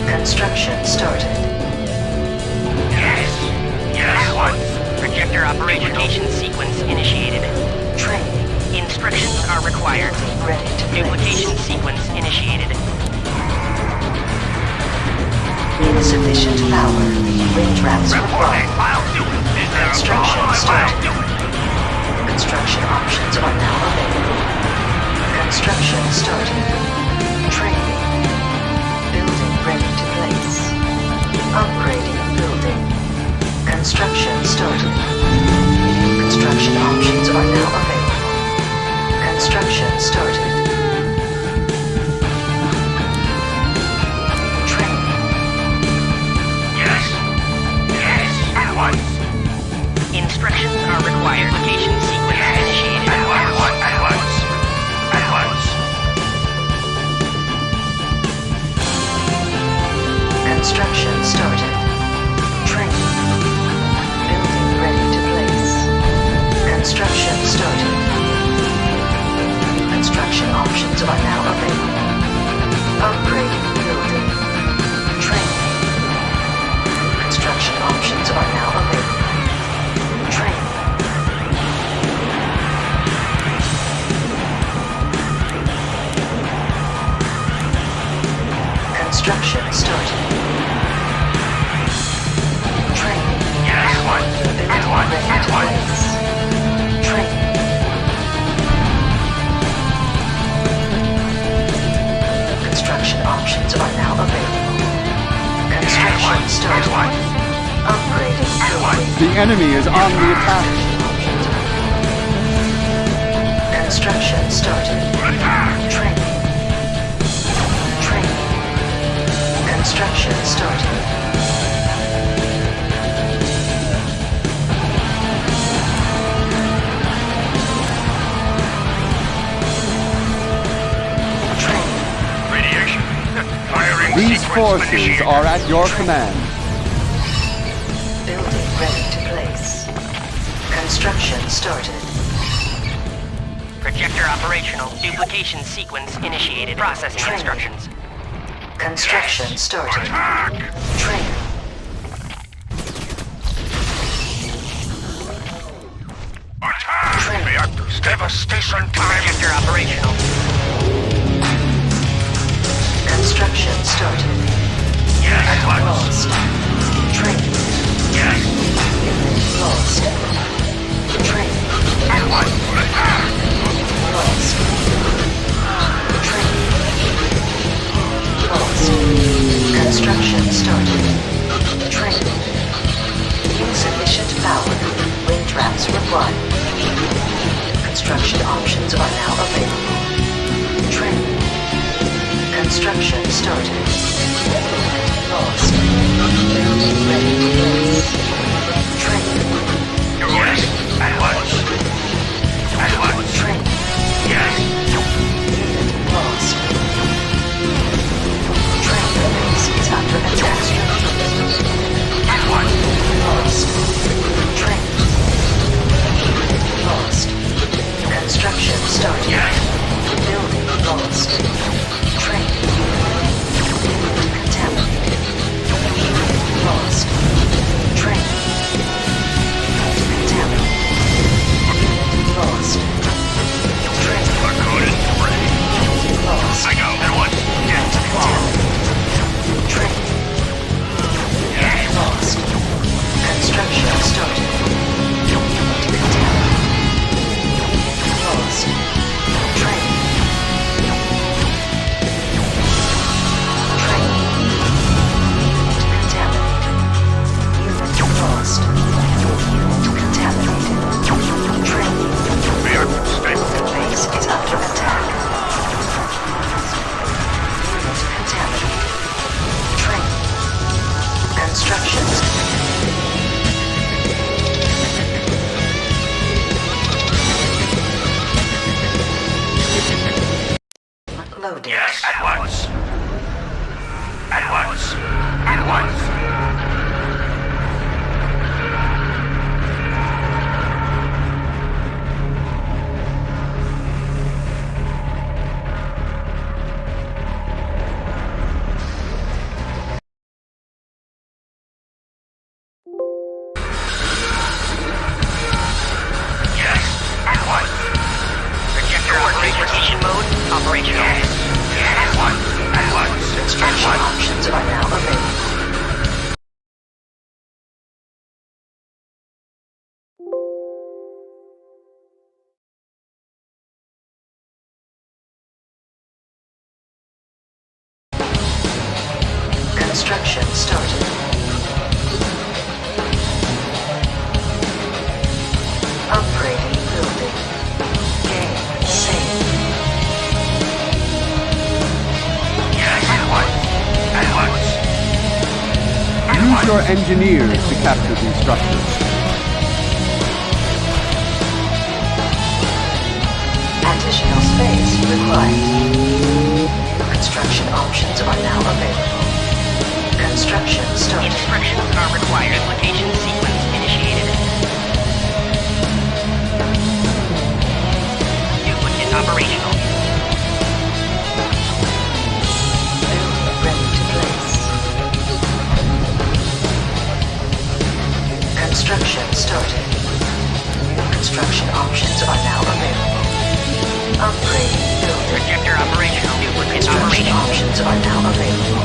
[SPEAKER 5] Construction started.
[SPEAKER 6] Yes. Yes. Once.
[SPEAKER 16] Projector operation sequence initiated.
[SPEAKER 5] Training.
[SPEAKER 16] Instructions are required.
[SPEAKER 5] Ready to place.
[SPEAKER 16] Duplication sequence initiated.
[SPEAKER 5] Insufficient power. Wind wraps
[SPEAKER 6] Reporting.
[SPEAKER 5] required.
[SPEAKER 6] I'll do it. Is there a
[SPEAKER 5] Construction
[SPEAKER 6] problem? I'll
[SPEAKER 5] started.
[SPEAKER 6] do it.
[SPEAKER 5] Construction options are now available. Construction started. Training. Building ready to place. Upgrading building. Construction started. Construction options are now available. Construction started. Training.
[SPEAKER 6] Yes. Yes. At once.
[SPEAKER 16] Instructions are required. Duplication sequence initiated.
[SPEAKER 6] At once. At once. At once.
[SPEAKER 5] Construction started. Training. Building ready to place. Construction started. Construction
[SPEAKER 2] enemy is on the attack.
[SPEAKER 5] Construction started. Training. Training. Construction started.
[SPEAKER 2] These forces are at your command.
[SPEAKER 5] Building ready to place. Construction started.
[SPEAKER 16] Projector operational. Duplication sequence initiated. Processing instructions.
[SPEAKER 5] Construction started. Training.
[SPEAKER 6] Attack! Reactors devastation time!
[SPEAKER 16] Projector operational.
[SPEAKER 5] Construction started.
[SPEAKER 6] Yes, at once.
[SPEAKER 5] Lost. Training.
[SPEAKER 6] Yes.
[SPEAKER 5] Lost. Training.
[SPEAKER 6] At once. Attack!
[SPEAKER 5] Lost. Training. Lost. Construction started. Training. Insufficient power. Wind traps required. Construction options are now available. Training. Construction started. Lost. Building ready to place. Training.
[SPEAKER 6] Yes, at once. At once.
[SPEAKER 5] Training.
[SPEAKER 6] Yes.
[SPEAKER 5] Unit lost. Training base is under attack.
[SPEAKER 6] At once.
[SPEAKER 5] Lost. Training. Lost. Construction started.
[SPEAKER 6] Yes.
[SPEAKER 5] Building lost. Training. Contaminated. Lost. Training. Contaminated. Unit lost. Training.
[SPEAKER 6] Harkonnen ready.
[SPEAKER 5] Lost.
[SPEAKER 6] I go. At once. Yes.
[SPEAKER 5] Contaminated. Training. Unit lost. Construction started. Unit contaminated. Lost. Training. Lost. Unit contaminated. Training.
[SPEAKER 6] Reactor stable.
[SPEAKER 5] The base is under attack. Unit contaminated. Training. Construction. Loading.
[SPEAKER 6] Yes, at once. At once. At once. Yes, at once.
[SPEAKER 16] Projector operation mode operational.
[SPEAKER 6] Yes, at once. At once.
[SPEAKER 5] Construction options are now available. Construction started. Upgrading building. Game saved.
[SPEAKER 6] Yes, at once. At once.
[SPEAKER 2] Use your engineers to capture these structures.
[SPEAKER 5] Additional space required. New construction options are now available. Construction started.
[SPEAKER 16] Instructions are required. Duplication sequence initiated. Duplicate operational.
[SPEAKER 5] Building ready to place. Construction started. New construction options are now available. Upgrading building.
[SPEAKER 16] Projector operational. Duplicate
[SPEAKER 5] Construction
[SPEAKER 16] operational.
[SPEAKER 5] options are now available.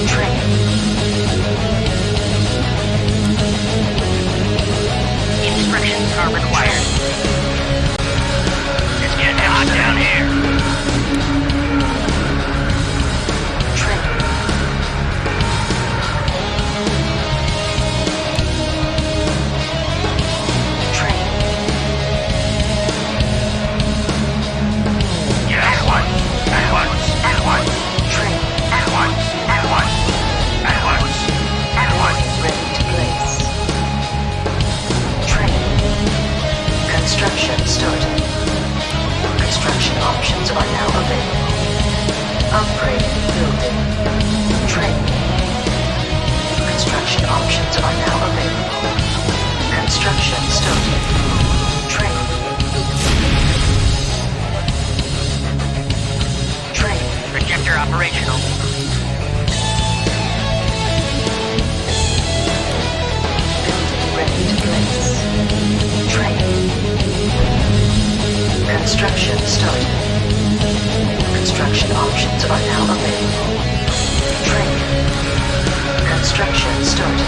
[SPEAKER 5] Training.
[SPEAKER 16] Instructions are required.
[SPEAKER 6] It's getting hot down here.
[SPEAKER 5] Training. options are now available. Construction started. Train.
[SPEAKER 16] Projector operational.
[SPEAKER 5] Building ready to place. Train. Construction started. Construction options are now available. Train. Construction started.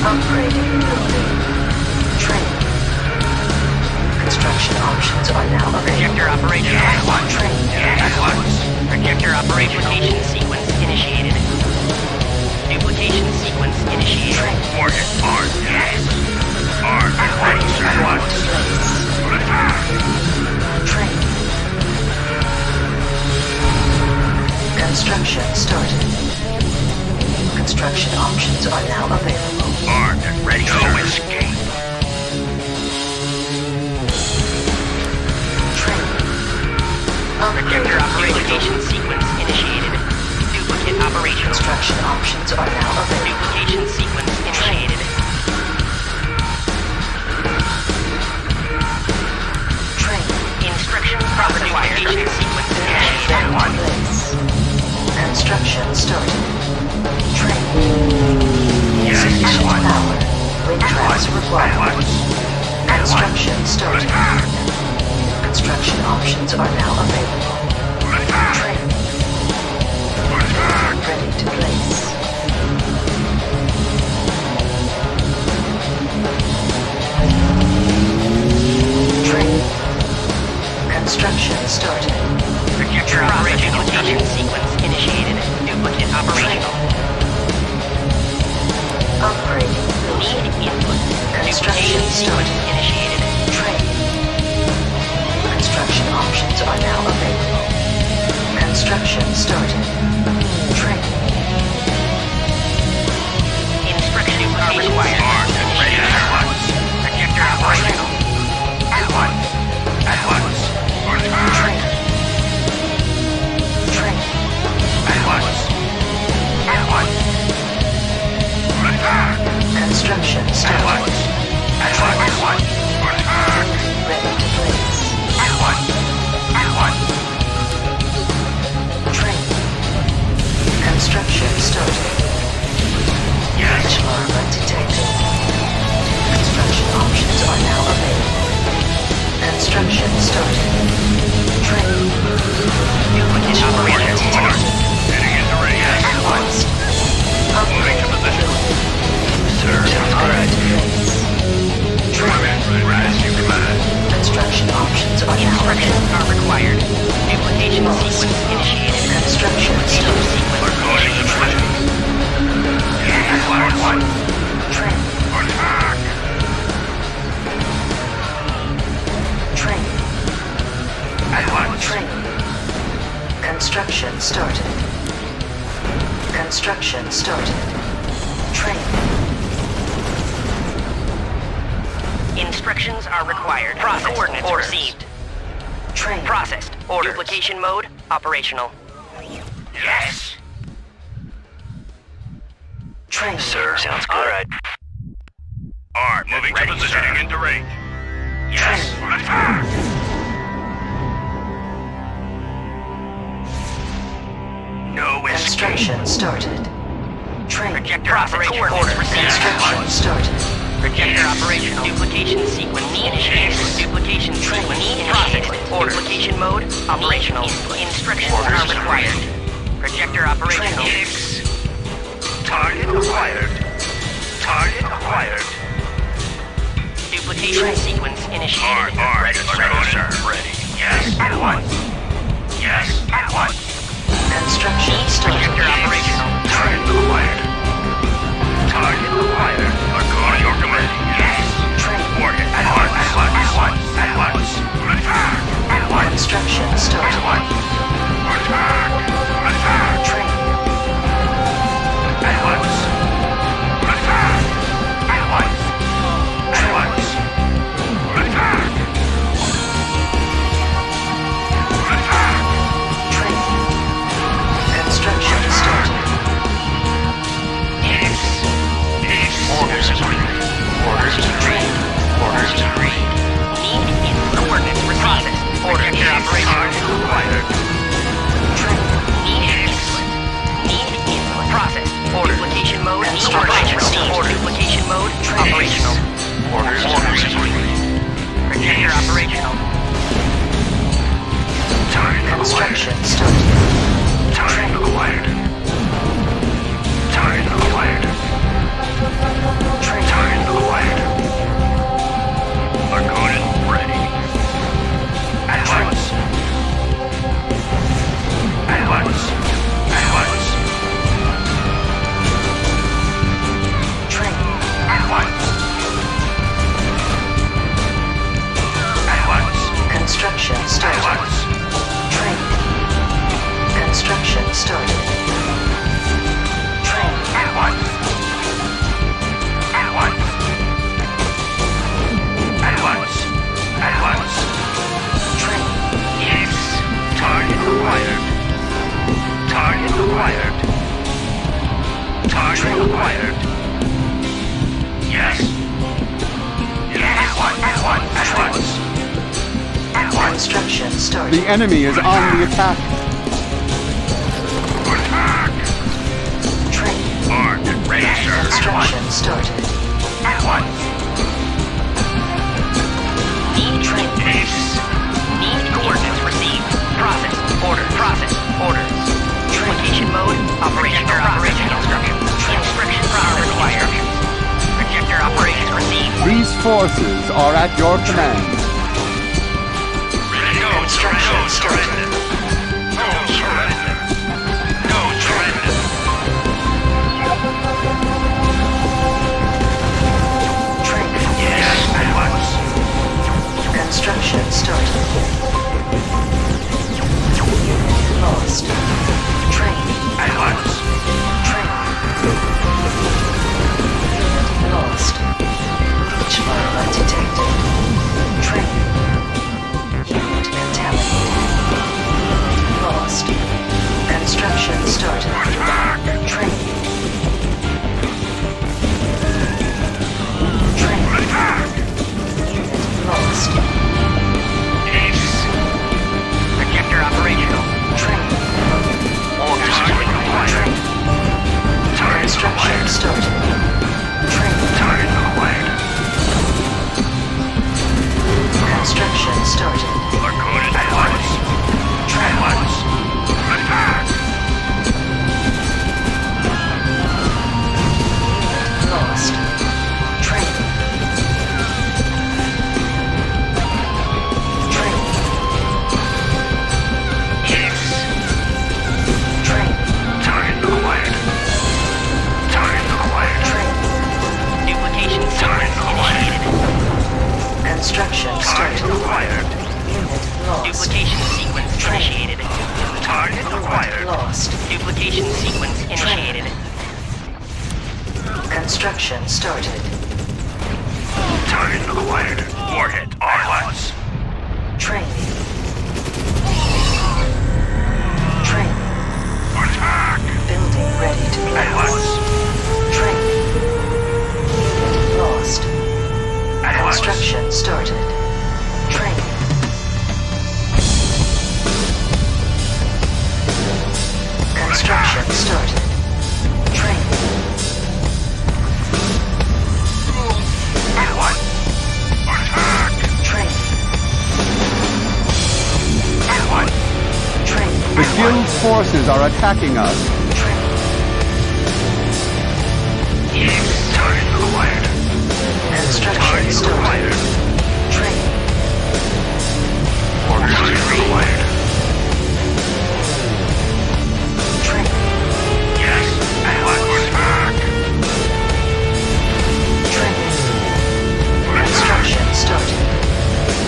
[SPEAKER 5] Upgrading building. Train. Construction options are now available.
[SPEAKER 16] Projector operational.
[SPEAKER 5] Train.
[SPEAKER 16] Projector operation sequence initiated. Duplication sequence initiated.
[SPEAKER 6] Order, hard, yes. Hard, ready, sir. What?
[SPEAKER 5] Train. Construction started. Construction options are now available.
[SPEAKER 6] Hard, ready, no escape.
[SPEAKER 16] Projector operation sequence initiated. Duplicate operational.
[SPEAKER 5] Construction options are now available.
[SPEAKER 16] Duplication sequence initiated.
[SPEAKER 5] Train.
[SPEAKER 16] Instructions required. Duplication sequence initiated.
[SPEAKER 5] Construction started. Train.
[SPEAKER 6] Yes,
[SPEAKER 5] Insufficient power. Wind traps required. Construction started. Construction options are now available. Train. Ready to place. Train. Construction started.
[SPEAKER 16] Projector operation duplication sequence initiated. Duplicate operational.
[SPEAKER 5] Upgrading.
[SPEAKER 16] Need input.
[SPEAKER 5] Construction
[SPEAKER 16] Duplication sequence
[SPEAKER 5] started.
[SPEAKER 16] initiated.
[SPEAKER 5] Train. Construction options are now available. Construction started. Train.
[SPEAKER 16] Instructions are required.
[SPEAKER 6] Ready, at once.
[SPEAKER 16] Projector operational.
[SPEAKER 6] At once. At once.
[SPEAKER 5] Train. Train.
[SPEAKER 6] At once. At once.
[SPEAKER 5] Construction
[SPEAKER 6] At
[SPEAKER 5] started.
[SPEAKER 6] once. At once.
[SPEAKER 5] Ready to place.
[SPEAKER 6] At once. At once.
[SPEAKER 5] Train. Construction started.
[SPEAKER 6] Yes.
[SPEAKER 5] Larva detected. Construction options are now available. Construction started. Train.
[SPEAKER 16] Duplicate operational.
[SPEAKER 6] Heading into range.
[SPEAKER 5] At once.
[SPEAKER 6] Moving to position. Sir,
[SPEAKER 5] All right. Train.
[SPEAKER 6] ready as you command.
[SPEAKER 5] Construction options are now
[SPEAKER 16] Instructions
[SPEAKER 5] available.
[SPEAKER 16] are required. Duplication sequence initiated.
[SPEAKER 5] Construction
[SPEAKER 16] Duplication
[SPEAKER 5] started.
[SPEAKER 16] sequence
[SPEAKER 6] According to
[SPEAKER 16] initiated.
[SPEAKER 6] position. At once.
[SPEAKER 5] Train.
[SPEAKER 6] Attack.
[SPEAKER 5] Train.
[SPEAKER 6] At once.
[SPEAKER 5] Train. Construction started. Construction started. Train.
[SPEAKER 16] Instructions are required. Processed. Coordinates received.
[SPEAKER 5] Train.
[SPEAKER 16] Processed. Orders. Duplication mode operational.
[SPEAKER 6] Yes.
[SPEAKER 5] Train.
[SPEAKER 6] Sir, sounds good. All right. Armed. Moving to positioning into range. Yes. Attack. No escape.
[SPEAKER 5] Construction started. Train.
[SPEAKER 16] Projector operation orders received.
[SPEAKER 5] Construction started.
[SPEAKER 16] Projector operational. Duplication sequence initiated. Duplication sequence processed. Duplication mode operational. Instructions are required. Projector operational.
[SPEAKER 6] Yes. Target acquired. Target acquired.
[SPEAKER 16] Duplication sequence initiated.
[SPEAKER 6] Ready, sir. Ready. Yes, at once. Yes, at once.
[SPEAKER 5] Construction started.
[SPEAKER 16] Projector operational.
[SPEAKER 6] Target acquired. Target acquired. According to your command. Yes.
[SPEAKER 5] Train.
[SPEAKER 6] Order. At once. At once. At once. Attack. At once.
[SPEAKER 5] Construction started.
[SPEAKER 6] At once. Attack. Attack.
[SPEAKER 5] Train.
[SPEAKER 6] At once. Attack. At once. At once. Attack. Attack.
[SPEAKER 5] Train. Construction started.
[SPEAKER 6] Yes. Yes.
[SPEAKER 5] started.
[SPEAKER 2] The enemy is on the attack.
[SPEAKER 5] Training.
[SPEAKER 6] Armed and ready, sir.
[SPEAKER 5] Construction started.
[SPEAKER 6] At once.
[SPEAKER 16] Need coordinates received. Process. Order. Process. Orders. Duplication mode. Operational instructions. Instruction process required. Projector operations received.
[SPEAKER 2] These forces are at your command.
[SPEAKER 6] Construction started. No surrender. No surrender.
[SPEAKER 5] Training.
[SPEAKER 6] Yes, at once.
[SPEAKER 5] Construction started. Lost. Training.
[SPEAKER 6] At once.
[SPEAKER 5] Training. Lost. Leech larva detected. Training. Unit contaminated. Lost. Construction started. Training. Training. Unit lost.
[SPEAKER 16] Projector operational.
[SPEAKER 5] Training.
[SPEAKER 6] Orders required. Target
[SPEAKER 5] Construction
[SPEAKER 6] acquired.
[SPEAKER 5] started. Training.
[SPEAKER 6] Target acquired.
[SPEAKER 5] Construction started.
[SPEAKER 6] Harkonnen at once. At once. Attack.
[SPEAKER 5] Lost. Training. Training.
[SPEAKER 6] Yes.
[SPEAKER 5] Training.
[SPEAKER 6] Target acquired. Target acquired.
[SPEAKER 5] Training.
[SPEAKER 16] Duplication
[SPEAKER 6] Target
[SPEAKER 16] sequence
[SPEAKER 6] acquired.
[SPEAKER 16] initiated.
[SPEAKER 5] Construction
[SPEAKER 6] Target
[SPEAKER 5] started.
[SPEAKER 6] acquired.
[SPEAKER 5] Unit lost.
[SPEAKER 16] Duplication sequence initiated.
[SPEAKER 6] Target acquired.
[SPEAKER 5] Lost.
[SPEAKER 16] Duplication sequence initiated.
[SPEAKER 5] Construction started.
[SPEAKER 6] Target acquired. Warhead at once.
[SPEAKER 5] Training. Training.
[SPEAKER 6] Attack.
[SPEAKER 5] Building ready to
[SPEAKER 6] At
[SPEAKER 5] place.
[SPEAKER 6] once.
[SPEAKER 5] Training. Unit lost.
[SPEAKER 6] At once.
[SPEAKER 5] Construction started. Training. Construction started. Training.
[SPEAKER 6] At once. Attack.
[SPEAKER 5] Training.
[SPEAKER 6] At once.
[SPEAKER 5] Training.
[SPEAKER 2] The guild's forces are attacking us.
[SPEAKER 5] Training.
[SPEAKER 6] Yes. Target acquired.
[SPEAKER 5] Construction
[SPEAKER 6] Target
[SPEAKER 5] started.
[SPEAKER 6] acquired.
[SPEAKER 5] Training.
[SPEAKER 6] Orders required.
[SPEAKER 5] Training.
[SPEAKER 6] Yes. At once. Attack.
[SPEAKER 5] Training. Construction started.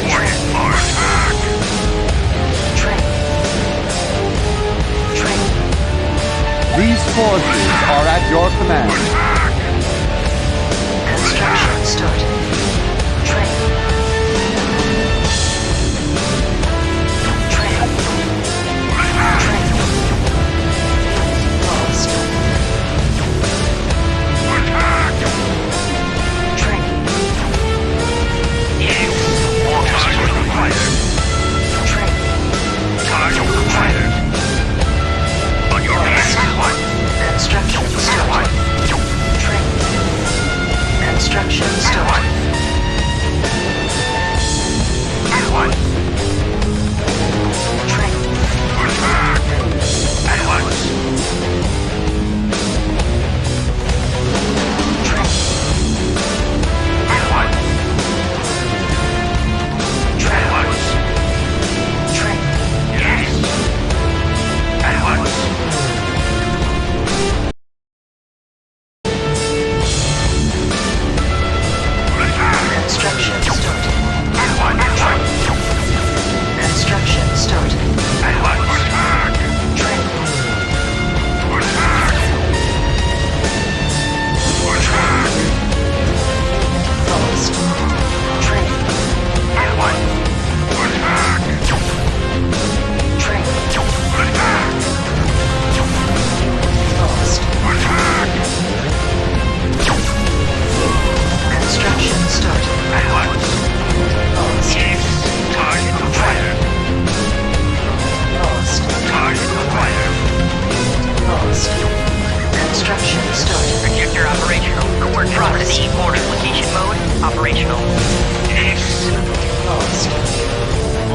[SPEAKER 6] Warhead for attack.
[SPEAKER 5] Training. Training.
[SPEAKER 2] These forces are at your command.
[SPEAKER 6] Attack.
[SPEAKER 5] Construction started. Training. Training. Training. Lost.
[SPEAKER 6] Attack.
[SPEAKER 5] Training.
[SPEAKER 6] Yes. Target acquired.
[SPEAKER 5] Training.
[SPEAKER 6] Target acquired. On your command. At once.
[SPEAKER 5] Construction started.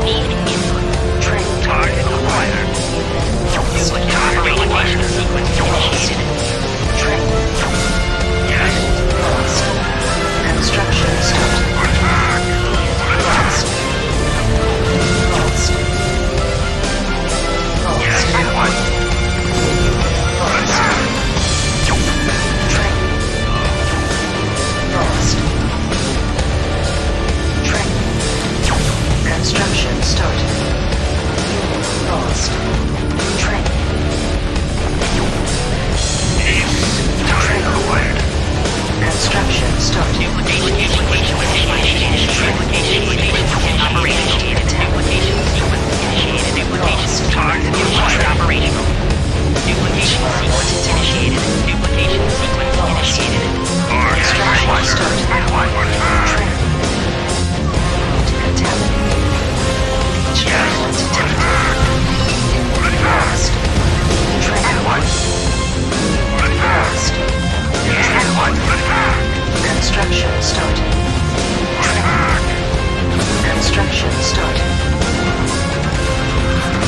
[SPEAKER 16] Need input. Target acquired. Duplicate operation sequence initiated. Yes.
[SPEAKER 5] Construction start. Lost. Lost.
[SPEAKER 6] Yes, and what?
[SPEAKER 5] Lost. Train. Lost. Train. Construction start. Lost. Train.
[SPEAKER 6] Target acquired.
[SPEAKER 5] Construction start.
[SPEAKER 16] Duplication sequence initiated. Operation initiated. Duplication sequence initiated. Duplication target acquired. Operational. Duplication sequence initiated. Duplication sequence initiated.
[SPEAKER 5] Construction start. Train. Contaminated. Channel detected. Lost. Train. Lost. Construction start. Construction start.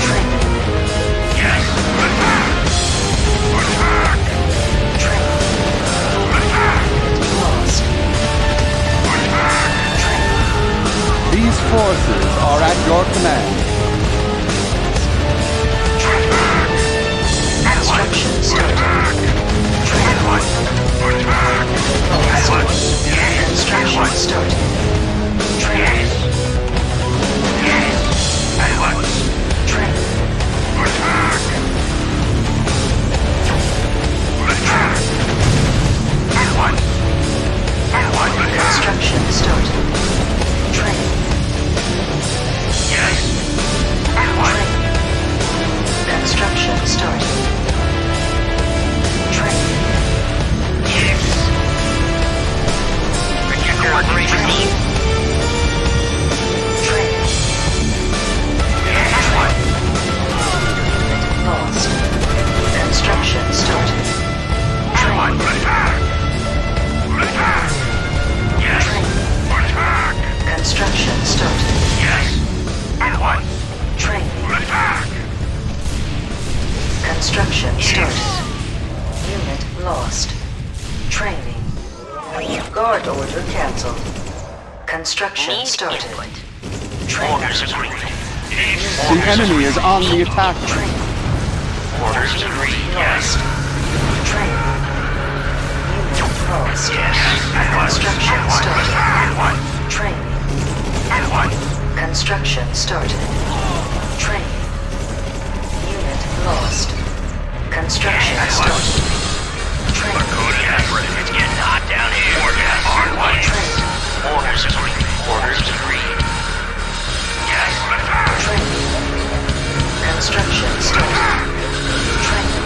[SPEAKER 5] Train.
[SPEAKER 6] Yes.
[SPEAKER 5] Train. Lost. Train.
[SPEAKER 2] These forces are at your command.
[SPEAKER 5] Construction start. Train. Lost. Construction start. Train. Train. Construction start. Train.
[SPEAKER 6] Yes.
[SPEAKER 5] Train. Construction start. Train.
[SPEAKER 6] Yes.
[SPEAKER 16] Projector operation received.
[SPEAKER 5] Train.
[SPEAKER 6] Yes.
[SPEAKER 5] Lost. Construction start. Train.
[SPEAKER 6] Yes.
[SPEAKER 5] Construction start.
[SPEAKER 6] Yes. And what?
[SPEAKER 5] Train. Construction start. Unit lost. Training. Guard order canceled. Construction
[SPEAKER 16] Need
[SPEAKER 5] started.
[SPEAKER 16] input.
[SPEAKER 6] Orders agreed.
[SPEAKER 2] The enemy is on the attack.
[SPEAKER 5] Train.
[SPEAKER 6] Orders agreed. Yes.
[SPEAKER 5] Train. Unit lost.
[SPEAKER 6] Yes. And what?
[SPEAKER 5] Construction
[SPEAKER 6] And what?
[SPEAKER 5] started.
[SPEAKER 6] And what?
[SPEAKER 5] Training.
[SPEAKER 6] And what?
[SPEAKER 5] Construction started. Training. Unit lost. Construction started. Training.
[SPEAKER 6] It's getting hot down here. On what? Orders agreed. Orders agreed. Yes.
[SPEAKER 5] Training. Construction started. Training.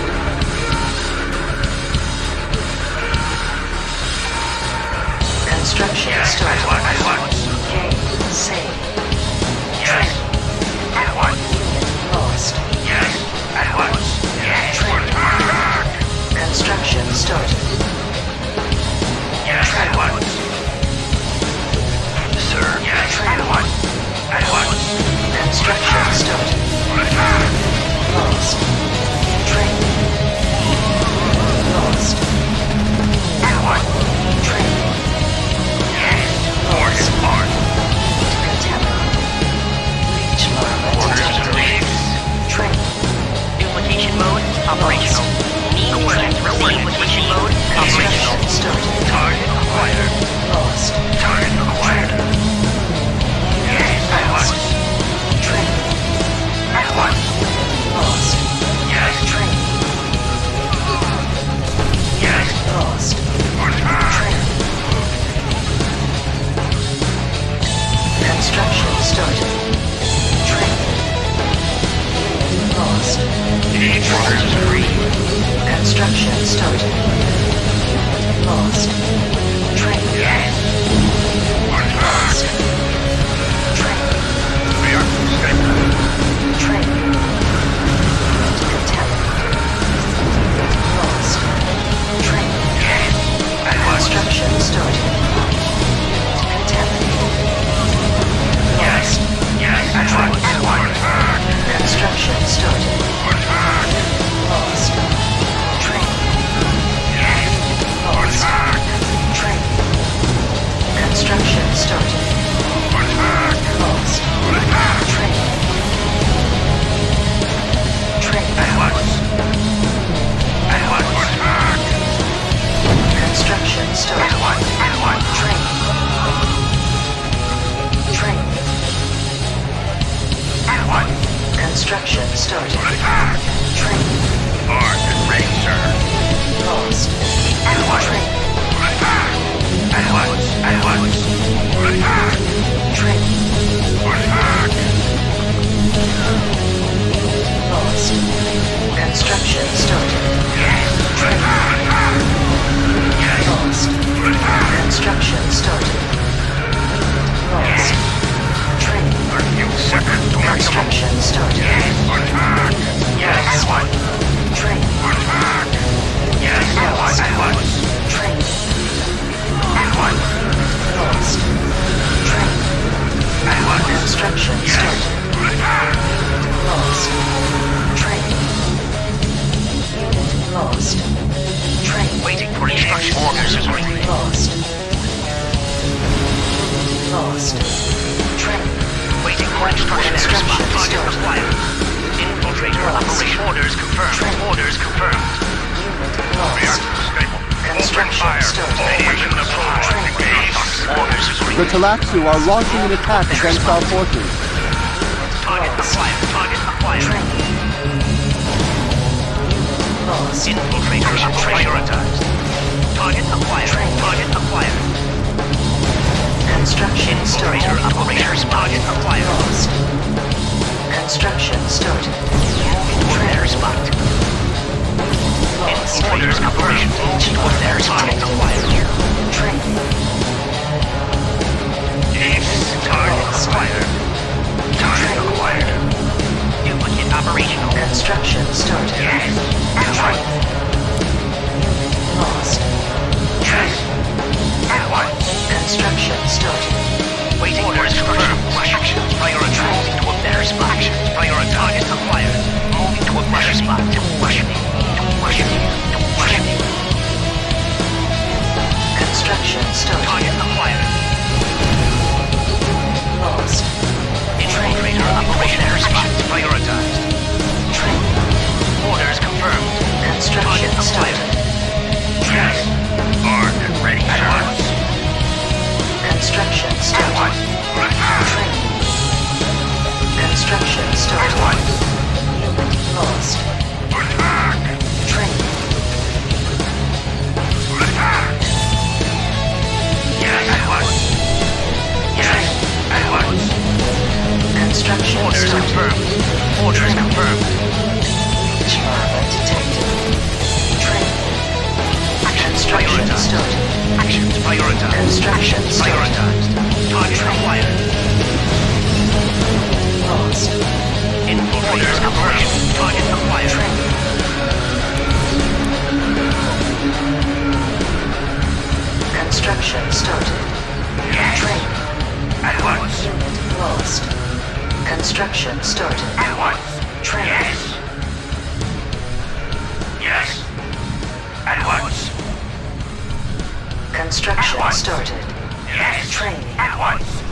[SPEAKER 5] Construction
[SPEAKER 6] Yes.
[SPEAKER 5] started.
[SPEAKER 6] And what?
[SPEAKER 5] Gain. Save.
[SPEAKER 6] Yes. And what?
[SPEAKER 5] Unit lost.
[SPEAKER 6] Yes. And what? Yes.
[SPEAKER 5] Construction started.
[SPEAKER 6] Yes. And what? Sir. Yes. And what? And what?
[SPEAKER 5] Construction started. Lost. Training. Lost.
[SPEAKER 6] And what?
[SPEAKER 5] Training.
[SPEAKER 6] Orders are.
[SPEAKER 5] Contaminated. Leech larva detected. Training.
[SPEAKER 16] Duplication mode operational. Need transfer duplication mode operational.
[SPEAKER 5] Construction started.
[SPEAKER 6] Target acquired.
[SPEAKER 5] Lost.
[SPEAKER 6] Target acquired. Yes. And what?
[SPEAKER 5] Training.
[SPEAKER 6] And what?
[SPEAKER 5] Lost.
[SPEAKER 6] Yes.
[SPEAKER 5] Training.
[SPEAKER 6] Yes.
[SPEAKER 5] Lost. Training. Construction started. Training. Unit lost.
[SPEAKER 6] Orders agreed.
[SPEAKER 5] Construction started. Unit lost. Training.
[SPEAKER 6] Yes.
[SPEAKER 5] Lost. Training.
[SPEAKER 6] We are
[SPEAKER 5] Training. Contaminated. Lost. Training.
[SPEAKER 6] Yes. And what?
[SPEAKER 5] Construction started. Contaminated.
[SPEAKER 6] Yes. Yes. And what?
[SPEAKER 5] Construction started. Lost. Training. Construction started. Training. Construction started. Training.
[SPEAKER 6] Ready, sir.
[SPEAKER 5] Lost. Training. Training. Lost. Construction started. Training. Lost. Construction started. Lost. Training. Construction started. Yes. Training. Lost. Training. Lost. Training. Construction started. Lost. Training. Unit lost. Training.
[SPEAKER 7] Waiting for instruction. Orders is ready.
[SPEAKER 5] Lost. Lost. Training.
[SPEAKER 7] Waiting for instruction.
[SPEAKER 5] Construction
[SPEAKER 7] Target
[SPEAKER 5] started.
[SPEAKER 7] acquired. Infiltrator operation. Orders confirmed.
[SPEAKER 5] Training.
[SPEAKER 7] Orders confirmed.
[SPEAKER 5] Unit lost. Construction started.
[SPEAKER 7] Training. Orders is ready.
[SPEAKER 2] The Talaxu are launching an attack against our forces.
[SPEAKER 7] Target acquired. Target acquired.
[SPEAKER 5] Training. Lost.
[SPEAKER 7] Infiltrator prioritized. Target acquired. Target acquired.
[SPEAKER 5] Construction started.
[SPEAKER 7] Infiltrator operations. Target acquired.
[SPEAKER 5] Lost. Construction started.
[SPEAKER 7] Order spot.
[SPEAKER 5] Lost.
[SPEAKER 7] Orders operation. Order target acquired.
[SPEAKER 5] Training.
[SPEAKER 7] Target acquired. Target acquired. Duplicate operational.
[SPEAKER 5] Construction started. Training. Lost. Training. Construction started.
[SPEAKER 7] Waiting orders confirmed. Actions prioritized to a better spot. Actions prioritized. Target acquired. Moving to a better spot.
[SPEAKER 5] Construction started.
[SPEAKER 7] Target acquired.
[SPEAKER 5] Lost.
[SPEAKER 7] Infiltrator operation spot prioritized.
[SPEAKER 5] Training.
[SPEAKER 7] Orders confirmed.
[SPEAKER 5] Construction
[SPEAKER 7] Target
[SPEAKER 5] started.
[SPEAKER 7] Yes. Armed and ready.
[SPEAKER 5] Construction started. Training. Construction started. Unit lost. Training. Construction
[SPEAKER 7] Orders
[SPEAKER 5] started.
[SPEAKER 7] confirmed. Orders confirmed.
[SPEAKER 5] Lava detected. Training. Construction started.
[SPEAKER 7] Actions prioritized.
[SPEAKER 5] Construction started.
[SPEAKER 7] Prioritized. Target acquired.
[SPEAKER 5] Lost.
[SPEAKER 7] Orders operation. Target acquired.
[SPEAKER 5] Construction started. Training.
[SPEAKER 7] At once.
[SPEAKER 5] Unit lost. Construction started.
[SPEAKER 7] At once.
[SPEAKER 5] Training.
[SPEAKER 7] Yes. At once.
[SPEAKER 5] Construction started.
[SPEAKER 7] Yes.
[SPEAKER 5] Training.
[SPEAKER 7] At once.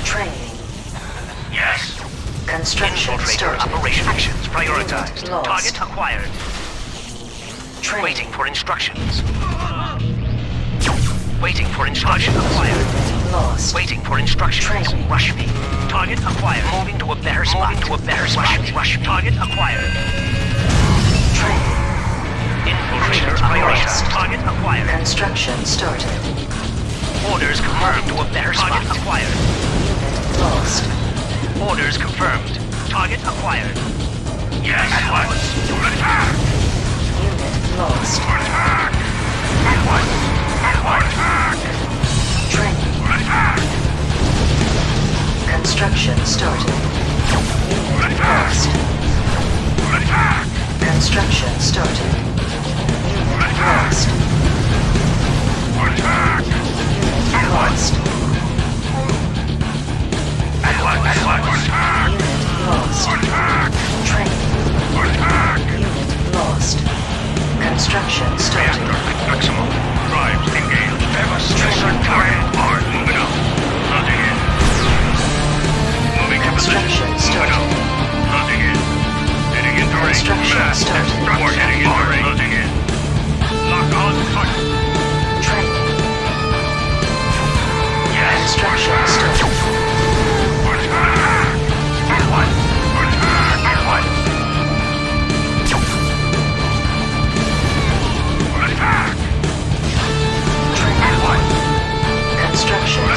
[SPEAKER 5] Training.
[SPEAKER 7] Yes.
[SPEAKER 5] Construction
[SPEAKER 7] Infiltrator
[SPEAKER 5] started.
[SPEAKER 7] operation actions prioritized.
[SPEAKER 5] Lost.
[SPEAKER 7] Target acquired.
[SPEAKER 5] Training.
[SPEAKER 7] Waiting for instructions. Waiting for instructions. Acquired.
[SPEAKER 5] Lost.
[SPEAKER 7] Waiting for instructions.
[SPEAKER 5] Training.
[SPEAKER 7] Rush me. Target acquired. Moving to a better spot. Moving to a better spot. Rush. Target acquired.
[SPEAKER 5] Training.
[SPEAKER 7] Infiltrator operations. Target acquired.
[SPEAKER 5] Construction started.
[SPEAKER 7] Orders confirmed to a better spot. Target acquired.
[SPEAKER 5] Unit lost.
[SPEAKER 7] Orders confirmed. Target acquired. Yes. At once. To attack.
[SPEAKER 5] Unit lost.
[SPEAKER 7] Attack. At once. At once.
[SPEAKER 5] Training.
[SPEAKER 7] Attack.
[SPEAKER 5] Construction started. Unit lost.
[SPEAKER 7] Attack.
[SPEAKER 5] Construction started. Unit lost.
[SPEAKER 7] Attack.
[SPEAKER 5] Unit lost.
[SPEAKER 7] At once. At once.
[SPEAKER 5] Unit lost.
[SPEAKER 7] Attack.
[SPEAKER 5] Training.
[SPEAKER 7] Attack.
[SPEAKER 5] Unit lost. Construction started.
[SPEAKER 7] Maximum.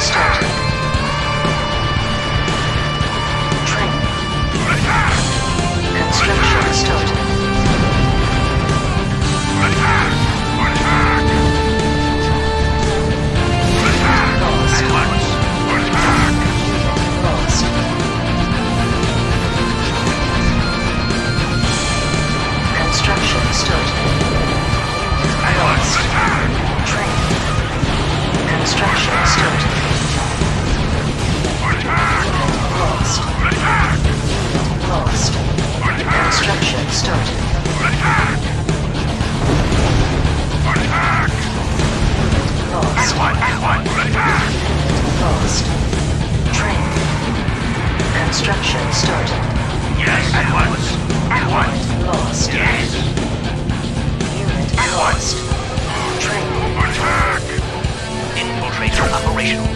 [SPEAKER 5] started. Training. Construction started. Lost. Construction started. Lost. Training. Construction started. Lost. Lost. Construction started. Lost. Lost. Training. Construction started.
[SPEAKER 7] Yes, at once. At once.
[SPEAKER 5] Lost.
[SPEAKER 7] Yes.
[SPEAKER 5] Unit lost. Training.
[SPEAKER 7] Infiltrator operational.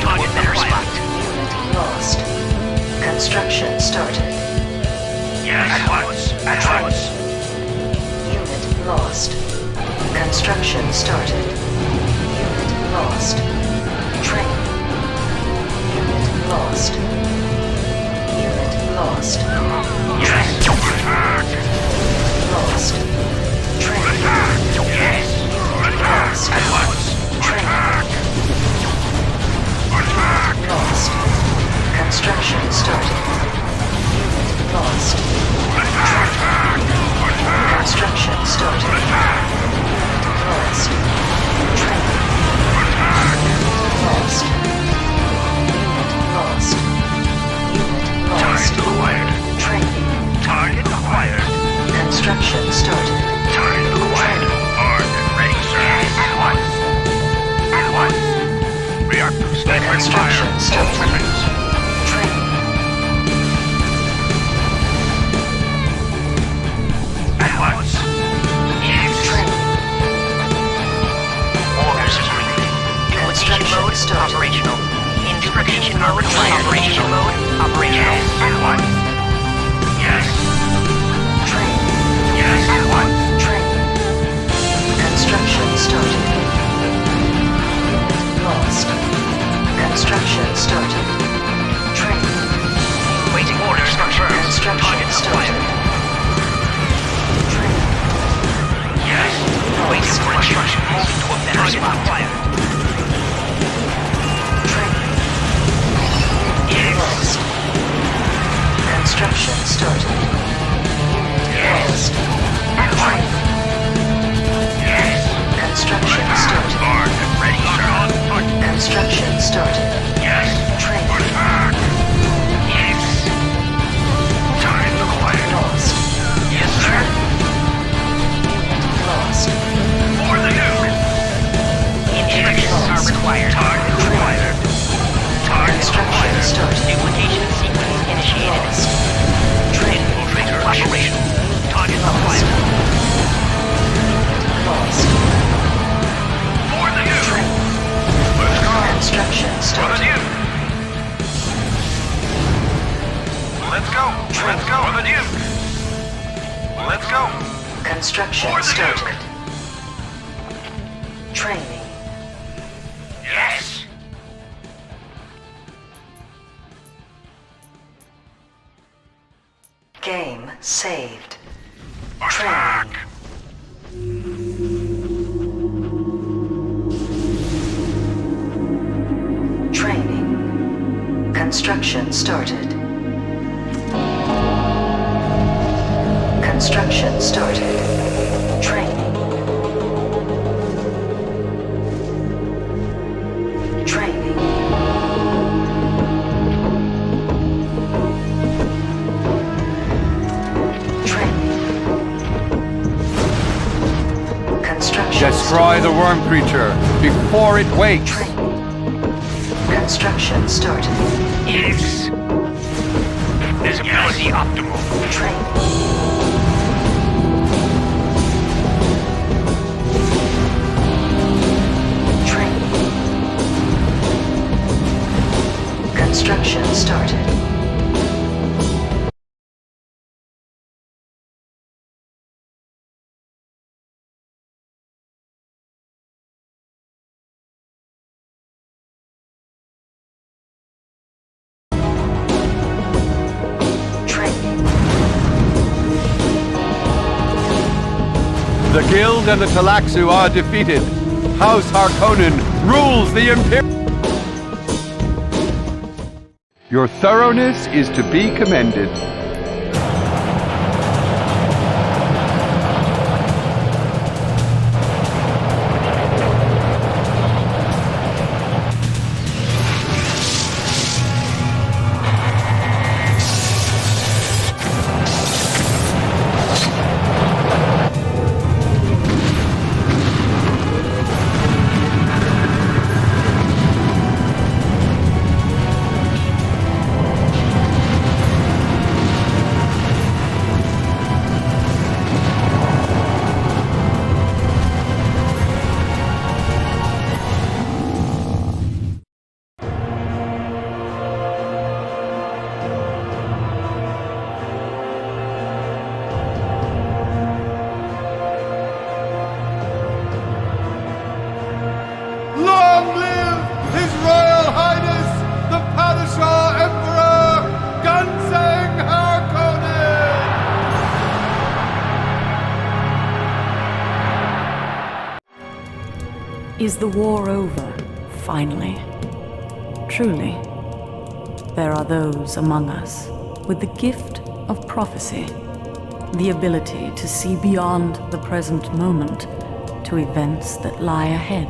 [SPEAKER 7] Target better spot.
[SPEAKER 5] Unit lost. Construction started.
[SPEAKER 7] Yes, at once. At once.
[SPEAKER 5] Unit lost. Construction started. Unit lost. Training. Unit lost. Unit lost.
[SPEAKER 7] Yes.
[SPEAKER 5] Lost. Training.
[SPEAKER 7] Yes.
[SPEAKER 5] Unit lost.
[SPEAKER 7] At once.
[SPEAKER 5] Training. Lost. Construction started. Unit lost. Construction started. Unit lost. Training. Lost. Unit lost. Unit lost.
[SPEAKER 7] Target acquired.
[SPEAKER 5] Training.
[SPEAKER 7] Target acquired.
[SPEAKER 5] Construction started.
[SPEAKER 7] Target acquired. Armed and ready, sir. At once. At once. Reactor standard fire.
[SPEAKER 5] Construction
[SPEAKER 7] All
[SPEAKER 5] started.
[SPEAKER 7] weapons.
[SPEAKER 5] Training.
[SPEAKER 7] At once. Yes.
[SPEAKER 5] Training.
[SPEAKER 16] Orders agreed. Duplication
[SPEAKER 5] Construction
[SPEAKER 16] mode
[SPEAKER 5] started.
[SPEAKER 16] operational. In duplication mode operation mode operational.
[SPEAKER 7] At once. Yes.
[SPEAKER 5] Training.
[SPEAKER 7] Yes. At once.
[SPEAKER 5] Training. Construction started. Unit lost. Construction started. Training.
[SPEAKER 16] Waiting orders confirmed.
[SPEAKER 5] Construction
[SPEAKER 16] Target
[SPEAKER 5] started.
[SPEAKER 16] acquired.
[SPEAKER 5] Training.
[SPEAKER 7] Yes.
[SPEAKER 16] Waiting for instruction. Move to a better spot. Acquired.
[SPEAKER 5] Training.
[SPEAKER 7] Yes.
[SPEAKER 5] Lost. Construction started. Unit lost. Training.
[SPEAKER 7] Yes.
[SPEAKER 5] Construction started.
[SPEAKER 7] Armed and ready, sir.
[SPEAKER 5] Construction started.
[SPEAKER 7] Yes.
[SPEAKER 5] Training.
[SPEAKER 7] Yes. Target acquired.
[SPEAKER 5] Lost.
[SPEAKER 7] Yes, sir.
[SPEAKER 5] Unit lost.
[SPEAKER 7] For the nuke.
[SPEAKER 16] Instructions are required.
[SPEAKER 7] Target acquired. Target
[SPEAKER 5] Construction
[SPEAKER 7] acquired.
[SPEAKER 5] started.
[SPEAKER 16] Duplication sequence initiated.
[SPEAKER 5] Lost. Training.
[SPEAKER 7] Infiltrator operational. Target
[SPEAKER 5] Lost.
[SPEAKER 7] acquired.
[SPEAKER 5] Lost.
[SPEAKER 7] For the nuke.
[SPEAKER 5] Training.
[SPEAKER 7] Let's go.
[SPEAKER 5] Construction
[SPEAKER 7] For the
[SPEAKER 5] started.
[SPEAKER 7] nuke. Let's go. Let's go. For the nuke. Let's go.
[SPEAKER 5] Construction
[SPEAKER 7] For the
[SPEAKER 5] started.
[SPEAKER 7] nuke.
[SPEAKER 5] Training.
[SPEAKER 7] Yes.
[SPEAKER 5] Game saved.
[SPEAKER 7] Attack.
[SPEAKER 5] Training. Construction started. Construction started. Training. Training. Training. Construction.
[SPEAKER 2] Destroy the worm creature before it wakes.
[SPEAKER 5] Training. Construction started.
[SPEAKER 7] Yes. Visibility optimal.
[SPEAKER 5] Training. Training. Construction started.
[SPEAKER 2] Guild and the Talaxu are defeated. House Harkonnen rules the Imperium. Your thoroughness is to be commended. Long live His Royal Highness, the Padishah Emperor, Gunsang Harkonnen!
[SPEAKER 1] Is the war over, finally? Truly, there are those among us with the gift of prophecy, the ability to see beyond the present moment to events that lie ahead.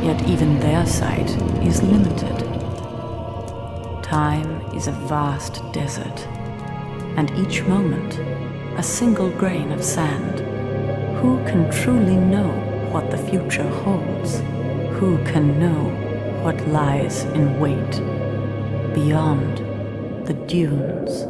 [SPEAKER 1] Yet even their sight is limited. Time is a vast desert, and each moment a single grain of sand. Who can truly know what the future holds? Who can know what lies in wait beyond the dunes?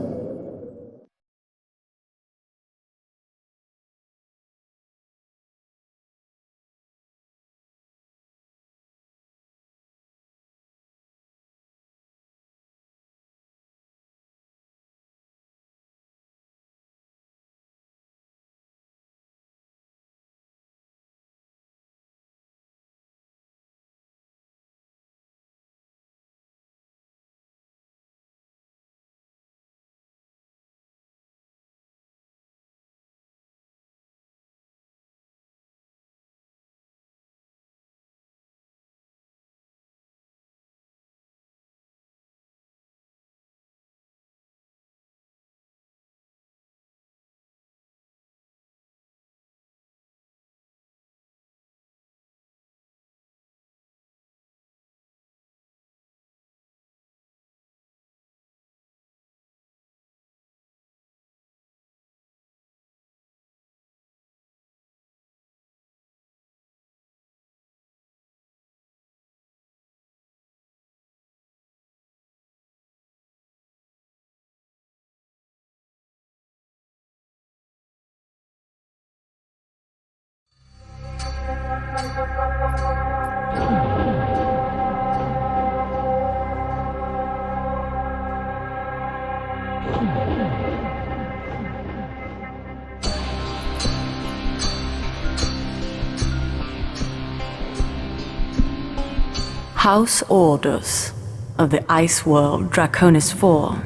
[SPEAKER 1] House Ordos of the ice world Draconis IV.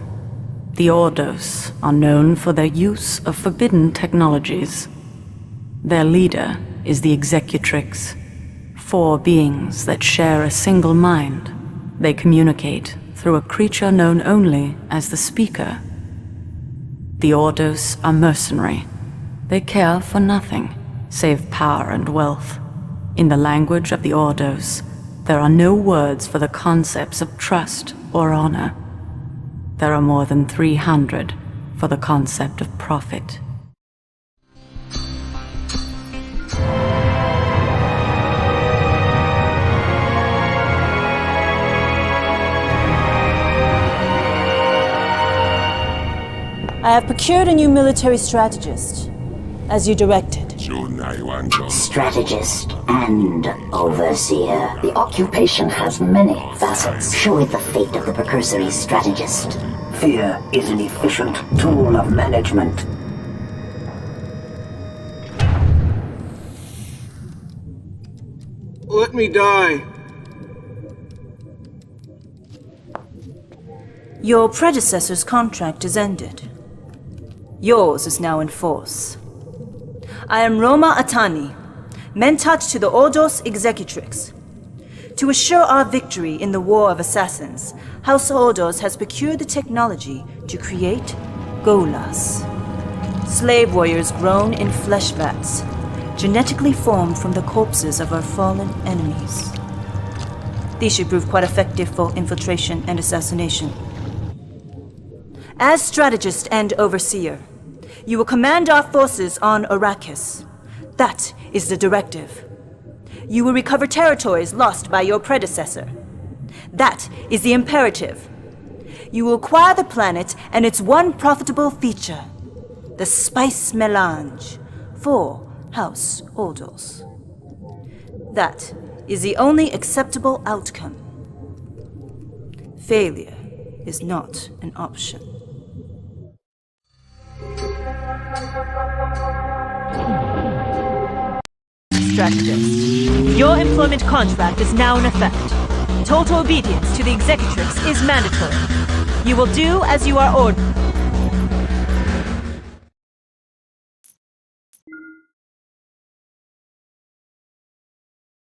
[SPEAKER 1] The Ordos are known for their use of forbidden technologies. Their leader is the Executrix, 4 beings that share a single mind. They communicate through a creature known only as the Speaker. The Ordos are mercenary. They care for nothing save power and wealth. In the language of the Ordos, there are no words for the concepts of trust or honor. There are more than 300 for the concept of profit.
[SPEAKER 17] I have procured a new military strategist, as you directed.
[SPEAKER 18] Strategist and overseer. The occupation has many facets. Show it the fate of the precursory strategist. Fear is an efficient tool of management.
[SPEAKER 19] Let me die.
[SPEAKER 17] Your predecessor's contract is ended. Yours is now in force. I am Roma Atani, Mentat to the Ordos Executrix. To assure our victory in the War of Assassins, House Ordos has procured the technology to create Golas. Slave warriors grown in flesh vats, genetically formed from the corpses of our fallen enemies. These should prove quite effective for infiltration and assassination. As strategist and overseer, you will command our forces on Arrakis. That is the directive. You will recover territories lost by your predecessor. That is the imperative. You will acquire the planet and its one profitable feature, the spice melange, for House Ordos. That is the only acceptable outcome. Failure is not an option. Strategist. Your employment contract is now in effect. Total obedience to the Executrix is mandatory. You will do as you are ordered.